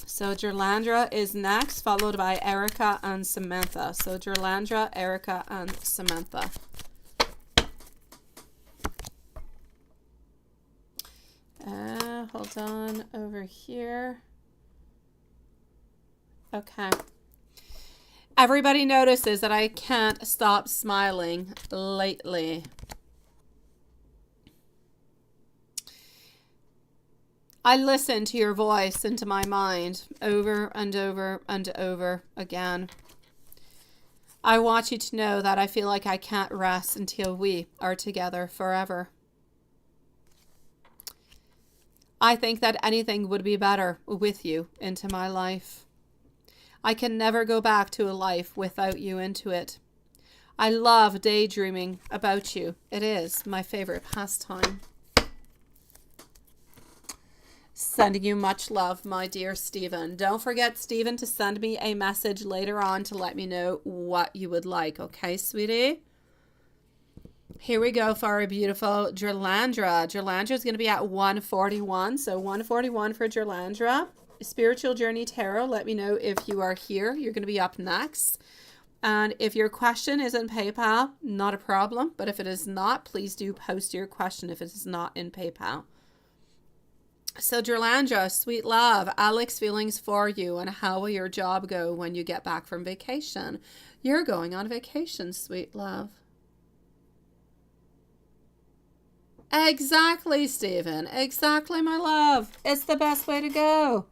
So Dralandra is next, followed by Erica and Samantha. So Dralandra, Erica, and Samantha. Hold on over here. Okay. Everybody notices that I can't stop smiling lately. I listen to your voice into my mind over and over and over again. I want you to know that I feel like I can't rest until we are together forever. I think that anything would be better with you into my life. I can never go back to a life without you into it. I love daydreaming about you. It is my favorite pastime. Sending you much love, my dear Stephen. Don't forget, Stephen, to send me a message later on to let me know what you would like. Okay, sweetie? Here we go for our beautiful Dralandra. Dralandra is going to be at 141. So 141 for Dralandra. Spiritual Journey Tarot, let me know if you are here. You're going to be up next. And if your question is in PayPal, not a problem. But if it is not, please do post your question if it is not in PayPal. So Dralandra, sweet love, Alex, feelings for you, and how will your job go when you get back from vacation? You're going on vacation, sweet love. Exactly, Stephen. Exactly, my love. It's the best way to go.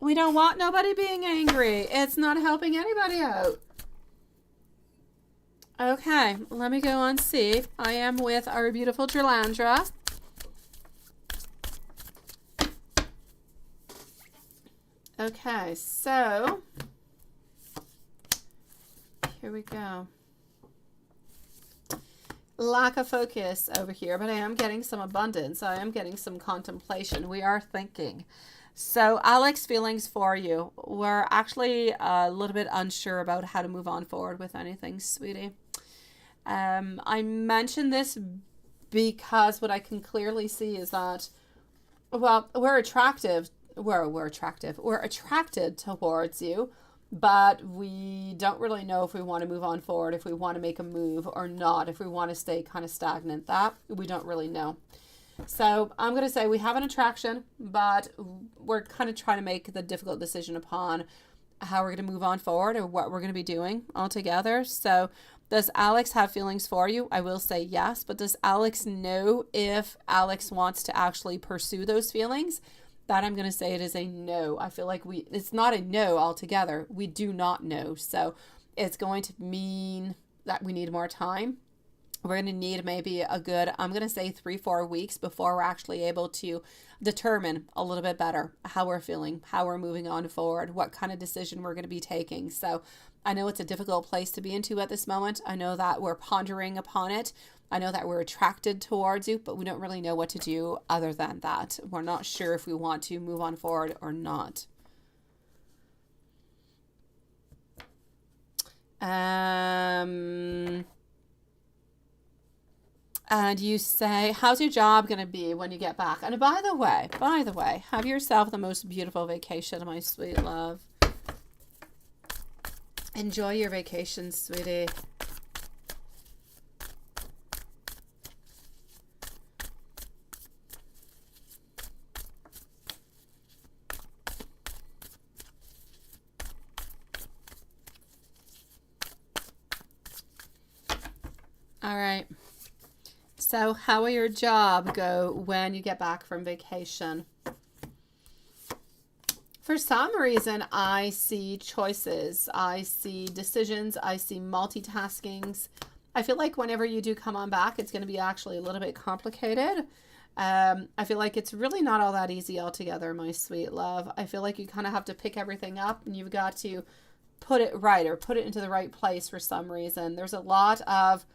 We don't want nobody being angry. It's not helping anybody out. Okay, let me go on see. I am with our beautiful Dralandra. Okay, so here we go. Lack of focus over here, but I am getting some abundance. I am getting some contemplation. We are thinking. So Alex, feelings for you. We're actually a little bit unsure about how to move on forward with anything, sweetie. I mentioned this because what I can clearly see is that, well, we're attracted towards you, but we don't really know if we want to move on forward, if we want to make a move or not, if we want to stay kind of stagnant. That we don't really know. So I'm going to say we have an attraction, but we're kind of trying to make the difficult decision upon how we're going to move on forward or what we're going to be doing altogether. So does Alex have feelings for you? I will say yes, but does Alex know if Alex wants to actually pursue those feelings? That I'm going to say it is a no. I feel like it's not a no altogether. We do not know. So it's going to mean that we need more time. We're going to need maybe a good, I'm going to say 3-4 weeks before we're actually able to determine a little bit better how we're feeling, how we're moving on forward, what kind of decision we're going to be taking. So I know it's a difficult place to be into at this moment. I know that we're pondering upon it. I know that we're attracted towards you, but we don't really know what to do other than that. We're not sure if we want to move on forward or not. And you say, how's your job going to be when you get back? And by the way, have yourself the most beautiful vacation, my sweet love. Enjoy your vacation, sweetie. So how will your job go when you get back from vacation? For some reason, I see choices, I see decisions, I see multitaskings. I feel like whenever you do come on back, it's going to be actually a little bit complicated. I feel like it's really not all that easy altogether, my sweet love. I feel like you kind of have to pick everything up and you've got to put it right or put it into the right place for some reason. There's a lot of,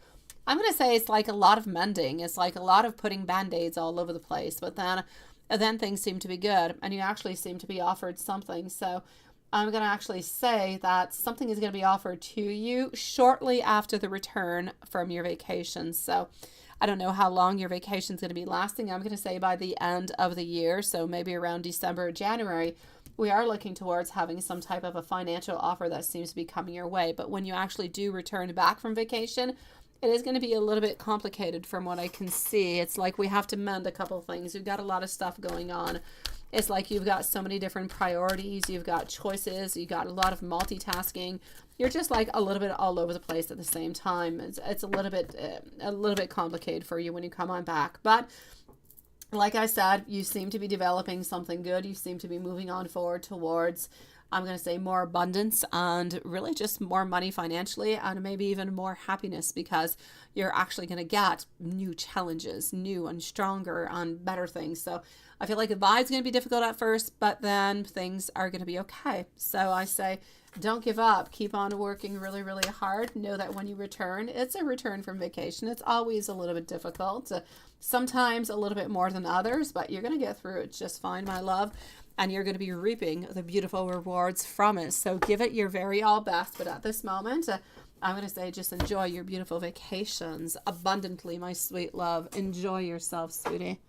I'm going to say it's like a lot of mending. It's like a lot of putting band-aids all over the place, but then things seem to be good and you actually seem to be offered something. So I'm going to actually say that something is going to be offered to you shortly after the return from your vacation. So I don't know how long your vacation is going to be lasting. I'm going to say by the end of the year, so maybe around December or January, we are looking towards having some type of a financial offer that seems to be coming your way. But when you actually do return back from vacation, it is going to be a little bit complicated from what I can see. It's like we have to mend a couple things. We've got a lot of stuff going on. It's like you've got so many different priorities. You've got choices. You've got a lot of multitasking. You're just like a little bit all over the place at the same time. It's a little bit complicated for you when you come on back. But like I said, you seem to be developing something good. You seem to be moving on forward towards, I'm going to say, more abundance and really just more money financially and maybe even more happiness because you're actually going to get new challenges, new and stronger and better things. So I feel like the vibe's going to be difficult at first, but then things are going to be okay. So I say, don't give up. Keep on working really, really hard. Know that when you return, it's a return from vacation. It's always a little bit difficult, sometimes a little bit more than others, but you're going to get through it just fine, my love. And you're going to be reaping the beautiful rewards from it. So give it your very all best. But at this moment, I'm going to say just enjoy your beautiful vacations abundantly, my sweet love. Enjoy yourself, sweetie.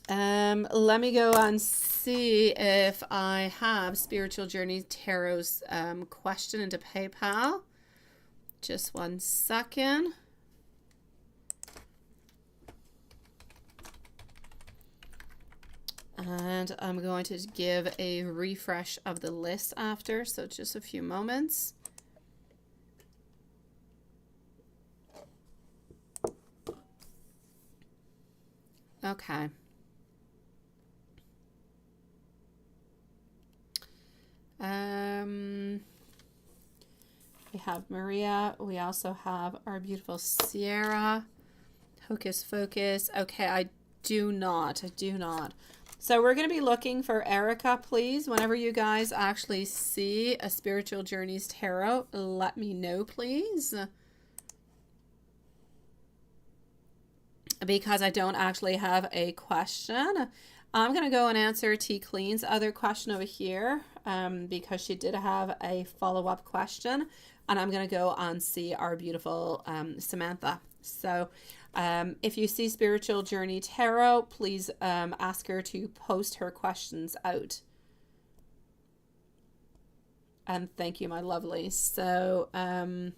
Let me go and see if I have Spiritual Journey Tarot's question into PayPal. Just 1 second. And I'm going to give a refresh of the list after, so just a few moments. Okay. We have Maria. We also have our beautiful Sierra. Hocus Focus. Okay, I do not. So we're going to be looking for Erica, please. Whenever you guys actually see a Spiritual Journeys Tarot, let me know, please. Because I don't actually have a question. I'm going to go and answer T. Clean's other question over here because she did have a follow-up question. And I'm going to go and see our beautiful Samantha. So if you see Spiritual Journey Tarot, please ask her to post her questions out. And thank you, my lovely. So I'm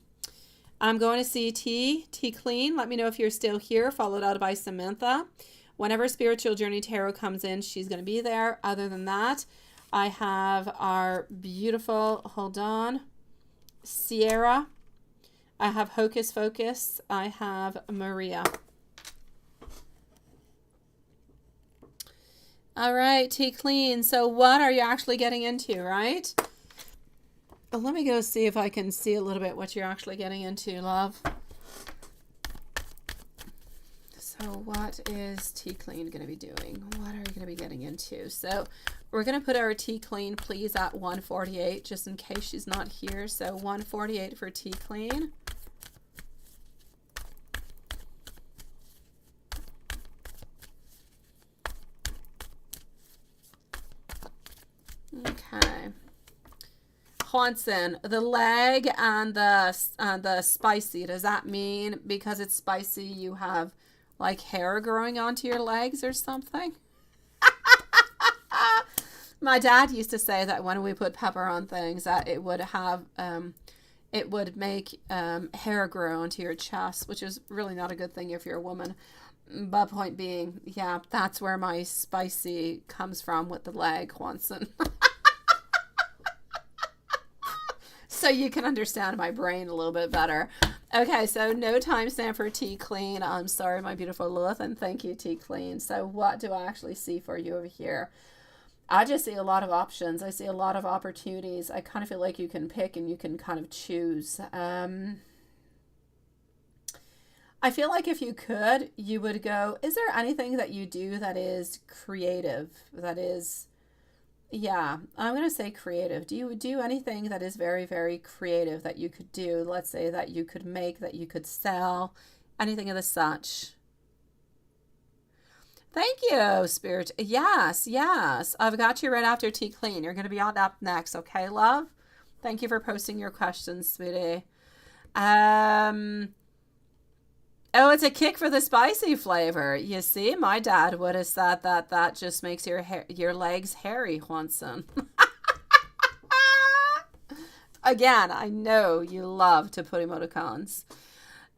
going to see T Clean. Let me know if you're still here, followed out by Samantha. Whenever Spiritual Journey Tarot comes in, she's going to be there. Other than that, I have our beautiful, hold on, Sierra. I have Hocus Focus. I have Maria. All right, T Clean. So what are you actually getting into, right? Well, let me go see if I can see a little bit what you're actually getting into, love. So what is T Clean going to be doing? What are you going to be getting into? So we're going to put our T Clean, please, at 148, just in case she's not here. So 148 for T Clean. Okay. Hansen, the leg and the spicy, does that mean because it's spicy you have like hair growing onto your legs or something? My dad used to say that when we put pepper on things that it would have it would make hair grow onto your chest, which is really not a good thing if you're a woman. But point being, yeah, that's where my spicy comes from with the leg, Hansen. So you can understand my brain a little bit better. Okay, so no timestamp for Tea Clean. I'm sorry, my beautiful Lilith, and thank you, Tea Clean. So what do I actually see for you over here? I just see a lot of options. I see a lot of opportunities. I kind of feel like you can pick and you can kind of choose. I feel like if you could, you would go, is there anything that you do that is creative? That is, yeah, I'm going to say creative. Do you do anything that is very, very creative that you could do? Let's say that you could make, that you could sell, anything of the such. Thank you, Spirit. Yes, yes. I've got you right after Tea Clean. You're going to be on up next. Okay, love? Thank you for posting your questions, sweetie. Oh, it's a kick for the spicy flavor. You see, my dad would have said that just makes your legs hairy, Juanson. Again, I know you love to put emoticons.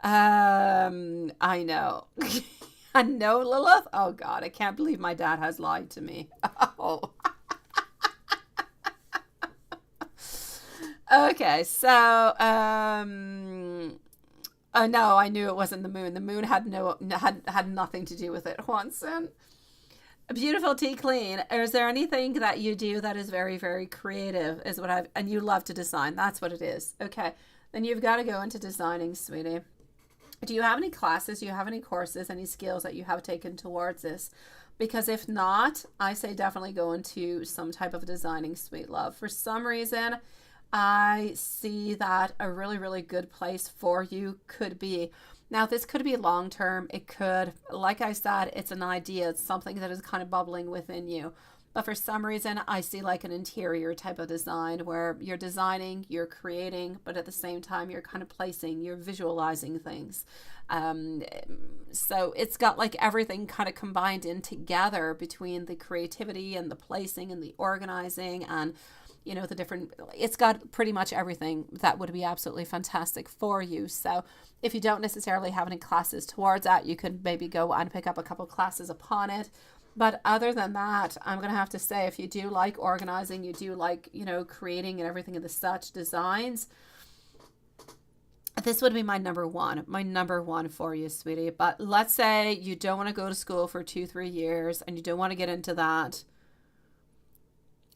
I know. I know, Lilith. Oh, God, I can't believe my dad has lied to me. Oh. Okay, so, no, I knew it wasn't the moon. The moon had nothing to do with it, Juanson. Beautiful Tea Clean. Is there anything that you do that is very, very creative? And you love to design. That's what it is. Okay, then you've got to go into designing, sweetie. Do you have any classes? Do you have any courses, any skills that you have taken towards this? Because if not, I say definitely go into some type of designing, sweet love. For some reason, I see that a really, really good place for you could be. Now, this could be long term. It could, like I said, it's an idea. It's something that is kind of bubbling within you. But for some reason, I see like an interior type of design where you're designing, you're creating, but at the same time, you're kind of placing, you're visualizing things. So it's got like everything kind of combined in together between the creativity and the placing and the organizing and, you know, the different, it's got pretty much everything that would be absolutely fantastic for you. So if you don't necessarily have any classes towards that, you could maybe go and pick up a couple classes upon it. But other than that, I'm going to have to say, if you do like organizing, you do like, you know, creating and everything of the such designs, this would be my number one for you, sweetie. But let's say you don't want to go to school for 2-3 years and you don't want to get into that.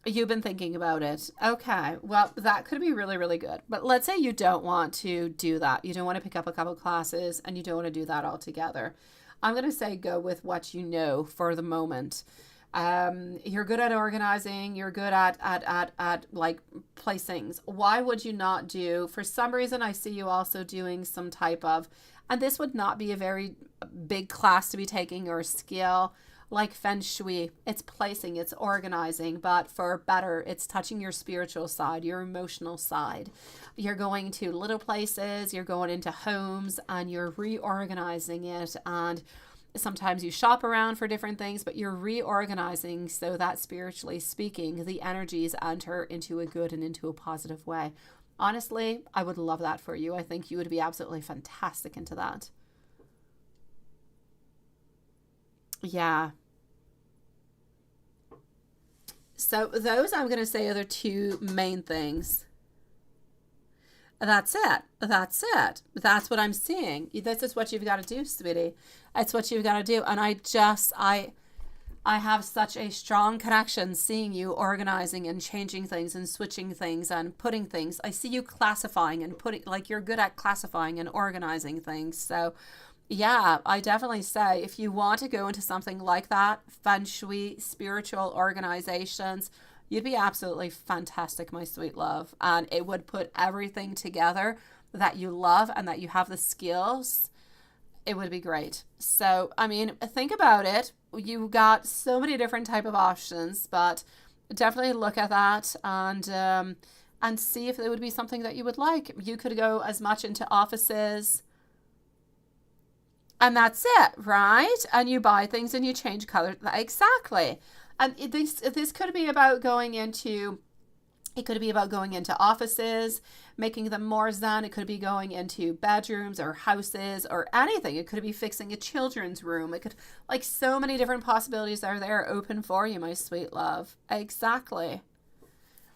You've been thinking about it. Okay, well, that could be really, really good. But let's say you don't want to do that. You don't want to pick up a couple classes and you don't want to do that altogether. I'm going to say go with what you know for the moment. You're good at organizing. You're good at like placings. Why would you not do, for some reason, I see you also doing some type of, and this would not be a very big class to be taking or skill, like feng shui. It's placing, it's organizing, but for better, it's touching your spiritual side, your emotional side. You're going to little places, you're going into homes, and you're reorganizing it. And sometimes you shop around for different things, but you're reorganizing so that spiritually speaking, the energies enter into a good and into a positive way. Honestly, I would love that for you. I think you would be absolutely fantastic into that. Yeah. So those, I'm going to say, are the two main things. That's it. That's it. That's what I'm seeing. This is what you've got to do, sweetie. It's what you've got to do. And I have such a strong connection seeing you organizing and changing things and switching things and putting things. I see you classifying and putting, like you're good at classifying and organizing things. So yeah, I definitely say if you want to go into something like that, feng shui, spiritual organizations, you'd be absolutely fantastic, my sweet love. And it would put everything together that you love and that you have the skills. It would be great. So, I mean, think about it. You got so many different type of options, but definitely look at that and see if it would be something that you would like. You could go as much into offices, and that's it, right? And you buy things and you change color. Exactly. And this could be about going into, it could be about going into offices, making them more zen. It could be going into bedrooms or houses or anything. It could be fixing a children's room. It could, like, so many different possibilities are there open for you, my sweet love. Exactly.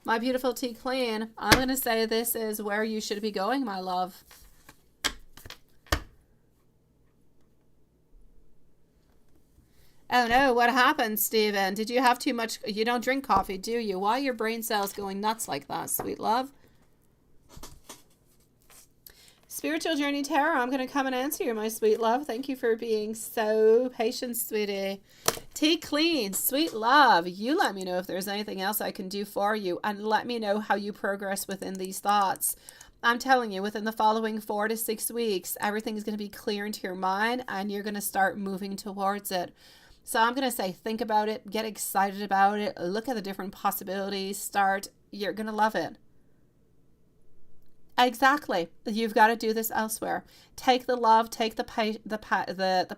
My beautiful tea queen, I'm going to say this is where you should be going, my love. Oh no, what happened, Stephen? Did you have too much? You don't drink coffee, do you? Why are your brain cells going nuts like that, sweet love? Spiritual Journey Tarot, I'm going to come and answer you, my sweet love. Thank you for being so patient, sweetie. Tea clean, sweet love. You let me know if there's anything else I can do for you, and let me know how you progress within these thoughts. I'm telling you, within the following 4 to 6 weeks, everything is going to be clear into your mind, and you're going to start moving towards it. So I'm going to say, think about it, get excited about it, look at the different possibilities, you're going to love it. Exactly. You've got to do this elsewhere. Take the love, take the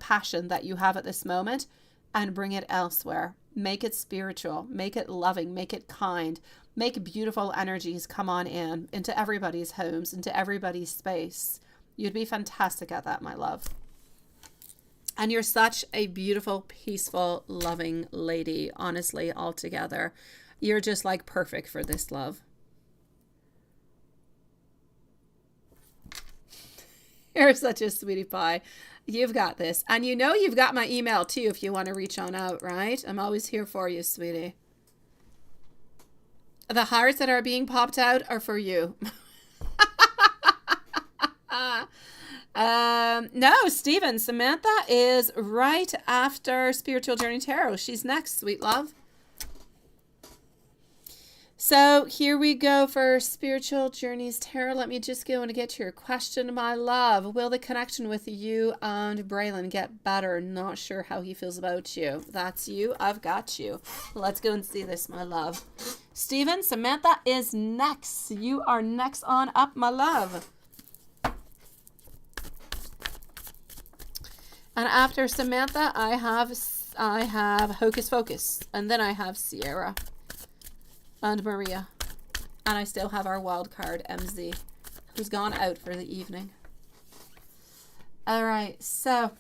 passion that you have at this moment and bring it elsewhere. Make it spiritual, make it loving, make it kind, make beautiful energies come on into everybody's homes, into everybody's space. You'd be fantastic at that, my love. And you're such a beautiful, peaceful, loving lady, honestly, altogether. You're just like perfect for this, love. You're such a sweetie pie. You've got this. And you know you've got my email too if you want to reach on out, right? I'm always here for you, sweetie. The hearts that are being popped out are for you. No, Stephen, Samantha is right after Spiritual Journey Tarot. She's next, sweet love. So here we go for Spiritual Journeys Tarot. Let me just go and get to your question, my love. Will the connection with you and Braylon get better? Not sure how he feels about you. That's you. I've got you. Let's go and see this, my love. Stephen, Samantha is next. You are next on up, my love. And after Samantha, I have Hocus Pocus, and then I have Sierra and Maria, and I still have our wild card MZ, who's gone out for the evening. All right, so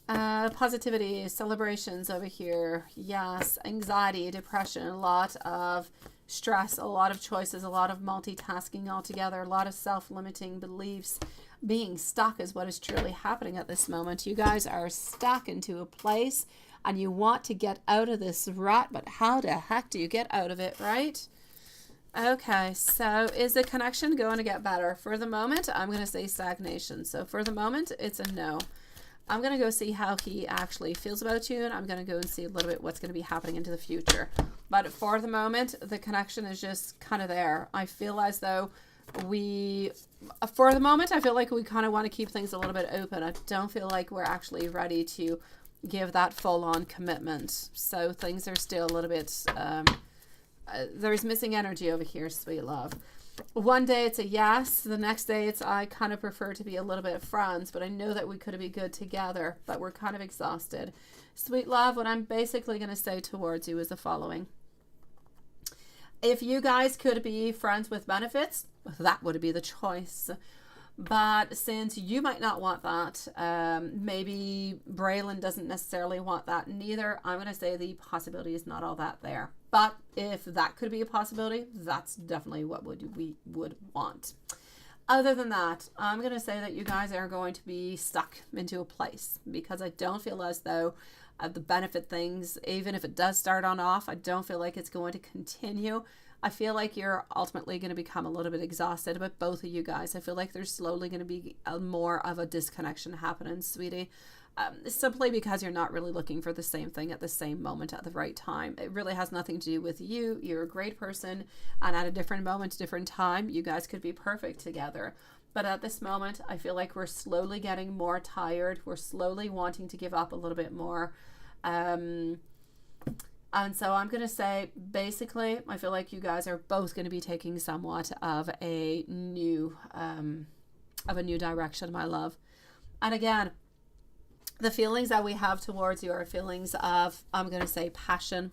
positivity, celebrations over here. Yes, anxiety, depression, a lot of stress, a lot of choices, a lot of multitasking altogether, a lot of self-limiting beliefs. Being stuck is what is truly happening at this moment. You guys are stuck into a place and you want to get out of this rut, but how the heck do you get out of it, right? Okay, so is the connection going to get better? For the moment, I'm going to say stagnation. So for the moment, it's a no. I'm going to go see how he actually feels about you, and I'm going to go and see a little bit what's going to be happening into the future. But for the moment, the connection is just kind of there. I feel as though for the moment, I feel like we kind of want to keep things a little bit open. I don't feel like we're actually ready to give that full-on commitment. So things are still a little bit, there's missing energy over here, sweet love. One day it's a yes, the next day it's I kind of prefer to be a little bit of friends, but I know that we could be good together, but we're kind of exhausted. Sweet love, what I'm basically going to say towards you is the following. If you guys could be friends with benefits, that would be the choice. But since you might not want that, maybe Braylon doesn't necessarily want that neither, I'm going to say the possibility is not all that there. But if that could be a possibility, that's definitely what we would want. Other than that, I'm going to say that you guys are going to be stuck into a place because I don't feel as though the benefit things, even if it does start on off, I don't feel like it's going to continue. I feel like you're ultimately going to become a little bit exhausted about both of you guys. I feel like there's slowly going to be more of a disconnection happening, sweetie. Simply because you're not really looking for the same thing at the same moment at the right time. It really has nothing to do with you. You're a great person, and at a different moment, different time, you guys could be perfect together. But at this moment, I feel like we're slowly getting more tired. We're slowly wanting to give up a little bit more. And so I'm going to say, basically, I feel like you guys are both going to be taking somewhat of a new direction, my love. And again, the feelings that we have towards you are feelings of, I'm going to say, passion,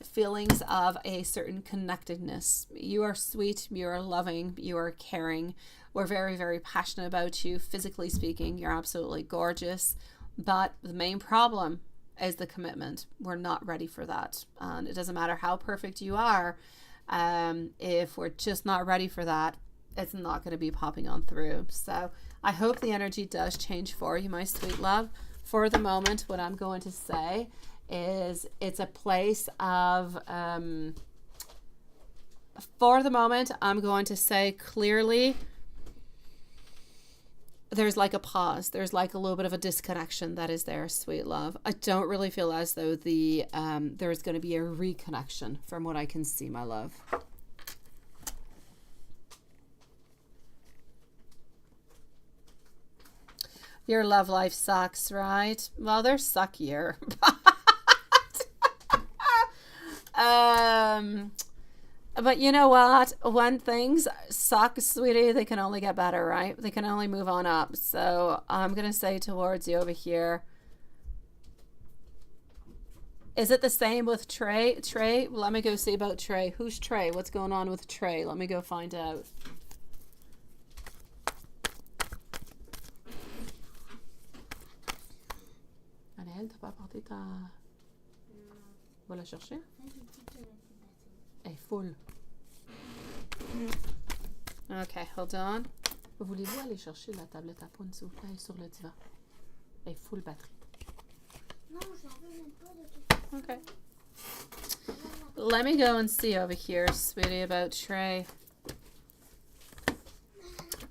feelings of a certain connectedness. You are sweet, you are loving, you are caring. We're very, very passionate about you. Physically speaking, you're absolutely gorgeous. But the main problem is the commitment. We're not ready for that. And it doesn't matter how perfect you are. If we're just not ready for that, it's not going to be popping on through. So I hope the energy does change for you, my sweet love. For the moment, what I'm going to say is it's a place of, for the moment, I'm going to say clearly, there's like a pause. There's like a little bit of a disconnection that is there, sweet love. I don't really feel as though there's going to be a reconnection from what I can see, my love. Your love life sucks, right? Well, they're suckier. But you know what? When things suck, sweetie, they can only get better, right? They can only move on up. So I'm going to say towards you over here. Is it the same with Trey? Trey? Let me go see about Trey. Who's Trey? What's going on with Trey? Let me go find out. Annelle, t'as pas apporté ta... Va la chercher? Elle est full. Okay, hold on. Voulez-vous aller chercher la tablette à pointe, s'il vous plaît, sur le divan? Elle est full batterie. Non, j'en veux même pas de tout. Okay. Let me go and see over here, sweetie, about Trey.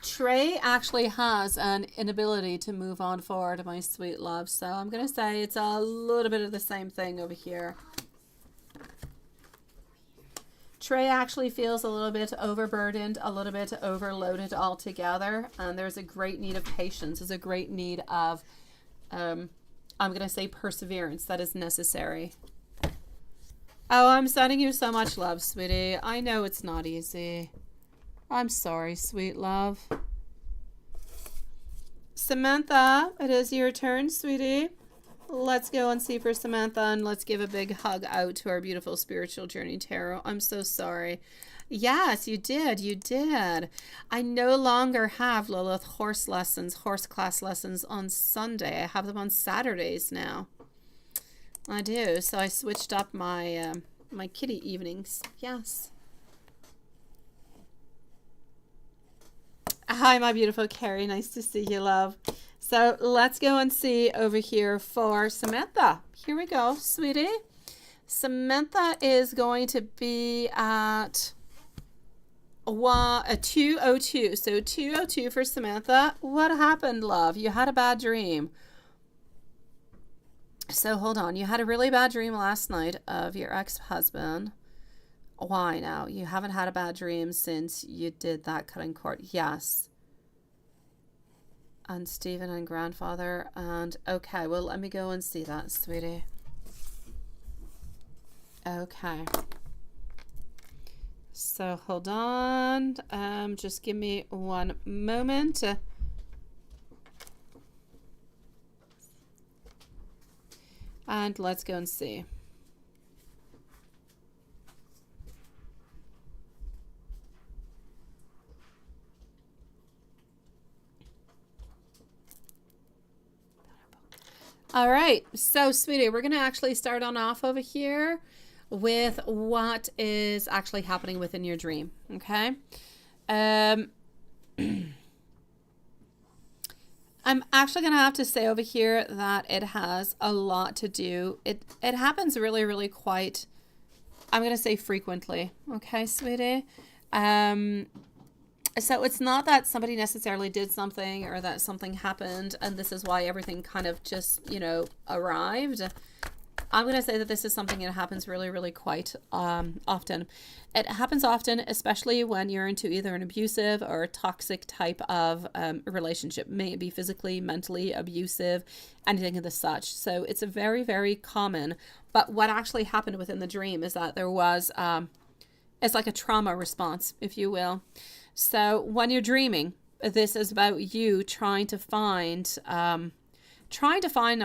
Trey actually has an inability to move on forward, my sweet love. So I'm going to say it's a little bit of the same thing over here. Trey actually feels a little bit overburdened, a little bit overloaded altogether. And there's a great need of patience. There's a great need of, I'm going to say perseverance that is necessary. Oh, I'm sending you so much love, sweetie. I know it's not easy. I'm sorry, sweet love. Samantha, it is your turn, sweetie. Let's go and see for Samantha, and let's give a big hug out to our beautiful spiritual journey tarot. I'm so sorry. Yes, you did. You did. I no longer have Lilith horse class lessons on Sunday. I have them on Saturdays now. I do. So I switched up my my kitty evenings. Yes. Hi, my beautiful Carrie. Nice to see you, love. So let's go and see over here for Samantha. Here we go, sweetie. Samantha is going to be at a 202. So 202 for Samantha. What happened, love? You had a bad dream. So hold on. You had a really bad dream last night of your ex-husband. Why now? You haven't had a bad dream since you did that cutting cord. Yes. And Stephen and grandfather. And okay, well, let me go and see that, sweetie. Okay. So hold on. Just give me one moment. And let's go and see. All right, so sweetie, we're going to actually start on off over here with what is actually happening within your dream, okay? I'm actually going to have to say over here that it has a lot to do. It happens really, really quite, I'm going to say frequently, okay, sweetie? So it's not that somebody necessarily did something or that something happened and this is why everything kind of just, you know, arrived. I'm going to say that this is something that happens really, really quite often. It happens often, especially when you're into either an abusive or a toxic type of relationship. May it be physically, mentally abusive, anything of the such. So it's a very, very common. But what actually happened within the dream is that there was, it's like a trauma response, if you will. So when you're dreaming, this is about you trying to find a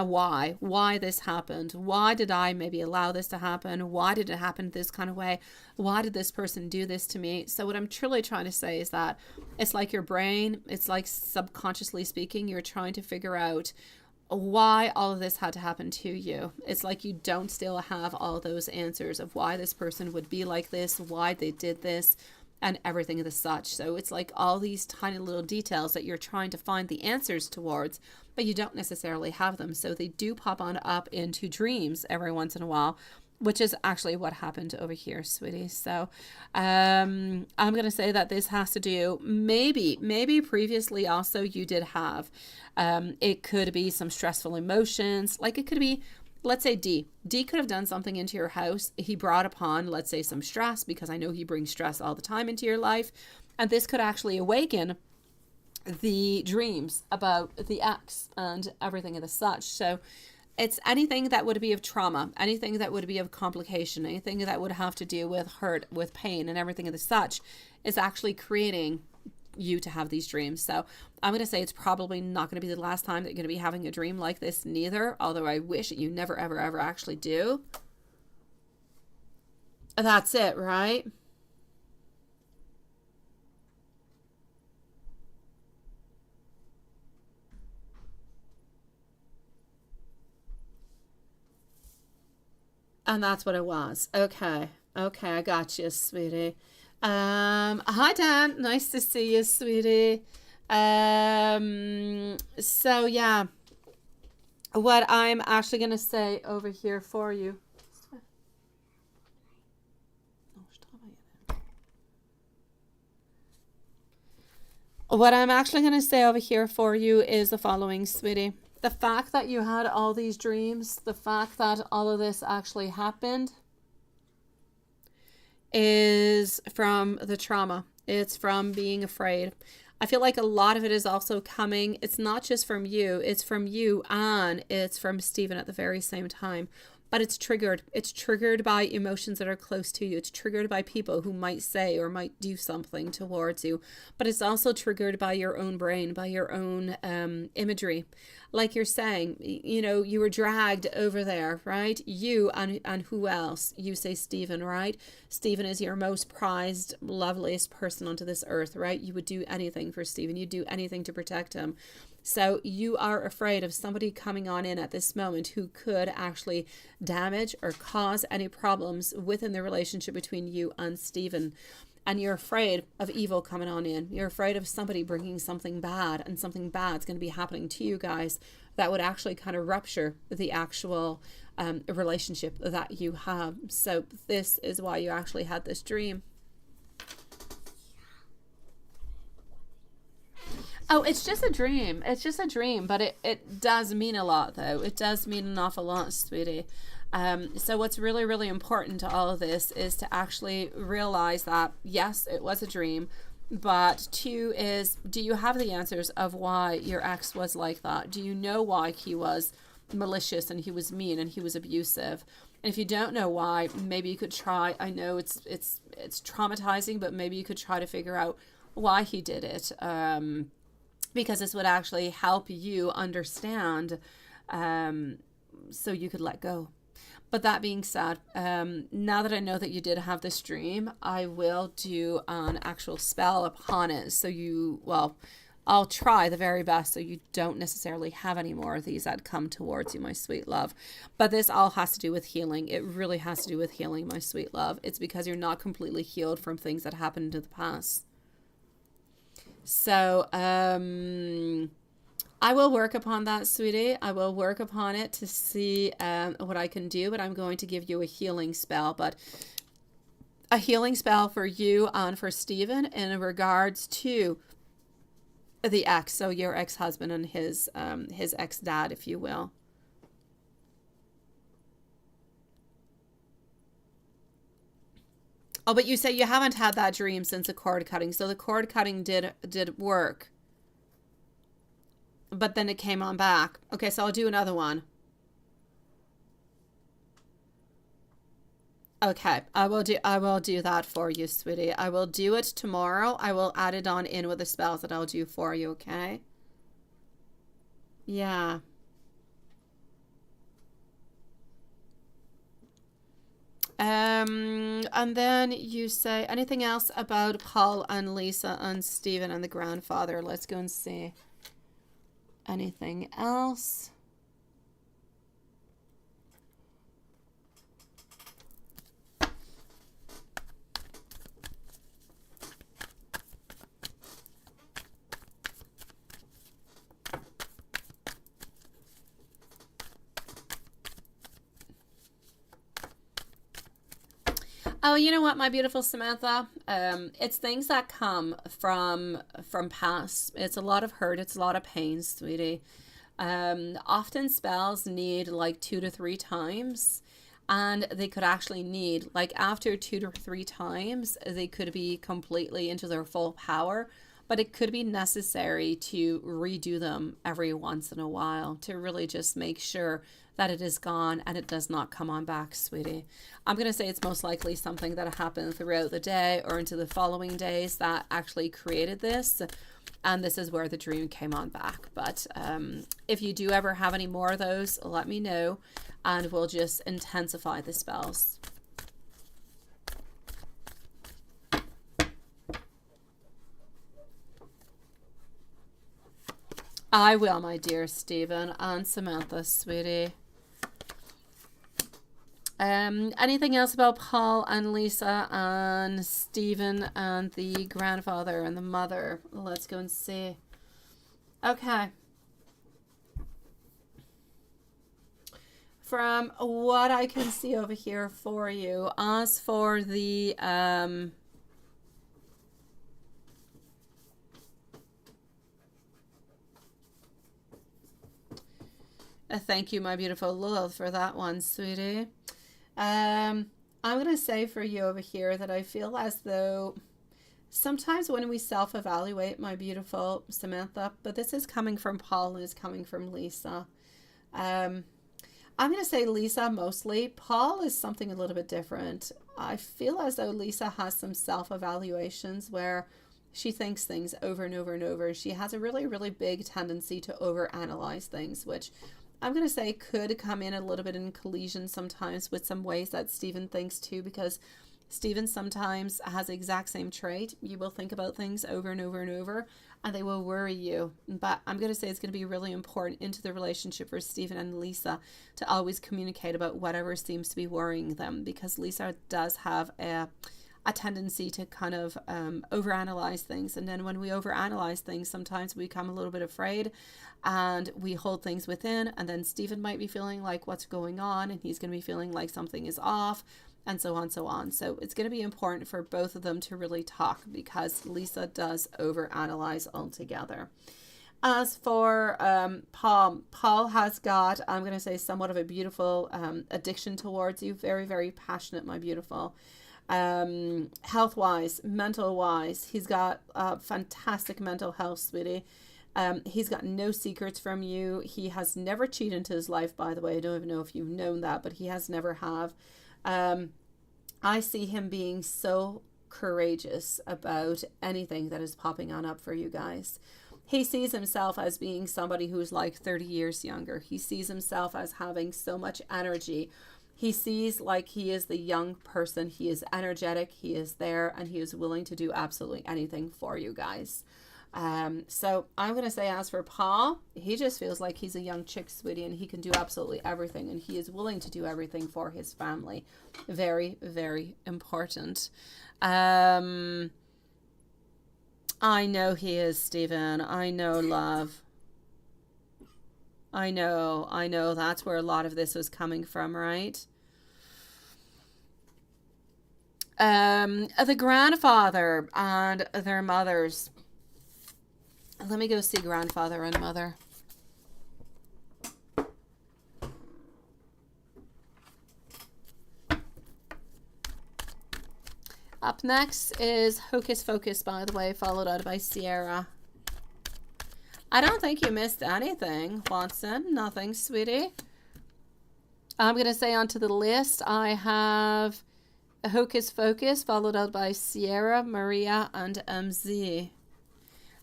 why this happened. Why did I maybe allow this to happen? Why did it happen this kind of way? Why did this person do this to me? So what I'm truly trying to say is that it's like your brain, it's like subconsciously speaking, you're trying to figure out why all of this had to happen to you. It's like you don't still have all those answers of why this person would be like this, why they did this, and everything of the such. So it's like all these tiny little details that you're trying to find the answers towards, but you don't necessarily have them. So they do pop on up into dreams every once in a while, which is actually what happened over here, sweetie. So I'm going to say that this has to do, maybe previously also you did have, it could be some stressful emotions. Like it could be, let's say D could have done something into your house. He brought upon, let's say, some stress, because I know he brings stress all the time into your life. And this could actually awaken the dreams about the ex and everything of the such. So it's anything that would be of trauma, anything that would be of complication, anything that would have to do with hurt, with pain, and everything of the such is actually creating you to have these dreams. So I'm going to say it's probably not going to be the last time that you're going to be having a dream like this neither, although I wish that you never, ever, ever actually do. That's it, right? And that's what it was. Okay. Okay, I got you, sweetie. Hi Dan. Nice to see you, sweetie. So yeah. What I'm actually gonna say over here for you. What I'm actually gonna say over here for you is the following, sweetie. The fact that you had all these dreams, the fact that all of this actually happened is from the trauma. It's from being afraid. I feel like a lot of it is also coming. It's not just from you. It's from you and it's from Stephen at the very same time. But it's triggered. It's triggered by emotions that are close to you. It's triggered by people who might say or might do something towards you. But it's also triggered by your own brain, by your own imagery. Like you're saying, you know, you were dragged over there, right? You and who else? You say Stephen, right? Stephen is your most prized, loveliest person onto this earth, right? You would do anything for Stephen. You'd do anything to protect him. So you are afraid of somebody coming on in at this moment who could actually damage or cause any problems within the relationship between you and Stephen. And you're afraid of evil coming on in. You're afraid of somebody bringing something bad, and something bad's going to be happening to you guys that would actually kind of rupture the actual relationship that you have. So this is why you actually had this dream. Oh, it's just a dream. It's just a dream, but it does mean a lot, though. It does mean an awful lot, sweetie. So what's really, really important to all of this is to actually realize that, yes, it was a dream, but two is, do you have the answers of why your ex was like that? Do you know why he was malicious and he was mean and he was abusive? And if you don't know why, maybe you could try, I know it's traumatizing, but maybe you could try to figure out why he did it. Because this would actually help you understand, so you could let go. But that being said, now that I know that you did have this dream, I will do an actual spell upon it. So I'll try the very best so you don't necessarily have any more of these that come towards you, my sweet love. But this all has to do with healing. It really has to do with healing, my sweet love. It's because you're not completely healed from things that happened in the past. So, I will work upon that, sweetie. I will work upon it to see what I can do, but I'm going to give you a healing spell, but a healing spell for you and for Stephen in regards to the ex, so your ex-husband and his ex-dad, if you will. Oh, but you say you haven't had that dream since the cord cutting. So the cord cutting did work. But then it came on back. Okay, so I'll do another one. Okay, I will do that for you, sweetie. I will do it tomorrow. I will add it on in with the spells that I'll do for you, okay? Yeah. And then you say anything else about Paul and Lisa and Stephen and the grandfather. Let's go and see. Anything else? Oh, you know what, my beautiful Samantha? It's things that come from past. It's a lot of hurt. It's a lot of pain, sweetie. Often spells need like 2 to 3 times, and they could actually need like after 2 to 3 times, they could be completely into their full power. But it could be necessary to redo them every once in a while to really just make sure that it is gone and it does not come on back, sweetie. I'm going to say it's most likely something that happened throughout the day or into the following days that actually created this. And this is where the dream came on back. But if you do ever have any more of those, let me know and we'll just intensify the spells. I will, my dear Stephen and Samantha, sweetie. Anything else about Paul and Lisa and Stephen and the grandfather and the mother? Let's go and see. Okay. From what I can see over here for you, as for the thank you, my beautiful Lilith, for that one, sweetie. I'm going to say for you over here that I feel as though sometimes when we self-evaluate, my beautiful Samantha, but this is coming from Paul and is coming from Lisa. I'm going to say Lisa mostly. Paul is something a little bit different. I feel as though Lisa has some self-evaluations where she thinks things over and over and over. She has a really, really big tendency to overanalyze things, which I'm going to say could come in a little bit in collision sometimes with some ways that Stephen thinks too, because Stephen sometimes has the exact same trait. You will think about things over and over and over, and they will worry you. But I'm going to say it's going to be really important into the relationship for Stephen and Lisa to always communicate about whatever seems to be worrying them, because Lisa does have a tendency to kind of overanalyze things. And then when we overanalyze things, sometimes we become a little bit afraid and we hold things within. And then Stephen might be feeling like what's going on, and he's going to be feeling like something is off, and so on, so on. So it's going to be important for both of them to really talk, because Lisa does overanalyze altogether. As for Paul has got, I'm going to say, somewhat of a beautiful addiction towards you. Very, very passionate, my beautiful. Health wise, mental wise, he's got fantastic mental health, sweetie. He's got no secrets from you. He has never cheated into his life, by the way. I don't even know if you've known that, but he has never have. I see him being so courageous about anything that is popping on up for you guys. He sees himself as being somebody who's like 30 years younger. He sees himself as having so much energy. He sees like he is the young person. He is energetic. He is there, and he is willing to do absolutely anything for you guys. So I'm going to say, as for Paul, he just feels like he's a young chick, sweetie, and he can do absolutely everything, and he is willing to do everything for his family. Very, very important. I know he is, Stephen. I know, love. I know that's where a lot of this was coming from, right? The grandfather and their mothers. Let me go see grandfather and mother. Up next is Hocus Focus, by the way, followed out by Sierra. I don't think you missed anything, Watson. Nothing, sweetie. I'm going to say onto the list, I have Hocus Focus, followed out by Sierra, Maria, and MZ.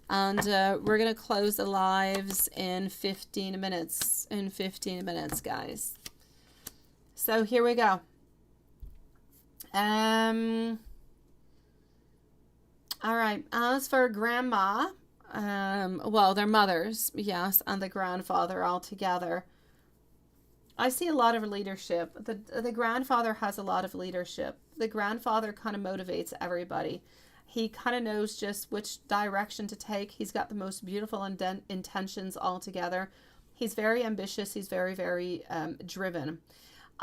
And we're going to close the lives in 15 minutes. In 15 minutes, guys. So here we go. All right. As for grandma, well, their mothers, yes, and the grandfather all together, I see a lot of leadership. The grandfather has a lot of leadership. The grandfather kind of motivates everybody. He kind of knows just which direction to take. He's got the most beautiful intentions all together. He's very ambitious. He's very, very driven.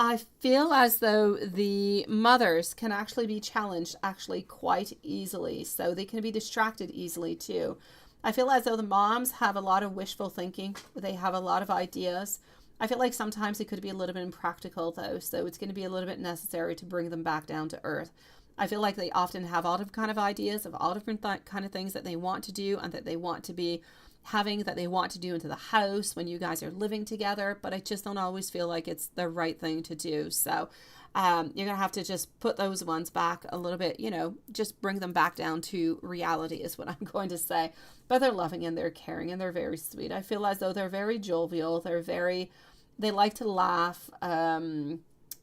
I feel as though the mothers can actually be challenged actually quite easily. So they can be distracted easily too. I feel as though the moms have a lot of wishful thinking. They have a lot of ideas. I feel like sometimes it could be a little bit impractical though. So it's going to be a little bit necessary to bring them back down to earth. I feel like they often have all different kind of ideas of all different kind of things that they want to do and that they want to be having, that they want to do into the house when you guys are living together, but I just don't always feel like it's the right thing to do. So you're gonna have to just put those ones back a little bit, you know, just bring them back down to reality is what I'm going to say. But they're loving and they're caring and they're very sweet. I feel as though they're very jovial. They like to laugh,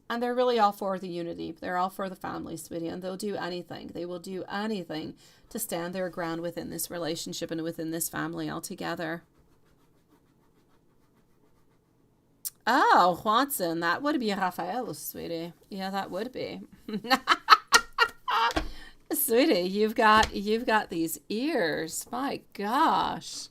and they're really all for the unity. They're all for the family, sweetie, and they'll do anything. They will do anything to stand their ground within this relationship and within this family altogether. Oh, Watson, that would be Raphael, sweetie. Yeah, that would be. Sweetie, you've got these ears. My gosh.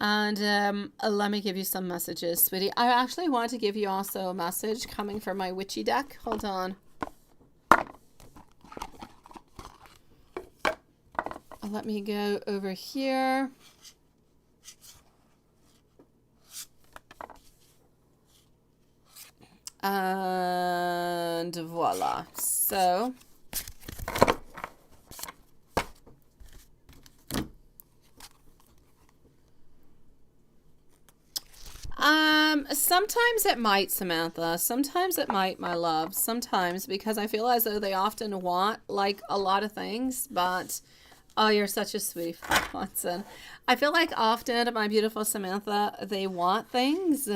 And let me give you some messages, sweetie. I actually want to give you also a message coming from my witchy deck. Hold on. Let me go over here. And voila. So sometimes it might, Samantha. Sometimes it might, my love. Sometimes, because I feel as though they often want like a lot of things, but oh, you're such a sweetie, Watson. I feel like often, my beautiful Samantha, they want things,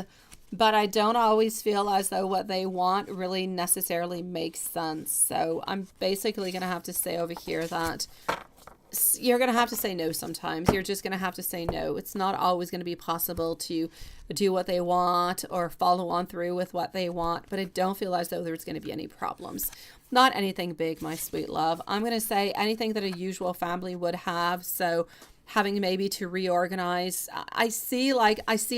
but I don't always feel as though what they want really necessarily makes sense. So I'm basically going to have to say over here that you're going to have to say no sometimes. You're just going to have to say no. It's not always going to be possible to do what they want or follow on through with what they want, but I don't feel as though there's going to be any problems. Not anything big, my sweet love. I'm going to say anything that a usual family would have. So having maybe to reorganize. I see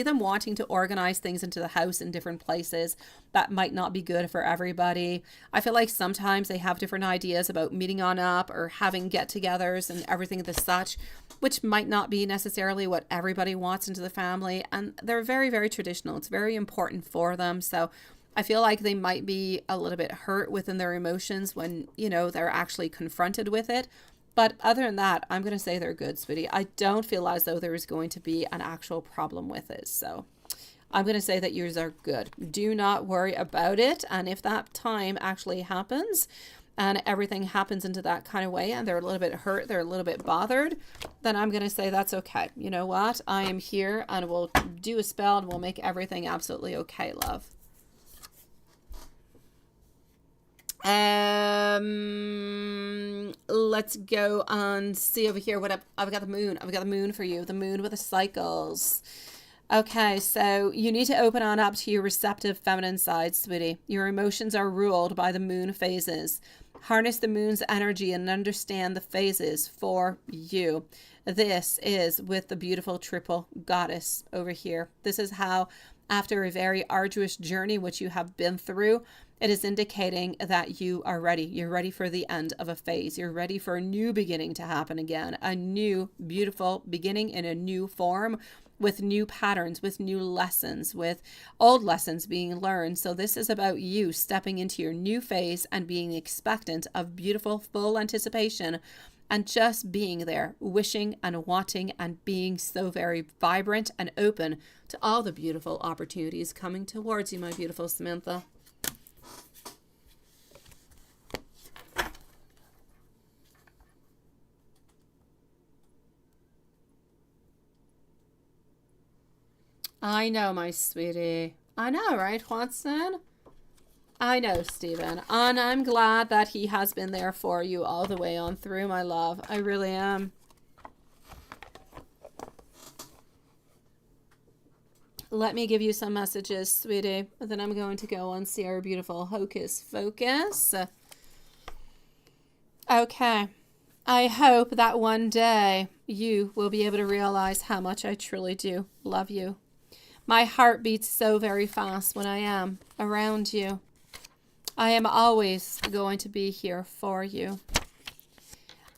them wanting to organize things into the house in different places. That might not be good for everybody. I feel like sometimes they have different ideas about meeting on up or having get-togethers and everything the such, which might not be necessarily what everybody wants into the family. And they're very, very traditional. It's very important for them. So I feel like they might be a little bit hurt within their emotions when, you know, they're actually confronted with it. But other than that, I'm going to say they're good, sweetie. I don't feel as though there is going to be an actual problem with it. So I'm going to say that yours are good. Do not worry about it. And if that time actually happens and everything happens into that kind of way and they're a little bit hurt, they're a little bit bothered, then I'm going to say that's okay. You know what? I am here and we'll do a spell and we'll make everything absolutely okay, love. Let's go and see over here what I've got the moon. I've got the moon for you. The moon with the cycles. Okay, so you need to open on up to your receptive feminine side, sweetie. Your emotions are ruled by the moon phases. Harness the moon's energy and understand the phases for you. This is with the beautiful triple goddess over here. This is how, after a very arduous journey, which you have been through, it is indicating that you are ready. You're ready for the end of a phase. You're ready for a new beginning to happen again. A new, beautiful beginning in a new form with new patterns, with new lessons, with old lessons being learned. So this is about you stepping into your new phase and being expectant of beautiful, full anticipation and just being there, wishing and wanting and being so very vibrant and open to all the beautiful opportunities coming towards you, my beautiful Samantha. I know, my sweetie. I know, right, Watson? I know, Stephen. And I'm glad that he has been there for you all the way on through, my love. I really am. Let me give you some messages, sweetie. Then I'm going to go and see our beautiful Hocus Focus. Okay. I hope that one day you will be able to realize how much I truly do love you. My heart beats so very fast when I am around you. I am always going to be here for you.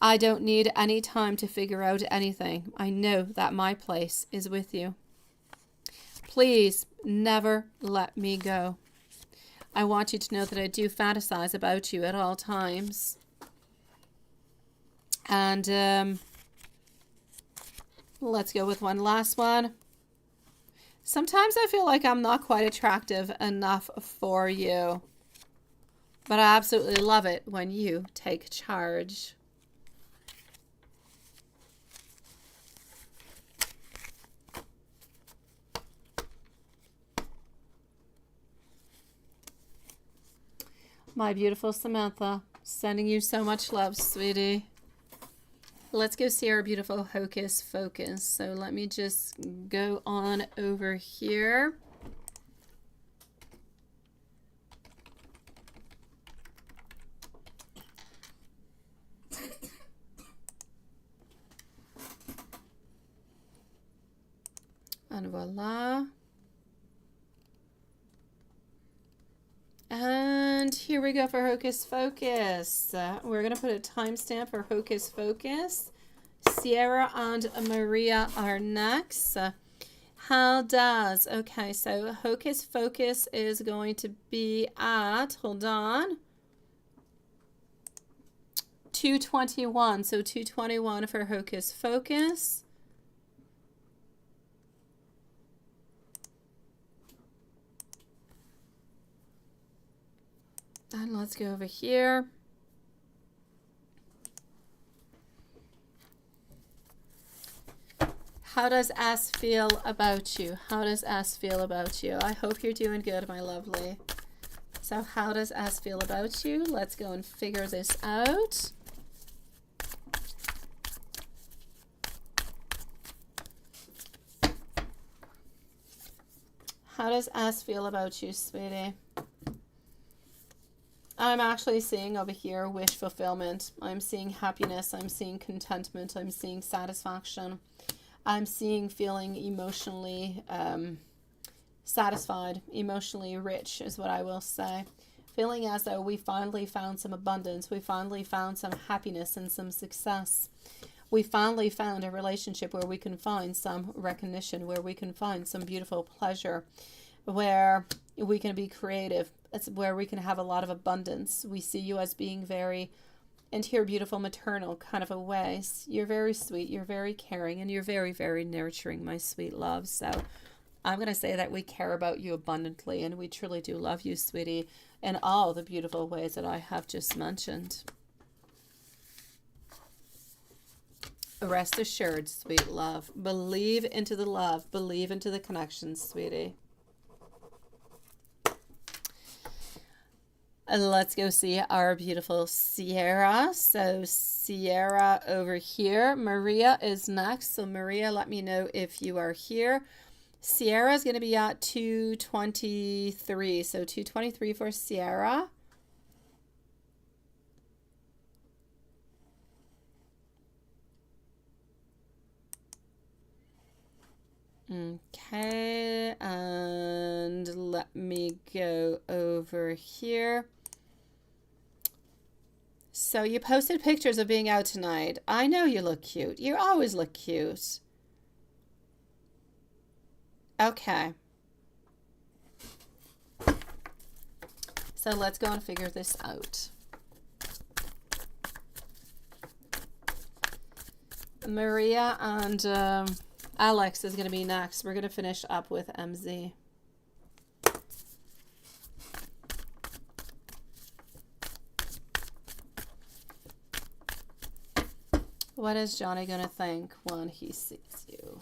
I don't need any time to figure out anything. I know that my place is with you. Please never let me go. I want you to know that I do fantasize about you at all times. And let's go with one last one. Sometimes I feel like I'm not quite attractive enough for you, but I absolutely love it when you take charge. My beautiful Samantha, sending you so much love, sweetie. Let's go see our beautiful Hocus Focus. So let me just go on over here. And voila. And here we go for Hocus Focus. We're going to put a timestamp for Hocus Focus. Sierra and Maria are next. How does... Okay, so Hocus Focus is going to be at... Hold on. 221. So 221 for Hocus Focus. And let's go over here. How does S feel about you? How does S feel about you? I hope you're doing good, my lovely. So how does S feel about you? Let's go and figure this out. How does S feel about you, sweetie? I'm actually seeing over here wish fulfillment. I'm seeing happiness. I'm seeing contentment. I'm seeing satisfaction. I'm seeing feeling emotionally satisfied, emotionally rich is what I will say. Feeling as though we finally found some abundance. We finally found some happiness and some success. We finally found a relationship where we can find some recognition, where we can find some beautiful pleasure, where we can be creative. It's where we can have a lot of abundance. We see you as being very into your beautiful maternal kind of a way. You're very sweet, you're very caring, and you're very, very nurturing, my sweet love. So I'm going to say that we care about you abundantly, and we truly do love you, sweetie, in all the beautiful ways that I have just mentioned. Rest assured, sweet love. Believe into the love. Believe into the connection, sweetie. And let's go see our beautiful Sierra. So Sierra over here. Maria is next. So Maria, let me know if you are here. Sierra is going to be at 223. So 223 for Sierra. Okay, and let me go over here. So you posted pictures of being out tonight. I know you look cute. You always look cute. Okay. So let's go and figure this out. Maria and Alex is going to be next. We're going to finish up with MZ. What is Johnny going to think when he sees you?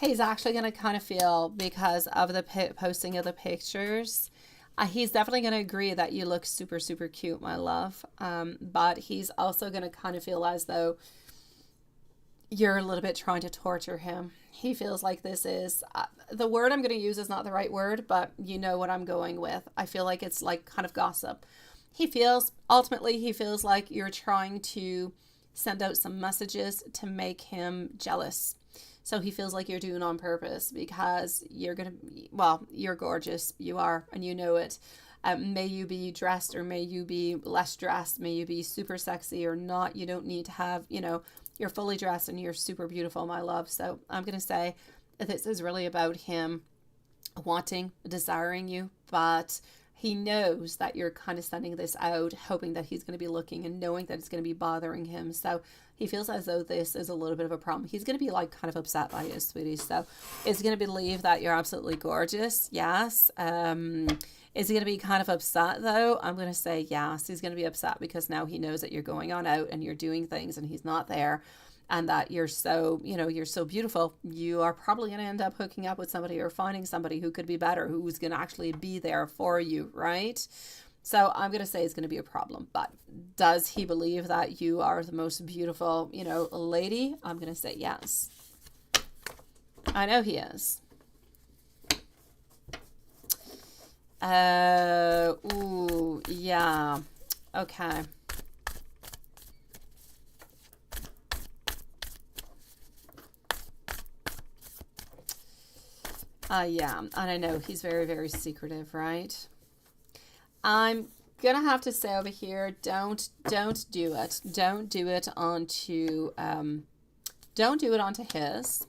He's actually going to kind of feel, because of the posting of the pictures, he's definitely going to agree that you look super, super cute, my love. But he's also going to kind of feel as though you're a little bit trying to torture him. He feels like this is, the word I'm going to use is not the right word, but you know what I'm going with. I feel like it's like kind of gossip. Ultimately, he feels like you're trying to send out some messages to make him jealous. So he feels like you're doing it on purpose because you're going to, well, you're gorgeous. You are, and you know it. May you be dressed or may you be less dressed. May you be super sexy or not. You don't need to have, you know, you're fully dressed and you're super beautiful, my love. So I'm going to say this is really about him wanting, desiring you, but he knows that you're kind of sending this out, hoping that he's going to be looking and knowing that it's going to be bothering him. So he feels as though this is a little bit of a problem. He's going to be like kind of upset by you, sweetie. So is he going to believe that you're absolutely gorgeous? Yes. Is he going to be kind of upset though? I'm going to say yes. He's going to be upset because now he knows that you're going on out and you're doing things and he's not there. And that you're so, you know, you're so beautiful. You are probably going to end up hooking up with somebody or finding somebody who could be better, who's going to actually be there for you, right? So I'm going to say it's going to be a problem. But does he believe that you are the most beautiful, you know, lady? I'm going to say yes. I know he is. Ooh, yeah. Okay. Yeah, and I know he's very, very secretive, right? I'm gonna have to say over here, don't do it. Don't do it onto his.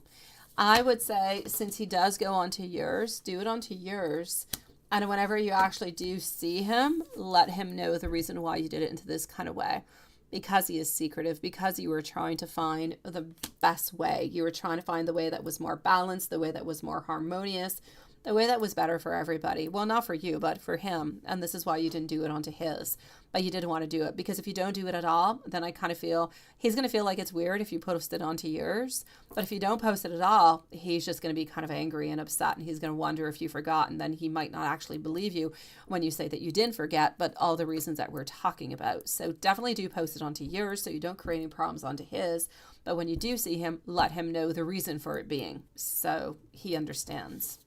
I would say since he does go onto yours, do it onto yours. And whenever you actually do see him, let him know the reason why you did it into this kind of way. Because he is secretive, because you were trying to find the best way. You were trying to find the way that was more balanced, the way that was more harmonious, the way that was better for everybody. Well, not for you, but for him. And this is why you didn't do it onto his. But you didn't want to do it. Because if you don't do it at all, then I kind of feel he's going to feel like it's weird if you post it onto yours. But if you don't post it at all, he's just going to be kind of angry and upset. And he's going to wonder if you forgot. And then he might not actually believe you when you say that you didn't forget, but all the reasons that we're talking about. So definitely do post it onto yours so you don't create any problems onto his. But when you do see him, let him know the reason for it being so he understands.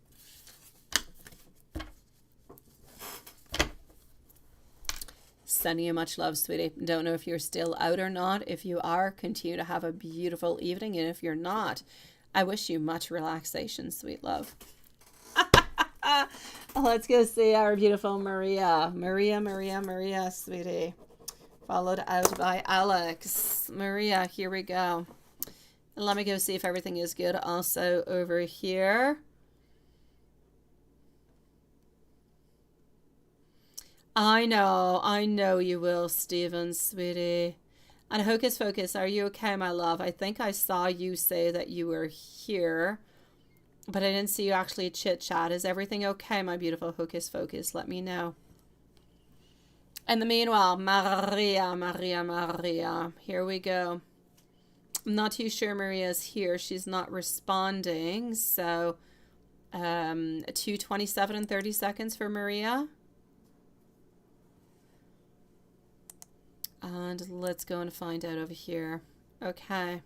Sending you much love, sweetie. Don't know if you're still out or not. If you are, continue to have a beautiful evening. And if you're not, I wish you much relaxation, sweet love. Let's go see our beautiful Maria. Maria, sweetie. Followed out by Alex. Maria, here we go. And let me go see if everything is good also over here. I know you will, Stephen, sweetie. And Hocus Focus, are you okay, my love? I think I saw you say that you were here, but I didn't see you actually chit-chat. Is everything okay, my beautiful Hocus Focus? Let me know. In the meanwhile, Maria, here we go. I'm not too sure Maria's here. She's not responding, so 2:27 and 30 seconds for Maria. And let's go and find out over here. Okay.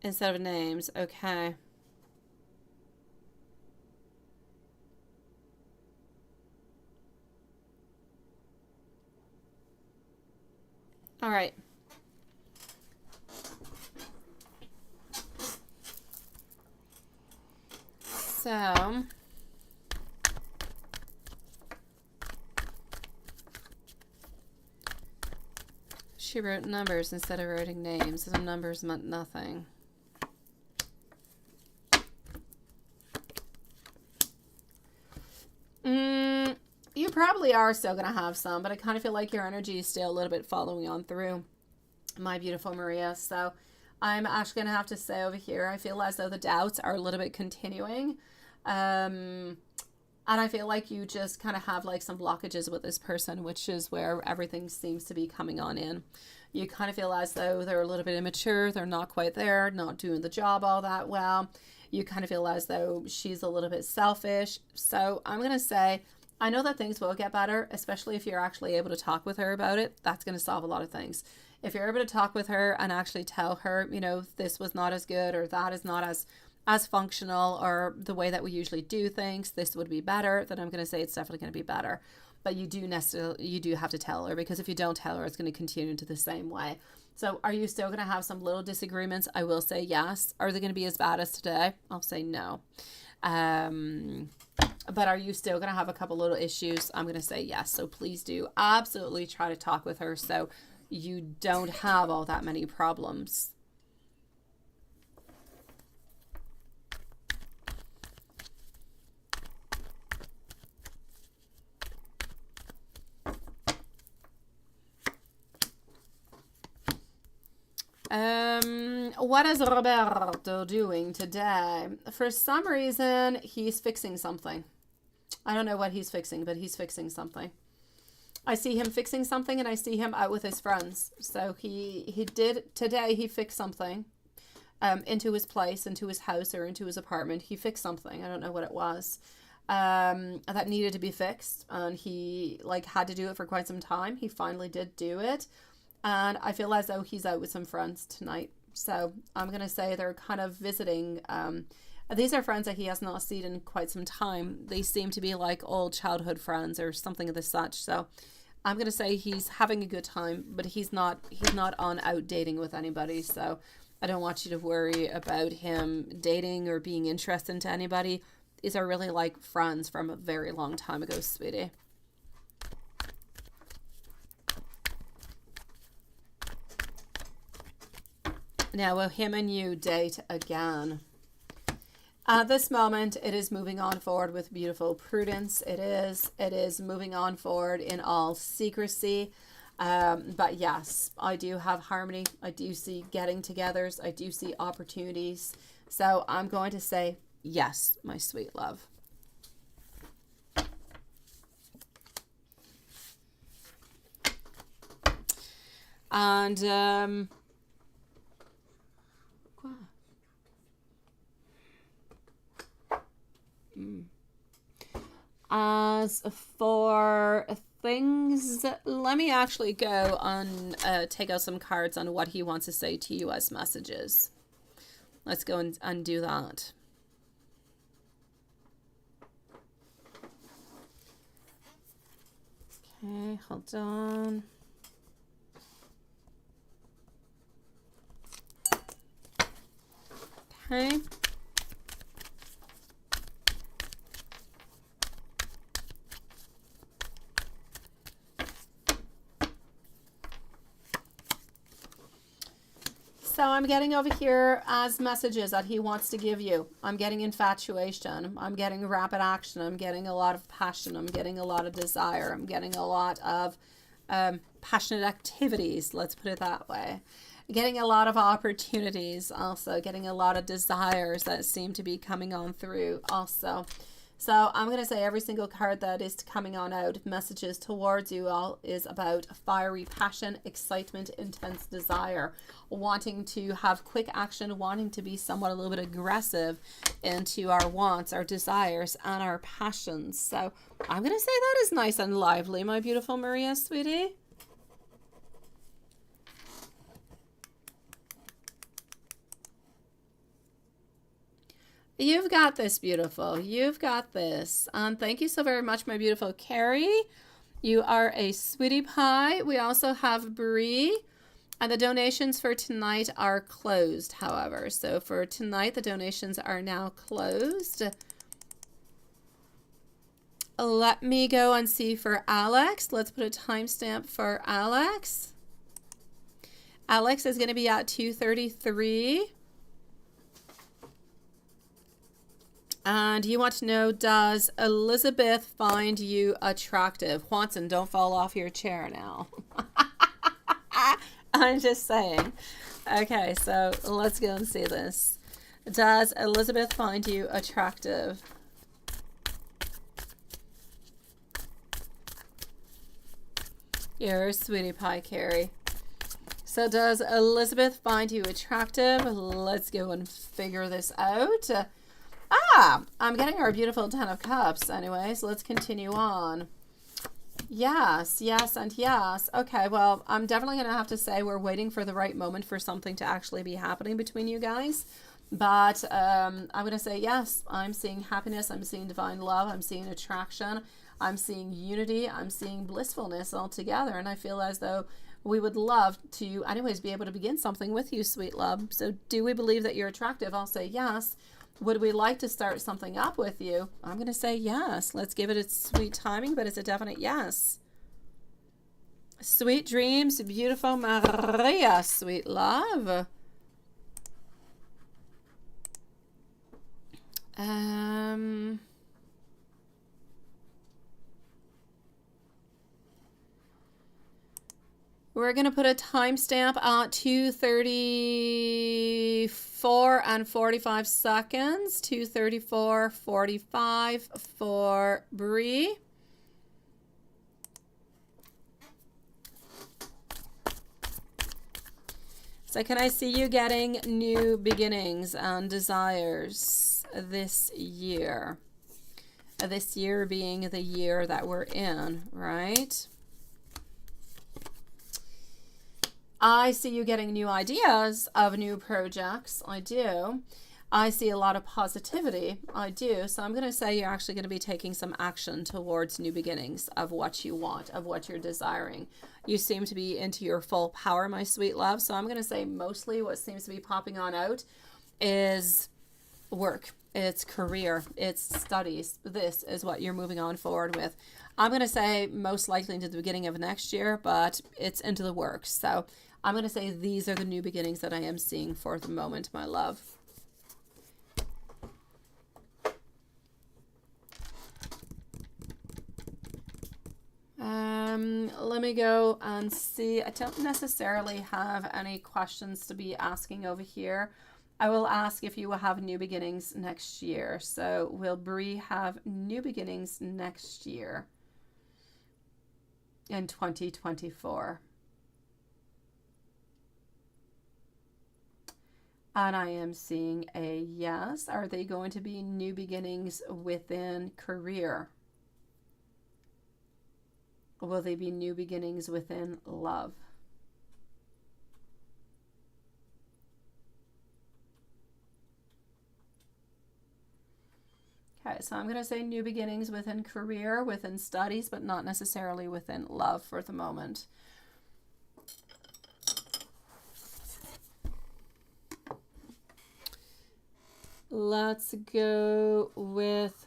Instead of names. Okay. All right. So... she wrote numbers instead of writing names, and the numbers meant nothing. You probably are still going to have some, but I kind of feel like your energy is still a little bit following on through, my beautiful Maria. So I'm actually going to have to say over here, I feel as though the doubts are a little bit continuing. And I feel like you just kind of have like some blockages with this person, which is where everything seems to be coming on in. You kind of feel as though they're a little bit immature. They're not quite there, not doing the job all that well. You kind of feel as though she's a little bit selfish. So I'm going to say, I know that things will get better, especially if you're actually able to talk with her about it. That's going to solve a lot of things. If you're able to talk with her and actually tell her, you know, this was not as good or that is not as functional or the way that we usually do things, this would be better, then I'm going to say it's definitely going to be better. but you do have to tell her, because if you don't tell her, it's going to continue into the same way. So are you still going to have some little disagreements? I will say yes. Are they going to be as bad as today? I'll say no. But are you still going to have a couple little issues? I'm going to say yes. So please do absolutely try to talk with her so you don't have all that many problems. What is Roberto doing today? For some reason, he's fixing something. I don't know what he's fixing, but he's fixing something. I see him fixing something, and I see him out with his friends. So he did today. He fixed something into his place, into his house, or into his apartment. He fixed something. I don't know what it was that needed to be fixed, and he had to do it for quite some time. He finally did do it, and I feel as though he's out with some friends tonight. So I'm going to say they're kind of visiting. These are friends that he has not seen in quite some time. They seem to be like old childhood friends or something of the such. So I'm going to say he's having a good time, but he's not on out dating with anybody. So I don't want you to worry about him dating or being interested into anybody. These are really like friends from a very long time ago, sweetie. Now, will him and you date again? At this moment, it is moving on forward with beautiful prudence. It is moving on forward in all secrecy. But yes, I do have harmony. I do see getting togethers. I do see opportunities. So I'm going to say yes, my sweet love. And as for things, let me actually go and take out some cards on what he wants to say to you as messages. Let's go and do that. Okay, hold on. Okay. So I'm getting over here as messages that he wants to give you. I'm getting infatuation. I'm getting rapid action. I'm getting a lot of passion. I'm getting a lot of desire. I'm getting a lot of passionate activities. Let's put it that way. Getting a lot of opportunities also. Getting a lot of desires that seem to be coming on through also. So I'm going to say every single card that is coming on out, messages towards you all, is about fiery passion, excitement, intense desire, wanting to have quick action, wanting to be somewhat a little bit aggressive into our wants, our desires, and our passions. So I'm going to say that is nice and lively, my beautiful Maria, sweetie. You've got this, beautiful. You've got this. Thank you so very much, my beautiful Carrie. You are a sweetie pie. We also have Bree. And the donations for tonight are closed, however. So for tonight, the donations are now closed. Let me go and see for Alex. Let's put a timestamp for Alex. Alex is going to be at 2:33. And you want to know, does Elizabeth find you attractive? Watson, don't fall off your chair now. I'm just saying. Okay, so let's go and see this. Does Elizabeth find you attractive? You're a sweetie pie, Carrie. So does Elizabeth find you attractive? Let's go and figure this out. I'm getting our beautiful 10 of Cups. Anyways, let's continue on. Yes, yes, and yes. Okay, well, I'm definitely going to have to say we're waiting for the right moment for something to actually be happening between you guys. But I'm going to say yes. I'm seeing happiness. I'm seeing divine love. I'm seeing attraction. I'm seeing unity. I'm seeing blissfulness all together. And I feel as though we would love to, anyways, be able to begin something with you, sweet love. So do we believe that you're attractive? I'll say yes. Would we like to start something up with you? I'm going to say yes. Let's give it its sweet timing, but it's a definite yes. Sweet dreams, beautiful Maria, sweet love. We're going to put a timestamp at 2:34 and 45 seconds. 2:34:45 for Bree. So can I see you getting new beginnings and desires this year? This year being the year that we're in, right? I see you getting new ideas of new projects. I do. I see a lot of positivity. I do. So I'm going to say you're actually going to be taking some action towards new beginnings of what you want, of what you're desiring. You seem to be into your full power, my sweet love. So I'm going to say mostly what seems to be popping on out is work. It's career. It's studies. This is what you're moving on forward with. I'm going to say most likely into the beginning of next year, but it's into the works. So I'm going to say these are the new beginnings that I am seeing for the moment, my love. Let me go and see. I don't necessarily have any questions to be asking over here. I will ask if you will have new beginnings next year. So will Bree have new beginnings next year in 2024? And I am seeing a yes. Are they going to be new beginnings within career? Will they be new beginnings within love? Okay, so I'm going to say new beginnings within career, within studies, but not necessarily within love for the moment. Let's go with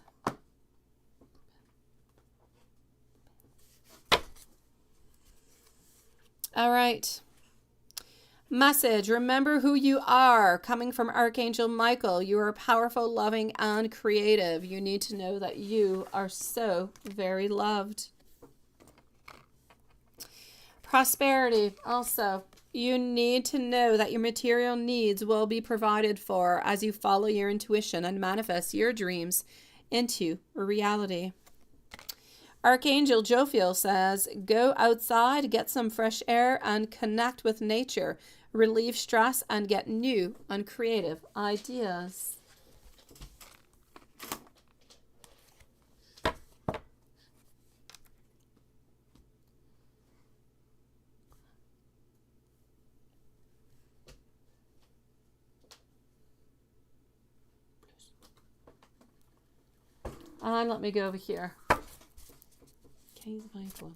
all right. Message. Remember who you are. Coming from Archangel Michael. You are powerful, loving, and creative. You need to know that you are so very loved. Prosperity. Also, you need to know that your material needs will be provided for as you follow your intuition and manifest your dreams into reality. Archangel Jophiel says, go outside, get some fresh air, and connect with nature. Relieve stress and get new and creative ideas. And let me go over here. King's Bible.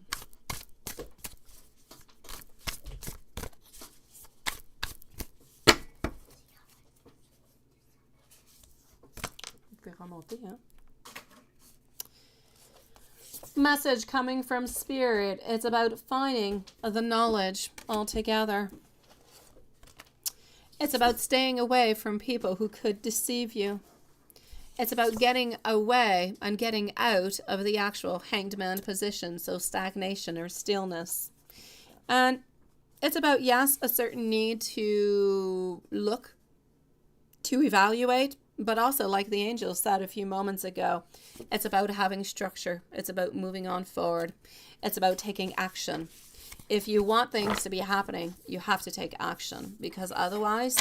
Message coming from Spirit. It's about finding the knowledge altogether. It's about staying away from people who could deceive you. It's about getting away and getting out of the actual hanged man position, so stagnation or stillness. And it's about, yes, a certain need to look, to evaluate, but also, like the angel said a few moments ago, it's about having structure. It's about moving on forward. It's about taking action. If you want things to be happening, you have to take action, because otherwise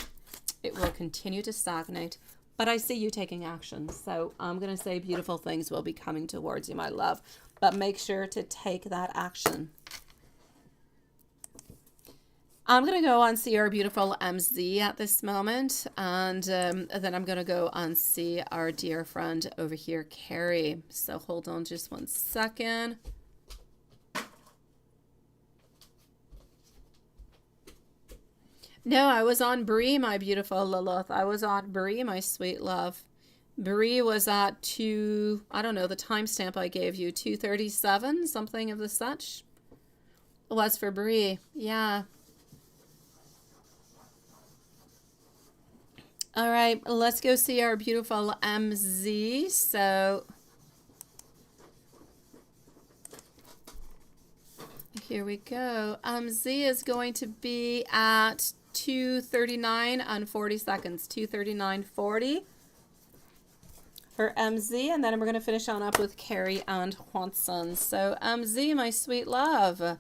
it will continue to stagnate. But I see you taking action. So I'm going to say beautiful things will be coming towards you, my love. But make sure to take that action. I'm going to go and see our beautiful MZ at this moment, and then I'm going to go and see our dear friend over here, Carrie. So hold on just one second. No, I was on Bree, my beautiful Lilith. I was on Bree, my sweet love. Bree was at I don't know, the timestamp I gave you, 2:37, something of the such. It was for Bree, yeah. All right, let's go see our beautiful MZ. So here we go. MZ is going to be at 2:39 and 40 seconds. 2:39:40 for MZ, and then we're going to finish on up with Carrie and Juanson. So MZ, my sweet love.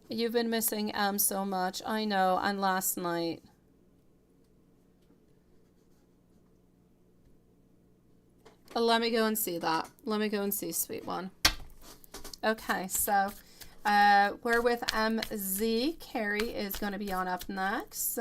You've been missing so much. I know, and last night. Let me go and see that. Let me go and see, sweet one. Okay, so we're with MZ. Carrie is going to be on up next.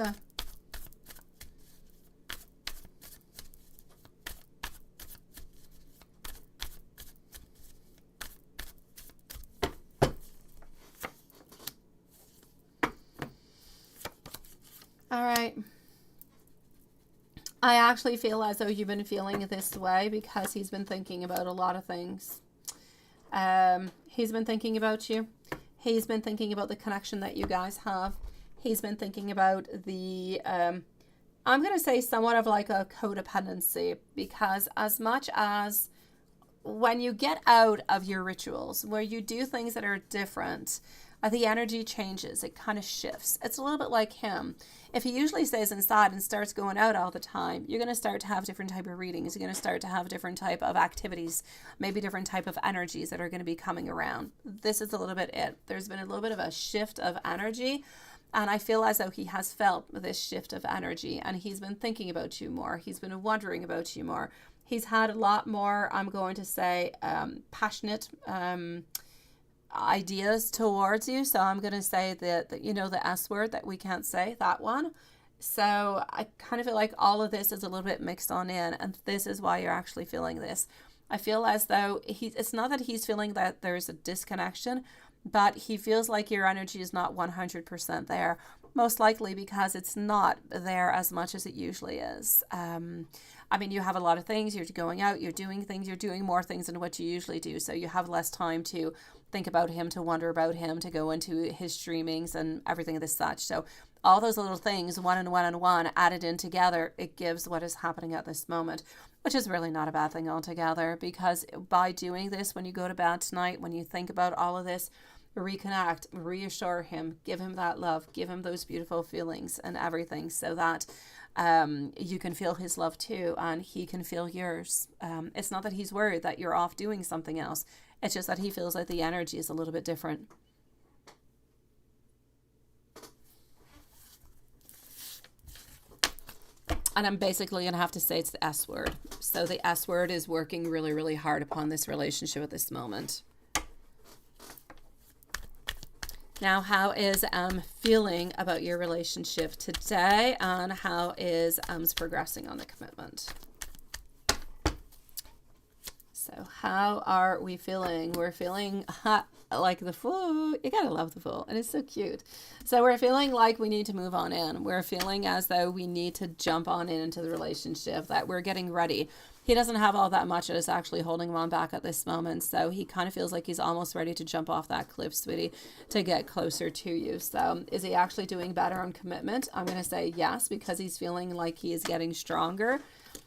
All right. I actually feel as though you've been feeling this way because he's been thinking about a lot of things. He's been thinking about you. He's been thinking about the connection that you guys have. He's been thinking about the, I'm going to say somewhat of like a codependency, because as much as when you get out of your rituals, where you do things that are different, the energy changes. It kind of shifts. It's a little bit like him. If he usually stays inside and starts going out all the time, you're going to start to have different type of readings. You're going to start to have different type of activities, maybe different type of energies that are going to be coming around. This is a little bit it. There's been a little bit of a shift of energy, and I feel as though he has felt this shift of energy, and he's been thinking about you more. He's been wondering about you more. He's had a lot more, I'm going to say, passionate ideas towards you. So I'm going to say that, you know, the S word that we can't say, that one. So I kind of feel like all of this is a little bit mixed on in, and this is why you're actually feeling this. I feel as though it's not that he's feeling that there's a disconnection, but he feels like your energy is not 100% there, most likely because it's not there as much as it usually is. I mean, you have a lot of things, you're going out, you're doing things, you're doing more things than what you usually do. So you have less time to think about him, to wonder about him, to go into his streamings and everything of this such. So all those little things, one and one and one, added in together, it gives what is happening at this moment, which is really not a bad thing altogether, because by doing this, when you go to bed tonight, when you think about all of this, reconnect, reassure him, give him that love, give him those beautiful feelings and everything, so that you can feel his love too, and he can feel yours. It's not that he's worried that you're off doing something else. It's just that he feels like the energy is a little bit different. And I'm basically going to have to say it's the S word. So the S word is working really, really hard upon this relationship at this moment. Now, how is feeling about your relationship today, and how is progressing on the commitment? So how are we feeling? We're feeling like the Fool. You gotta love the Fool, and it's so cute. So we're feeling like we need to move on in. We're feeling as though we need to jump on into the relationship, that we're getting ready. He doesn't have all that much that is actually holding him on back at this moment. So he kind of feels like he's almost ready to jump off that cliff, sweetie, to get closer to you. So is he actually doing better on commitment? I'm going to say yes, because he's feeling like he is getting stronger.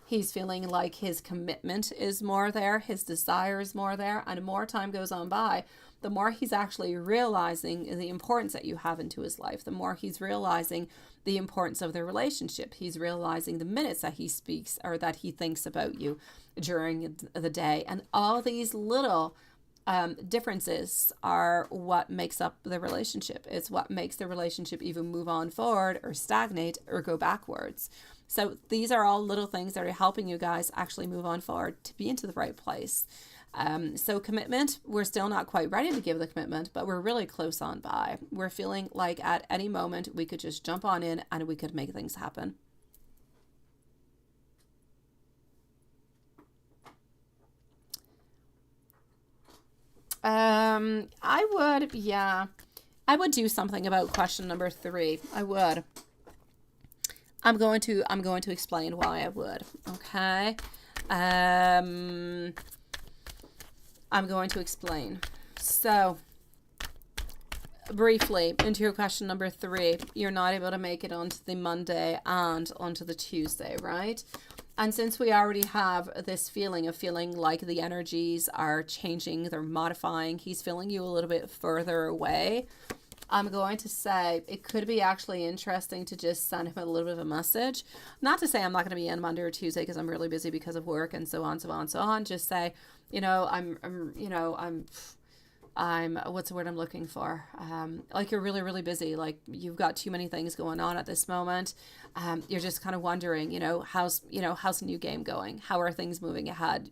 He's feeling like his commitment is more there. His desire is more there. And the more time goes on by, the more he's actually realizing the importance that you have into his life. The more he's realizing the importance of the relationship. He's realizing the minutes that he speaks or that he thinks about you during the day. And all these little differences are what makes up the relationship. It's what makes the relationship even move on forward or stagnate or go backwards. So these are all little things that are helping you guys actually move on forward to be into the right place. So commitment, we're still not quite ready to give the commitment, but we're really close on by. We're feeling like at any moment we could just jump on in and we could make things happen. I would do something about question number 3. I would. I'm going to explain why I would. Okay. I'm going to explain. So, briefly, into your question number 3, you're not able to make it onto the Monday and onto the Tuesday, right? And since we already have this feeling like the energies are changing, they're modifying, he's feeling you a little bit further away, I'm going to say it could be actually interesting to just send him a little bit of a message. Not to say I'm not going to be in Monday or Tuesday because I'm really busy because of work and so on, so on, so on. Just say, I'm what's the word I'm looking for? Like you're really, really busy. Like you've got too many things going on at this moment. You're just kind of wondering, how's the new game going? How are things moving ahead?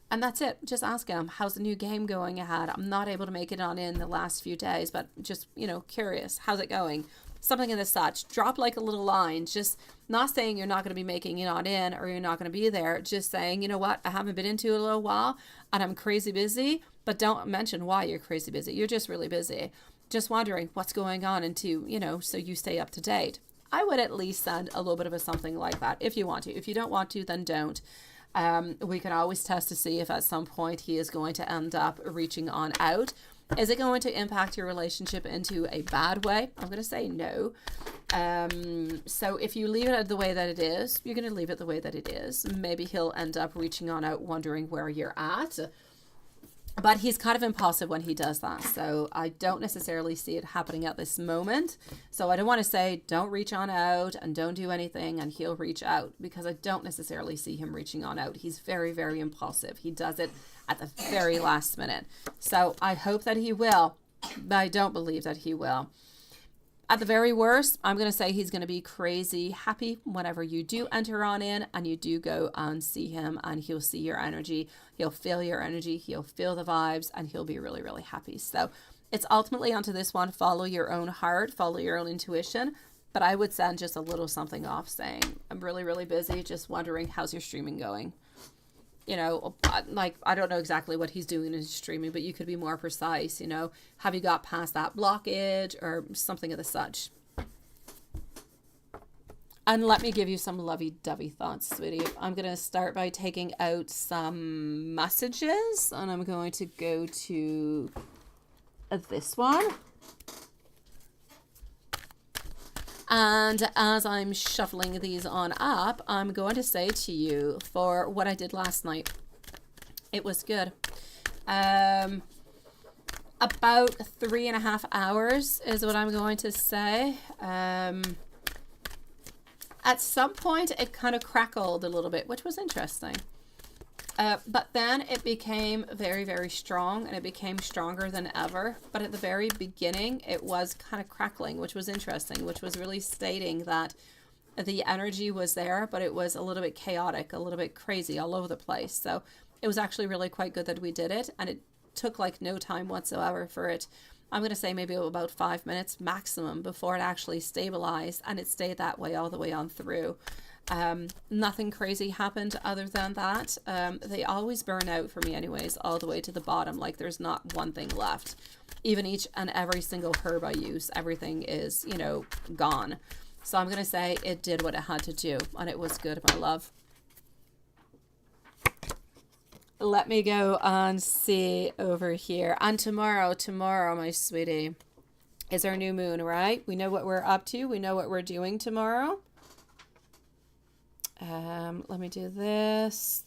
And that's it. Just ask him, how's the new game going ahead? I'm not able to make it on in the last few days, but just, curious. How's it going? Something of the such. Drop like a little line. Just not saying you're not going to be making it on in or you're not going to be there. Just saying, you know what? I haven't been into it a little while and I'm crazy busy, but don't mention why you're crazy busy. You're just really busy. Just wondering what's going on so you stay up to date. I would at least send a little bit of a something like that if you want to. If you don't want to, then don't. We can always test to see if at some point he is going to end up reaching on out. Is it going to impact your relationship into a bad way? I'm going to say no. So if you leave it the way that it is, you're going to leave it the way that it is. Maybe he'll end up reaching on out, wondering where you're at. But he's kind of impulsive when he does that. So I don't necessarily see it happening at this moment. So I don't want to say don't reach on out and don't do anything and he'll reach out, because I don't necessarily see him reaching on out. He's very, very impulsive. He does it at the very last minute. So I hope that he will, but I don't believe that he will. At the very worst, I'm going to say he's going to be crazy happy whenever you do enter on in and you do go and see him, and he'll see your energy. He'll feel your energy. He'll feel the vibes and he'll be really, really happy. So it's ultimately onto this one. Follow your own heart, follow your own intuition. But I would send just a little something off saying, I'm really, really busy. Just wondering, how's your streaming going? I don't know exactly what he's doing in his streaming, but you could be more precise, have you got past that blockage or something of the such? And let me give you some lovey-dovey thoughts, sweetie. I'm going to start by taking out some messages, and I'm going to go to this one. And as I'm shuffling these on up, I'm going to say to you for what I did last night. It was good. About 3.5 hours is what I'm going to say. At some point, it kind of crackled a little bit, which was interesting. But then it became very, very strong, and it became stronger than ever. But at the very beginning, it was kind of crackling, which was interesting, which was really stating that the energy was there, but it was a little bit chaotic, a little bit crazy all over the place. So it was actually really quite good that we did it, and it took like no time whatsoever for it. I'm going to say maybe about 5 minutes maximum before it actually stabilized, and it stayed that way all the way on through. Nothing crazy happened other than that. They always burn out for me anyways, all the way to the bottom. Like there's not one thing left. Even each and every single herb I use, everything is, gone. So I'm going to say it did what it had to do, and it was good, my love. Let me go and see over here. And tomorrow, my sweetie, is our new moon, right? We know what we're up to. We know what we're doing tomorrow. Let me do this,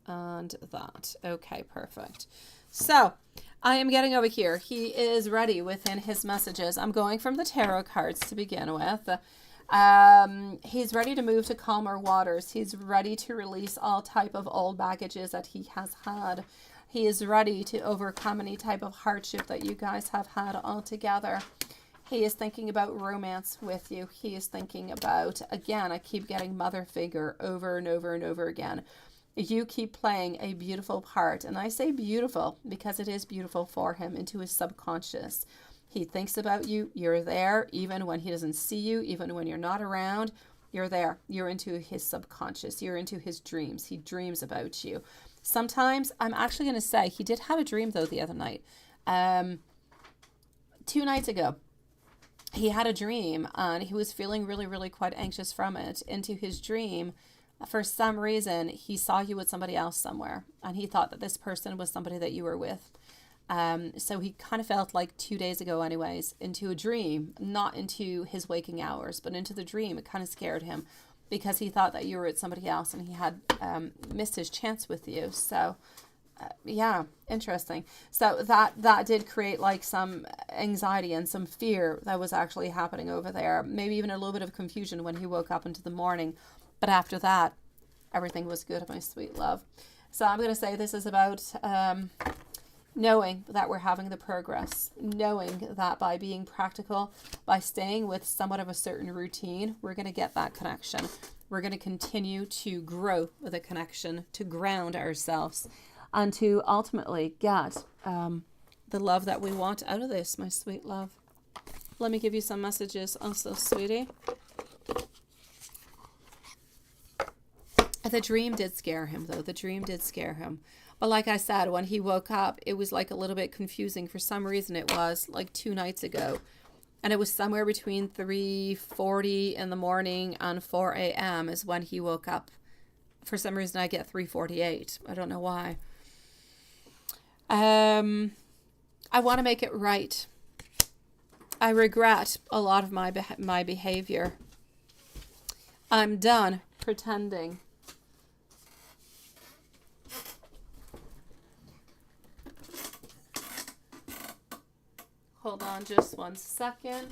and that. Okay, perfect. So I am getting over here. He is ready within his messages. I'm going from the tarot cards to begin with. He's ready to move to calmer waters. He's ready to release all type of old baggages that he has had. He is ready to overcome any type of hardship that you guys have had altogether. He is thinking about romance with you. He is thinking about, again, I keep getting mother figure over and over and over again. You keep playing a beautiful part. And I say beautiful because it is beautiful for him, into his subconscious. He thinks about you. You're there even when he doesn't see you, even when you're not around. You're there. You're into his subconscious. You're into his dreams. He dreams about you. Sometimes, I'm actually going to say, he did have a dream though the other night. 2 nights ago, he had a dream and he was feeling really, really quite anxious from it. Into his dream, for some reason, he saw you with somebody else somewhere, and he thought that this person was somebody that you were with. So he kind of felt like 2 days ago anyways, into a dream, not into his waking hours, but into the dream. It kind of scared him because he thought that you were with somebody else and he had missed his chance with you. So yeah, interesting. So that did create like some anxiety and some fear that was actually happening over there. Maybe even a little bit of confusion when he woke up into the morning. But after that, everything was good, my sweet love. So I'm going to say this is about knowing that we're having the progress, knowing that by being practical, by staying with somewhat of a certain routine, we're going to get that connection. We're going to continue to grow with a connection, to ground ourselves, and to ultimately get the love that we want out of this, my sweet love. Let me give you some messages also, sweetie. The dream did scare him, though. The dream did scare him. But like I said, when he woke up, it was like a little bit confusing. For some reason, it was like 2 nights ago. And it was somewhere between 3:40 in the morning and 4 a.m. is when he woke up. For some reason, I get 3:48. I don't know why. I want to make it right. I regret a lot of my behavior. I'm done pretending. Hold on just 1 second.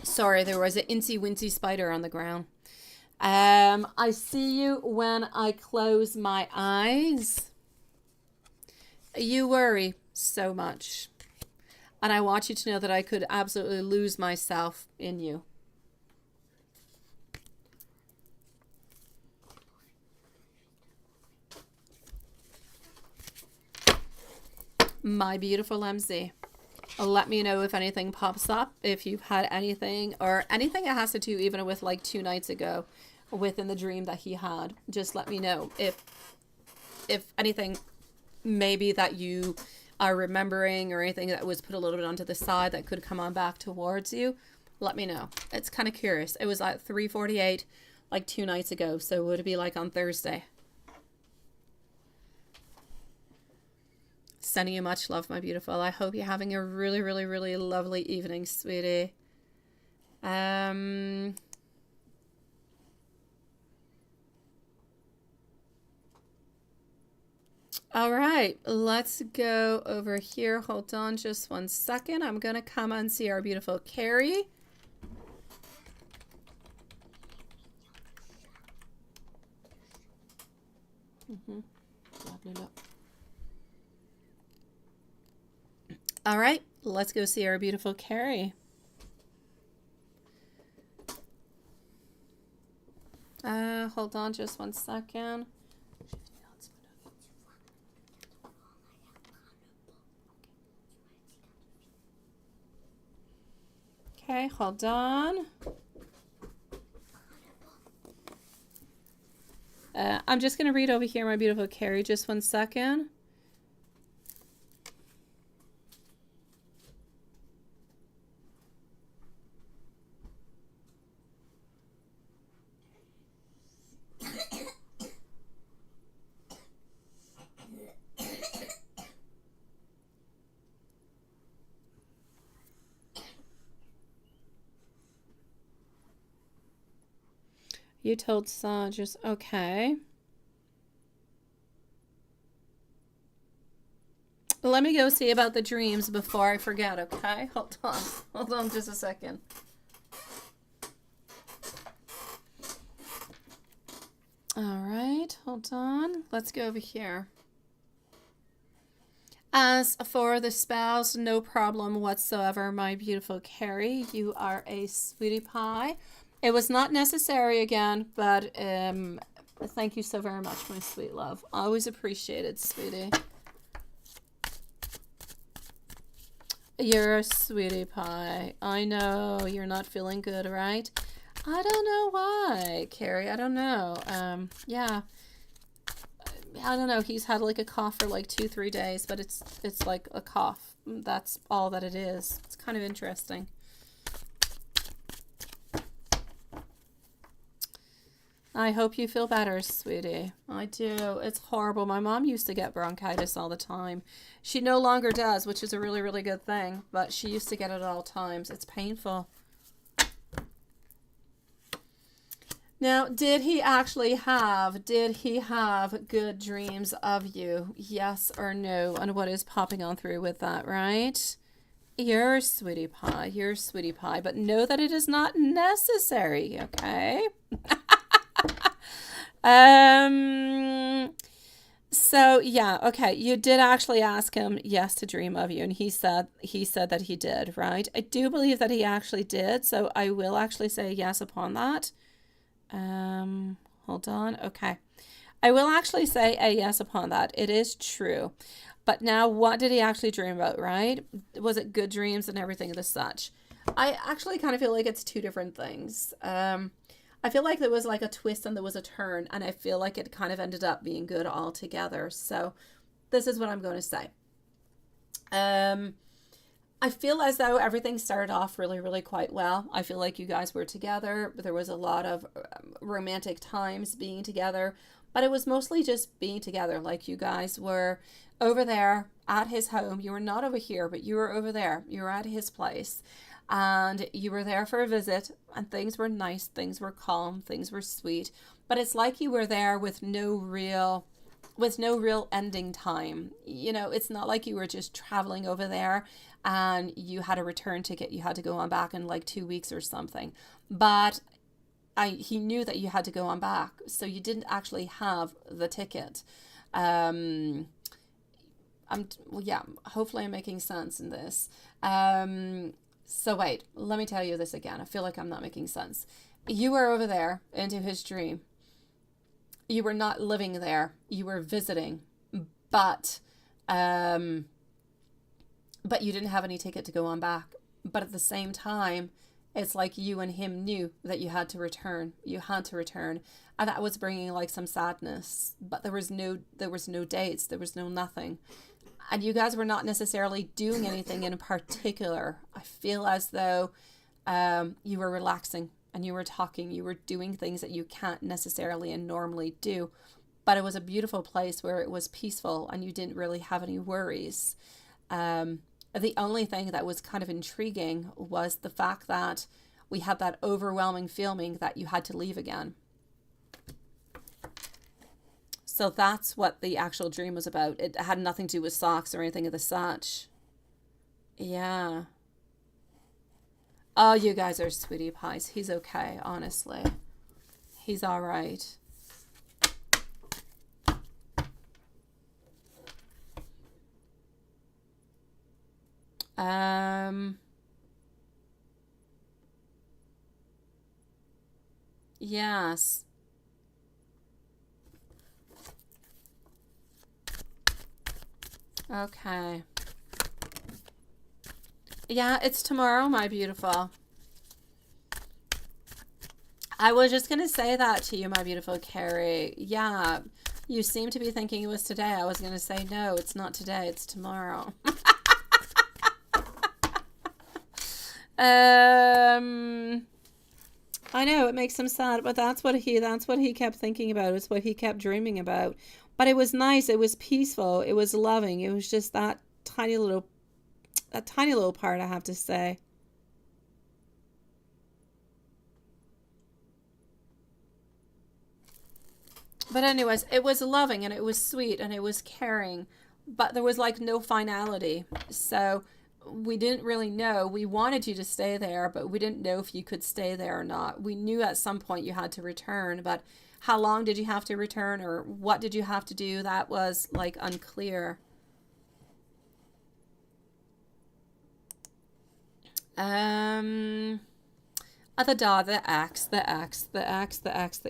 Sorry, there was an incy-wincy spider on the ground. I see you when I close my eyes. You worry so much. And I want you to know that I could absolutely lose myself in you. My beautiful MZ. Let me know if anything pops up, if you've had anything or anything that has to do even with like 2 nights ago within the dream that he had. Just let me know if anything maybe that you are remembering or anything that was put a little bit onto the side that could come on back towards you. Let me know. It's kind of curious. It was at 3:48 like 2 nights ago, so would it be like on Thursday? Sending you much love, my beautiful. I hope you're having a really, really, really lovely evening, sweetie. All right, let's go over here. Hold on just 1 second. I'm going to come and see our beautiful Carrie. All right, let's go see our beautiful Carrie. Hold on just 1 second. Okay, hold on. I'm just going to read over here, my beautiful Carrie, just 1 second. You told just okay. Let me go see about the dreams before I forget, okay? Hold on just a second. All right, hold on. Let's go over here. As for the spells, no problem whatsoever, my beautiful Carrie. You are a sweetie pie. It was not necessary again, but thank you so very much, my sweet love. Always appreciated, sweetie. You're a sweetie pie. I know you're not feeling good, right? I don't know why, Carrie. I don't know. Yeah. I don't know. He's had like a cough for like 2-3 days, but it's like a cough. That's all that it is. It's kind of interesting. I hope you feel better, sweetie. I do. It's horrible. My mom used to get bronchitis all the time. She no longer does, which is a really, really good thing, but she used to get it at all times. It's painful. Now, did he have good dreams of you? Yes or no? And what is popping on through with that, right? You're sweetie pie. You're sweetie pie. But know that it is not necessary, okay? So yeah, okay. You did actually ask him, yes, to dream of you. And he said that he did, right? I do believe that he actually did. So I will actually say yes upon that. Hold on. Okay. I will actually say a yes upon that. It is true. But now what did he actually dream about, right? Was it good dreams and everything of the such? I actually kind of feel like it's two different things. I feel like there was like a twist and there was a turn, and I feel like it kind of ended up being good altogether. So this is what I'm going to say. I feel as though everything started off really, really quite well. I feel like you guys were together. There was a lot of romantic times being together, but it was mostly just being together. Like you guys were over there at his home. You were not over here, but you were over there. You were at his place, and you were there for a visit, and things were nice. Things were calm. Things were sweet, but it's like you were there with no real ending time. You know, it's not like you were just traveling over there and you had a return ticket. You had to go on back in like 2 weeks or something. But he knew that you had to go on back, so you didn't actually have the ticket. Hopefully I'm making sense in this. So wait, let me tell you this again. I feel like I'm not making sense. You were over there into his dream. You were not living there. You were visiting, but you didn't have any ticket to go on back. But at the same time, it's like you and him knew that you had to return. You had to return, and that was bringing like some sadness. But there was no dates. There was no nothing, and you guys were not necessarily doing anything in particular. I feel as though you were relaxing. And you were talking, you were doing things that you can't necessarily and normally do. But it was a beautiful place where it was peaceful and you didn't really have any worries. The only thing that was kind of intriguing was the fact that we had that overwhelming feeling that you had to leave again. So that's what the actual dream was about. It had nothing to do with socks or anything of the such. Yeah. Oh, you guys are sweetie pies. He's okay, honestly. He's all right. Yes. Okay. Yeah, it's tomorrow, my beautiful. I was just going to say that to you, my beautiful Carrie. Yeah, you seem to be thinking it was today. I was going to say, no, it's not today. It's tomorrow. I know it makes him sad, but that's what he kept thinking about. It's what he kept dreaming about. But it was nice. It was peaceful. It was loving. It was just that tiny little part, I have to say. But anyways, it was loving and it was sweet and it was caring, but there was like no finality. So we didn't really know. We wanted you to stay there, but we didn't know if you could stay there or not. We knew at some point you had to return, but how long did you have to return or what did you have to do? That was like unclear. The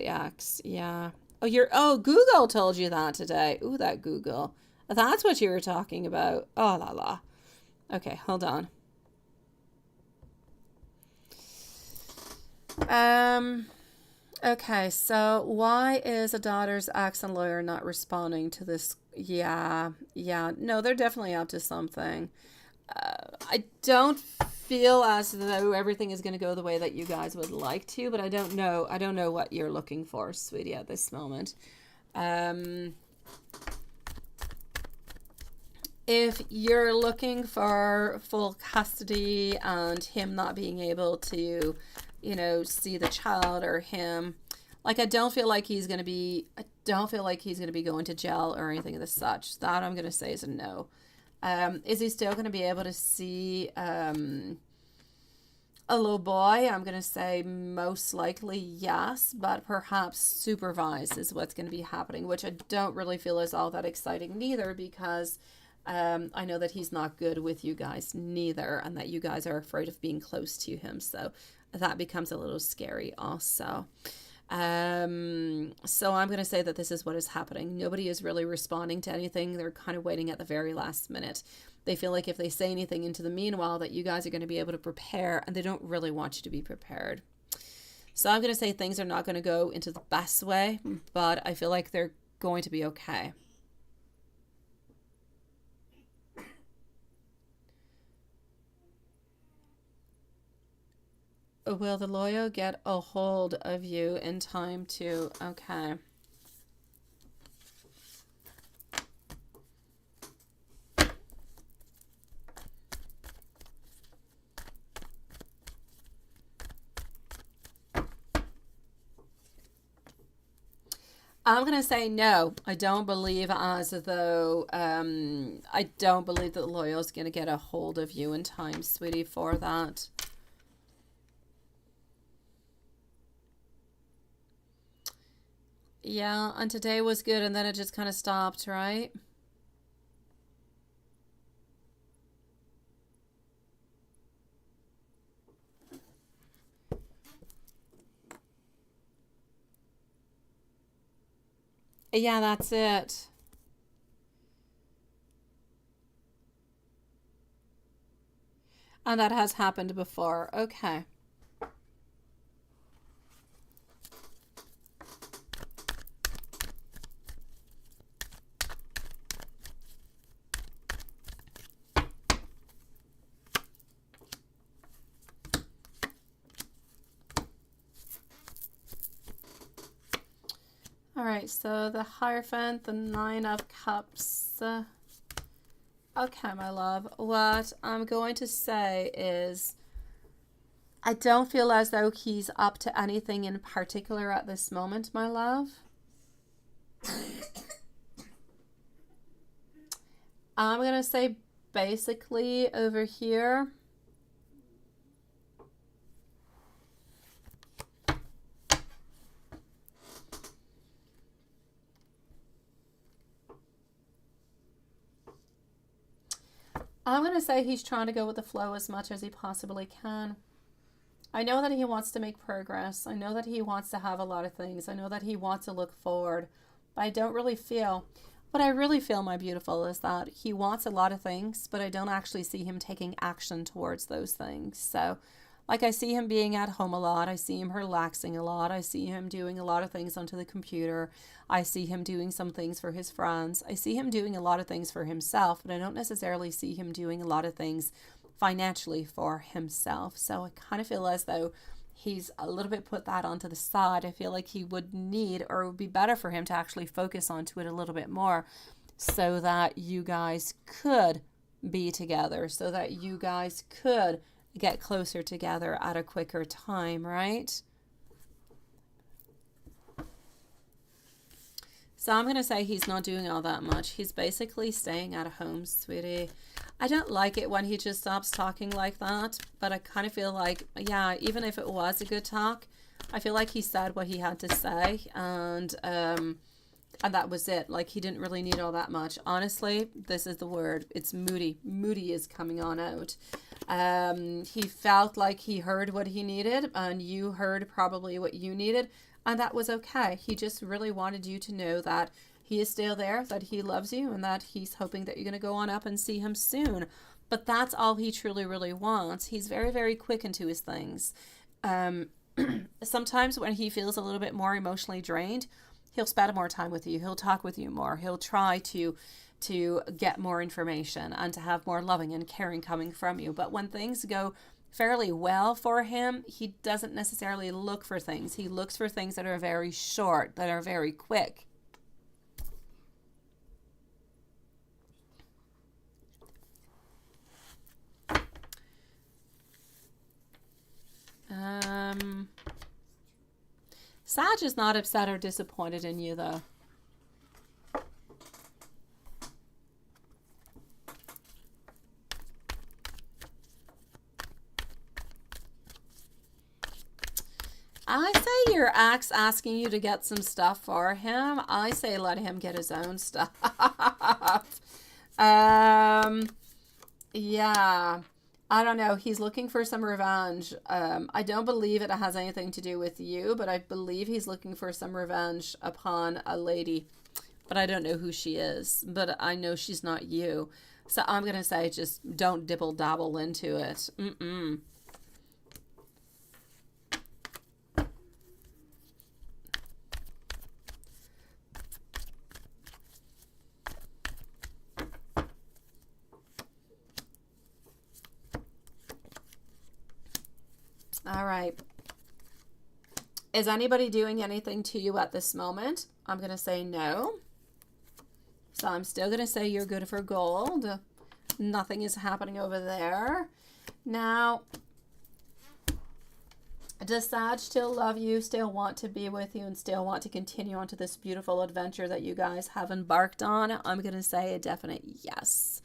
X. Yeah. Oh, Google told you that today. Ooh, that Google. That's what you were talking about. Oh, la la. Okay, hold on. Okay, so why is a daughter's ex and lawyer not responding to this? Yeah. No, they're definitely up to something. I don't feel as though everything is going to go the way that you guys would like to, but I don't know. I don't know what you're looking for, sweetie, at this moment. If you're looking for full custody and him not being able to, see the child, or him, like, I don't feel like he's going to be going to jail or anything of the such. That I'm going to say is a no. Is he still going to be able to see a little boy? I'm going to say most likely yes, but perhaps supervised is what's going to be happening, which I don't really feel is all that exciting neither, because I know that he's not good with you guys neither, and that you guys are afraid of being close to him, so that becomes a little scary also. So I'm going to say that this is what is happening. Nobody is really responding to anything. They're kind of waiting at the very last minute. They feel like if they say anything into the meanwhile, that you guys are going to be able to prepare, and they don't really want you to be prepared. So I'm going to say things are not going to go into the best way, but I feel like they're going to be okay. Will the lawyer get a hold of you in time to... Okay. I'm going to say no. I don't believe as though... I don't believe that the lawyer is going to get a hold of you in time, sweetie, for that. Yeah, and today was good, and then it just kind of stopped, right? Yeah, that's it. And that has happened before. Okay. All right, so the Hierophant, the Nine of Cups. Okay, my love. What I'm going to say is I don't feel as though he's up to anything in particular at this moment, my love. I'm going to say basically over here. I'm going to say he's trying to go with the flow as much as he possibly can. I know that he wants to make progress. I know that he wants to have a lot of things. I know that he wants to look forward. But I don't really feel... What I really feel, my beautiful, is that he wants a lot of things, but I don't actually see him taking action towards those things. So, like, I see him being at home a lot. I see him relaxing a lot. I see him doing a lot of things onto the computer. I see him doing some things for his friends. I see him doing a lot of things for himself, but I don't necessarily see him doing a lot of things financially for himself. So I kind of feel as though he's a little bit put that onto the side. I feel like he would need, or it would be better for him to actually focus onto it a little bit more, so that you guys could be together, so that you guys could get closer together at a quicker time, right? So I'm going to say he's not doing all that much. He's basically staying at home, sweetie. I don't like it when he just stops talking like that, but I kind of feel like, yeah, even if it was a good talk, I feel like he said what he had to say, and that was it. Like, he didn't really need all that much. Honestly, this is the word. It's moody. Moody is coming on out. He felt like he heard what he needed, and you heard probably what you needed, and that was okay. He just really wanted you to know that he is still there, that he loves you, and that he's hoping that you're going to go on up and see him soon. But that's all he truly, really wants. He's very, very quick into his things. Sometimes when he feels a little bit more emotionally drained, he'll spend more time with you. He'll talk with you more. He'll try to get more information and to have more loving and caring coming from you. But when things go fairly well for him, he doesn't necessarily look for things. He looks for things that are very short, that are very quick. Sag is not upset or disappointed in you, though. I say your ex asking you to get some stuff for him. I say let him get his own stuff. Yeah. I don't know. He's looking for some revenge. I don't believe it has anything to do with you, but I believe he's looking for some revenge upon a lady. But I don't know who she is. But I know she's not you. So I'm going to say just don't dibble-dabble into it. All right. Is anybody doing anything to you at this moment? I'm going to say no. So I'm still going to say you're good for gold. Nothing is happening over there. Now, does Sag still love you, still want to be with you, and still want to continue on to this beautiful adventure that you guys have embarked on? I'm going to say a definite yes.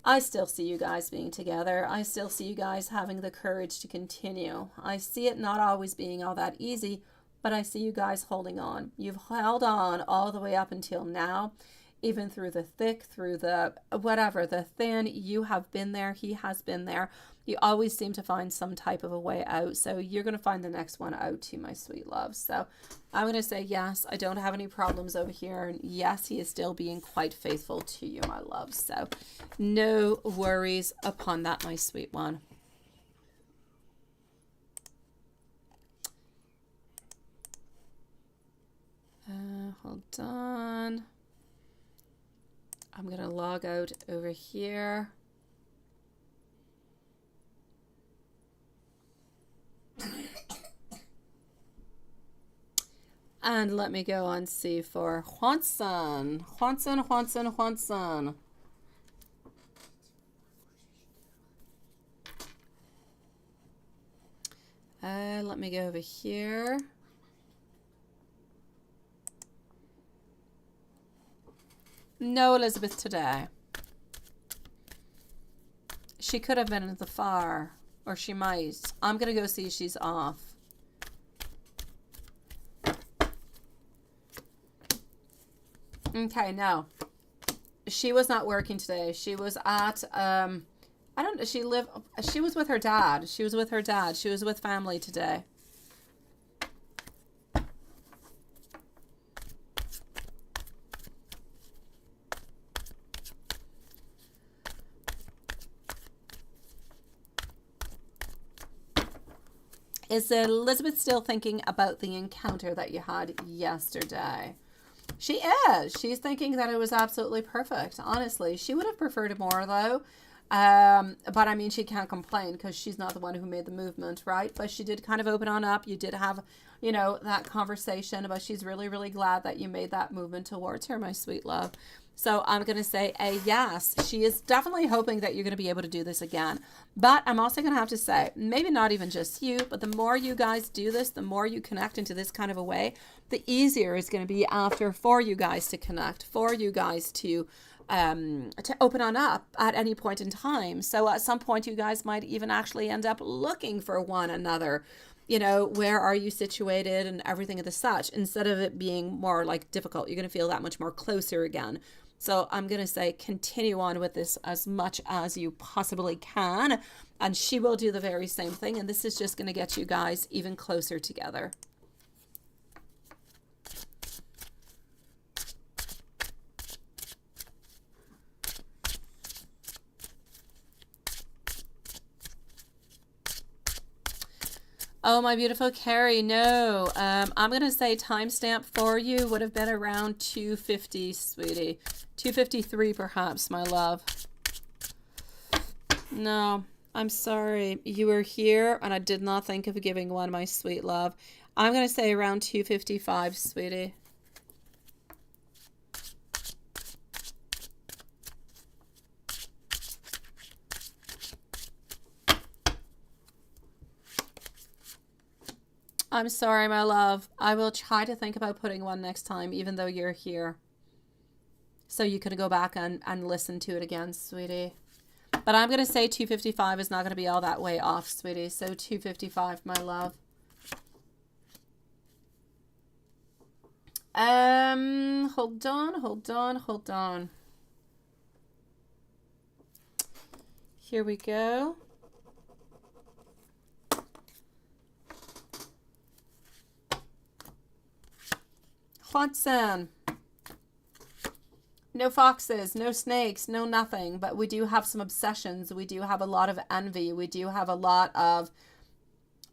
I still see you guys being together. I still see you guys having the courage to continue. I see it not always being all that easy, but I see you guys holding on. You've held on all the way up until now, even through the thick, through the whatever, the thin. You have been there. He has been there. You always seem to find some type of a way out. So you're going to find the next one out too, my sweet love. So I'm going to say yes. I don't have any problems over here. And yes, he is still being quite faithful to you, my love. So no worries upon that, my sweet one. Hold on. I'm going to log out over here. And let me go and see for Juanson. Juanson. Let me go over here. No Elizabeth today. She could have been at the far, or she might. I'm going to go see if she's off. Okay, no. She was not working today. She was at, I don't know, she was with her dad. She was with her dad. She was with family today. Is Elizabeth still thinking about the encounter that you had yesterday? She is. She's thinking that it was absolutely perfect. Honestly, she would have preferred more though. But I mean, she can't complain because she's not the one who made the movement, right? But she did kind of open on up. You did have, you know, that conversation, but she's really, really glad that you made that movement towards her, my sweet love. So I'm going to say a yes. She is definitely hoping that you're going to be able to do this again. But I'm also going to have to say, maybe not even just you, but the more you guys do this, the more you connect into this kind of a way, the easier it's going to be after for you guys to connect, for you guys to open on up at any point in time. So at some point, you guys might even actually end up looking for one another. You know, where are you situated and everything of the such, instead of it being more like difficult, you're going to feel that much more closer again. So I'm going to say continue on with this as much as you possibly can. And she will do the very same thing. And this is just going to get you guys even closer together. Oh, my beautiful Carrie, no. I'm going to say timestamp for you would have been around 250, sweetie. 253 perhaps, my love. No, I'm sorry. You were here and I did not think of giving one, my sweet love. I'm going to say around 255, sweetie. I'm sorry, my love. I will try to think about putting one next time, even though you're here. So you could go back and listen to it again, sweetie. But I'm going to say 255 is not going to be all that way off, sweetie. So 255, my love. Hold on. Here we go. Watson. No foxes, no snakes, no nothing, but we do have some obsessions. We do have a lot of envy. We do have a lot of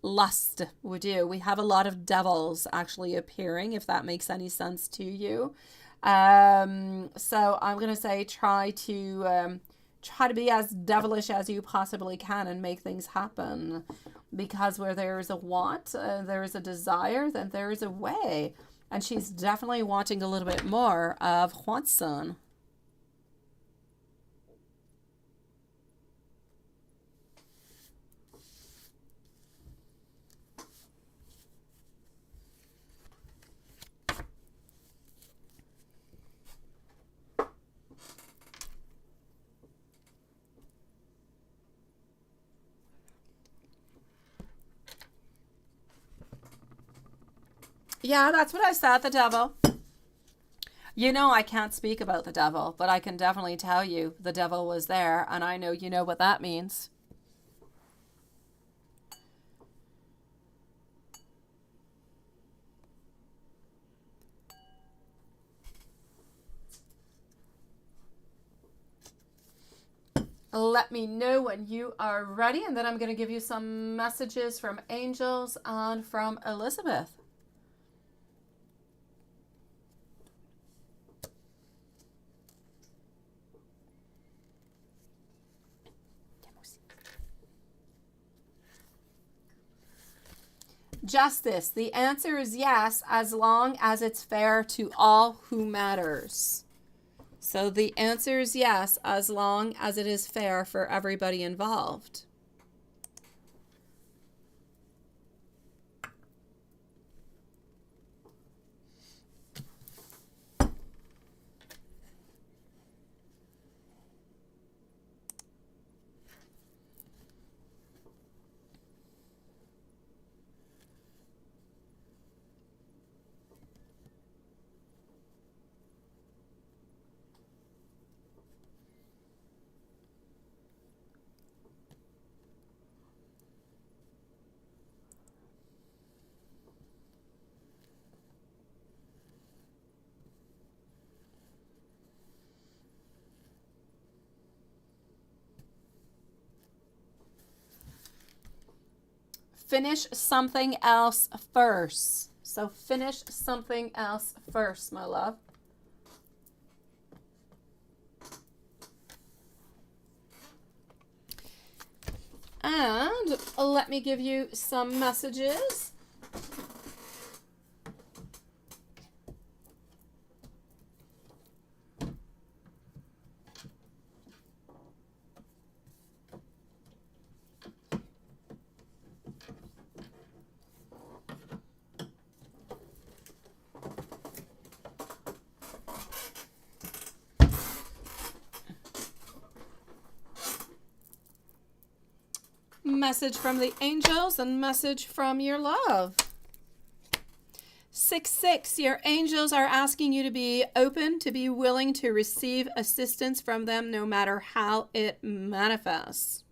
lust. We do. We have a lot of devils actually appearing, if that makes any sense to you. So I'm going to say try to be as devilish as you possibly can and make things happen. Because where there is a want, there is a desire, then there is a way. And she's definitely wanting a little bit more of Watson. Yeah, that's what I said, the devil. You know, I can't speak about the devil, but I can definitely tell you the devil was there, and I know you know what that means. Let me know when you are ready, and then I'm going to give you some messages from angels and from Elizabeth. Justice. The answer is yes, as long as it's fair to all who matters. So the answer is yes, as long as it is fair for everybody involved. Finish something else first. So finish something else first, my love. And let me give you some messages. Message from the angels and message from your love. 6, your angels are asking you to be open, to be willing to receive assistance from them no matter how it manifests.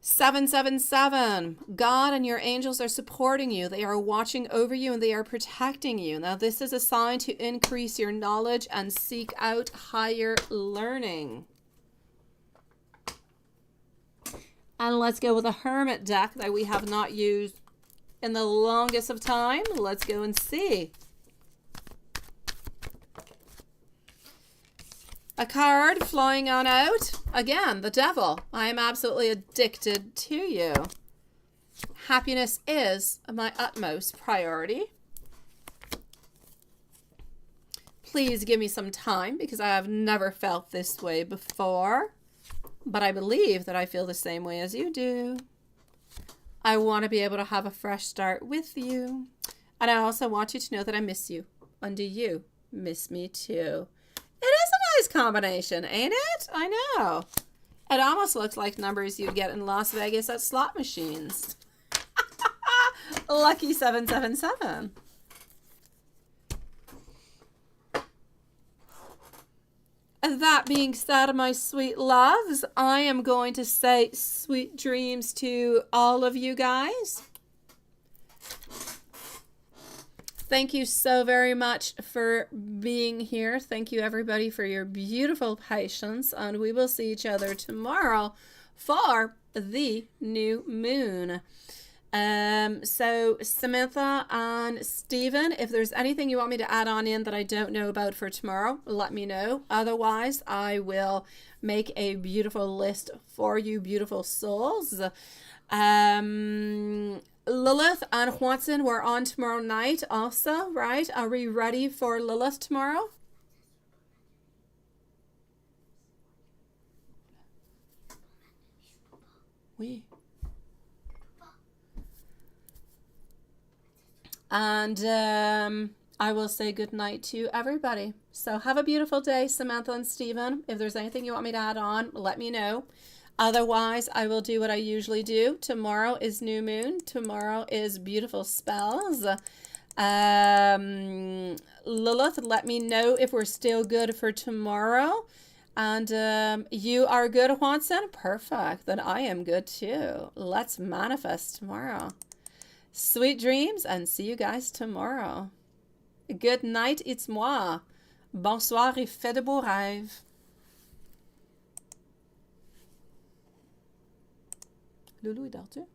7, God and your angels are supporting you. They are watching over you and they are protecting you. Now, this is a sign to increase your knowledge and seek out higher learning. And let's go with a Hermit deck that we have not used in the longest of time. Let's go and see. A card flying on out. Again, the Devil. I am absolutely addicted to you. Happiness is my utmost priority. Please give me some time because I have never felt this way before. But I believe that I feel the same way as you do. I want to be able to have a fresh start with you. And I also want you to know that I miss you. And do you miss me too? It is a nice combination, ain't it? I know. It almost looks like numbers you'd get in Las Vegas at slot machines. Lucky 777. That being said, my sweet loves, I am going to say sweet dreams to all of you guys. Thank you so very much for being here. Thank you, everybody, for your beautiful patience. And we will see each other tomorrow for the new moon. So Samantha and Stephen, if there's anything you want me to add on in that I don't know about for tomorrow, let me know. Otherwise, I will make a beautiful list for you, beautiful souls. Lilith and Watson, we're on tomorrow night also, right? Are we ready for Lilith tomorrow? Oui. And I will say good night to everybody. So have a beautiful day, Samantha and Stephen. If there's anything you want me to add on, let me know. Otherwise, I will do what I usually do. Tomorrow is new moon. Tomorrow is beautiful spells. Lilith, let me know if we're still good for tomorrow. And you are good, Watson? Perfect. Then I am good too. Let's manifest tomorrow. Sweet dreams and see you guys tomorrow. Good night, it's moi. Bonsoir et fais de beaux rêves. Loulou, dors-tu?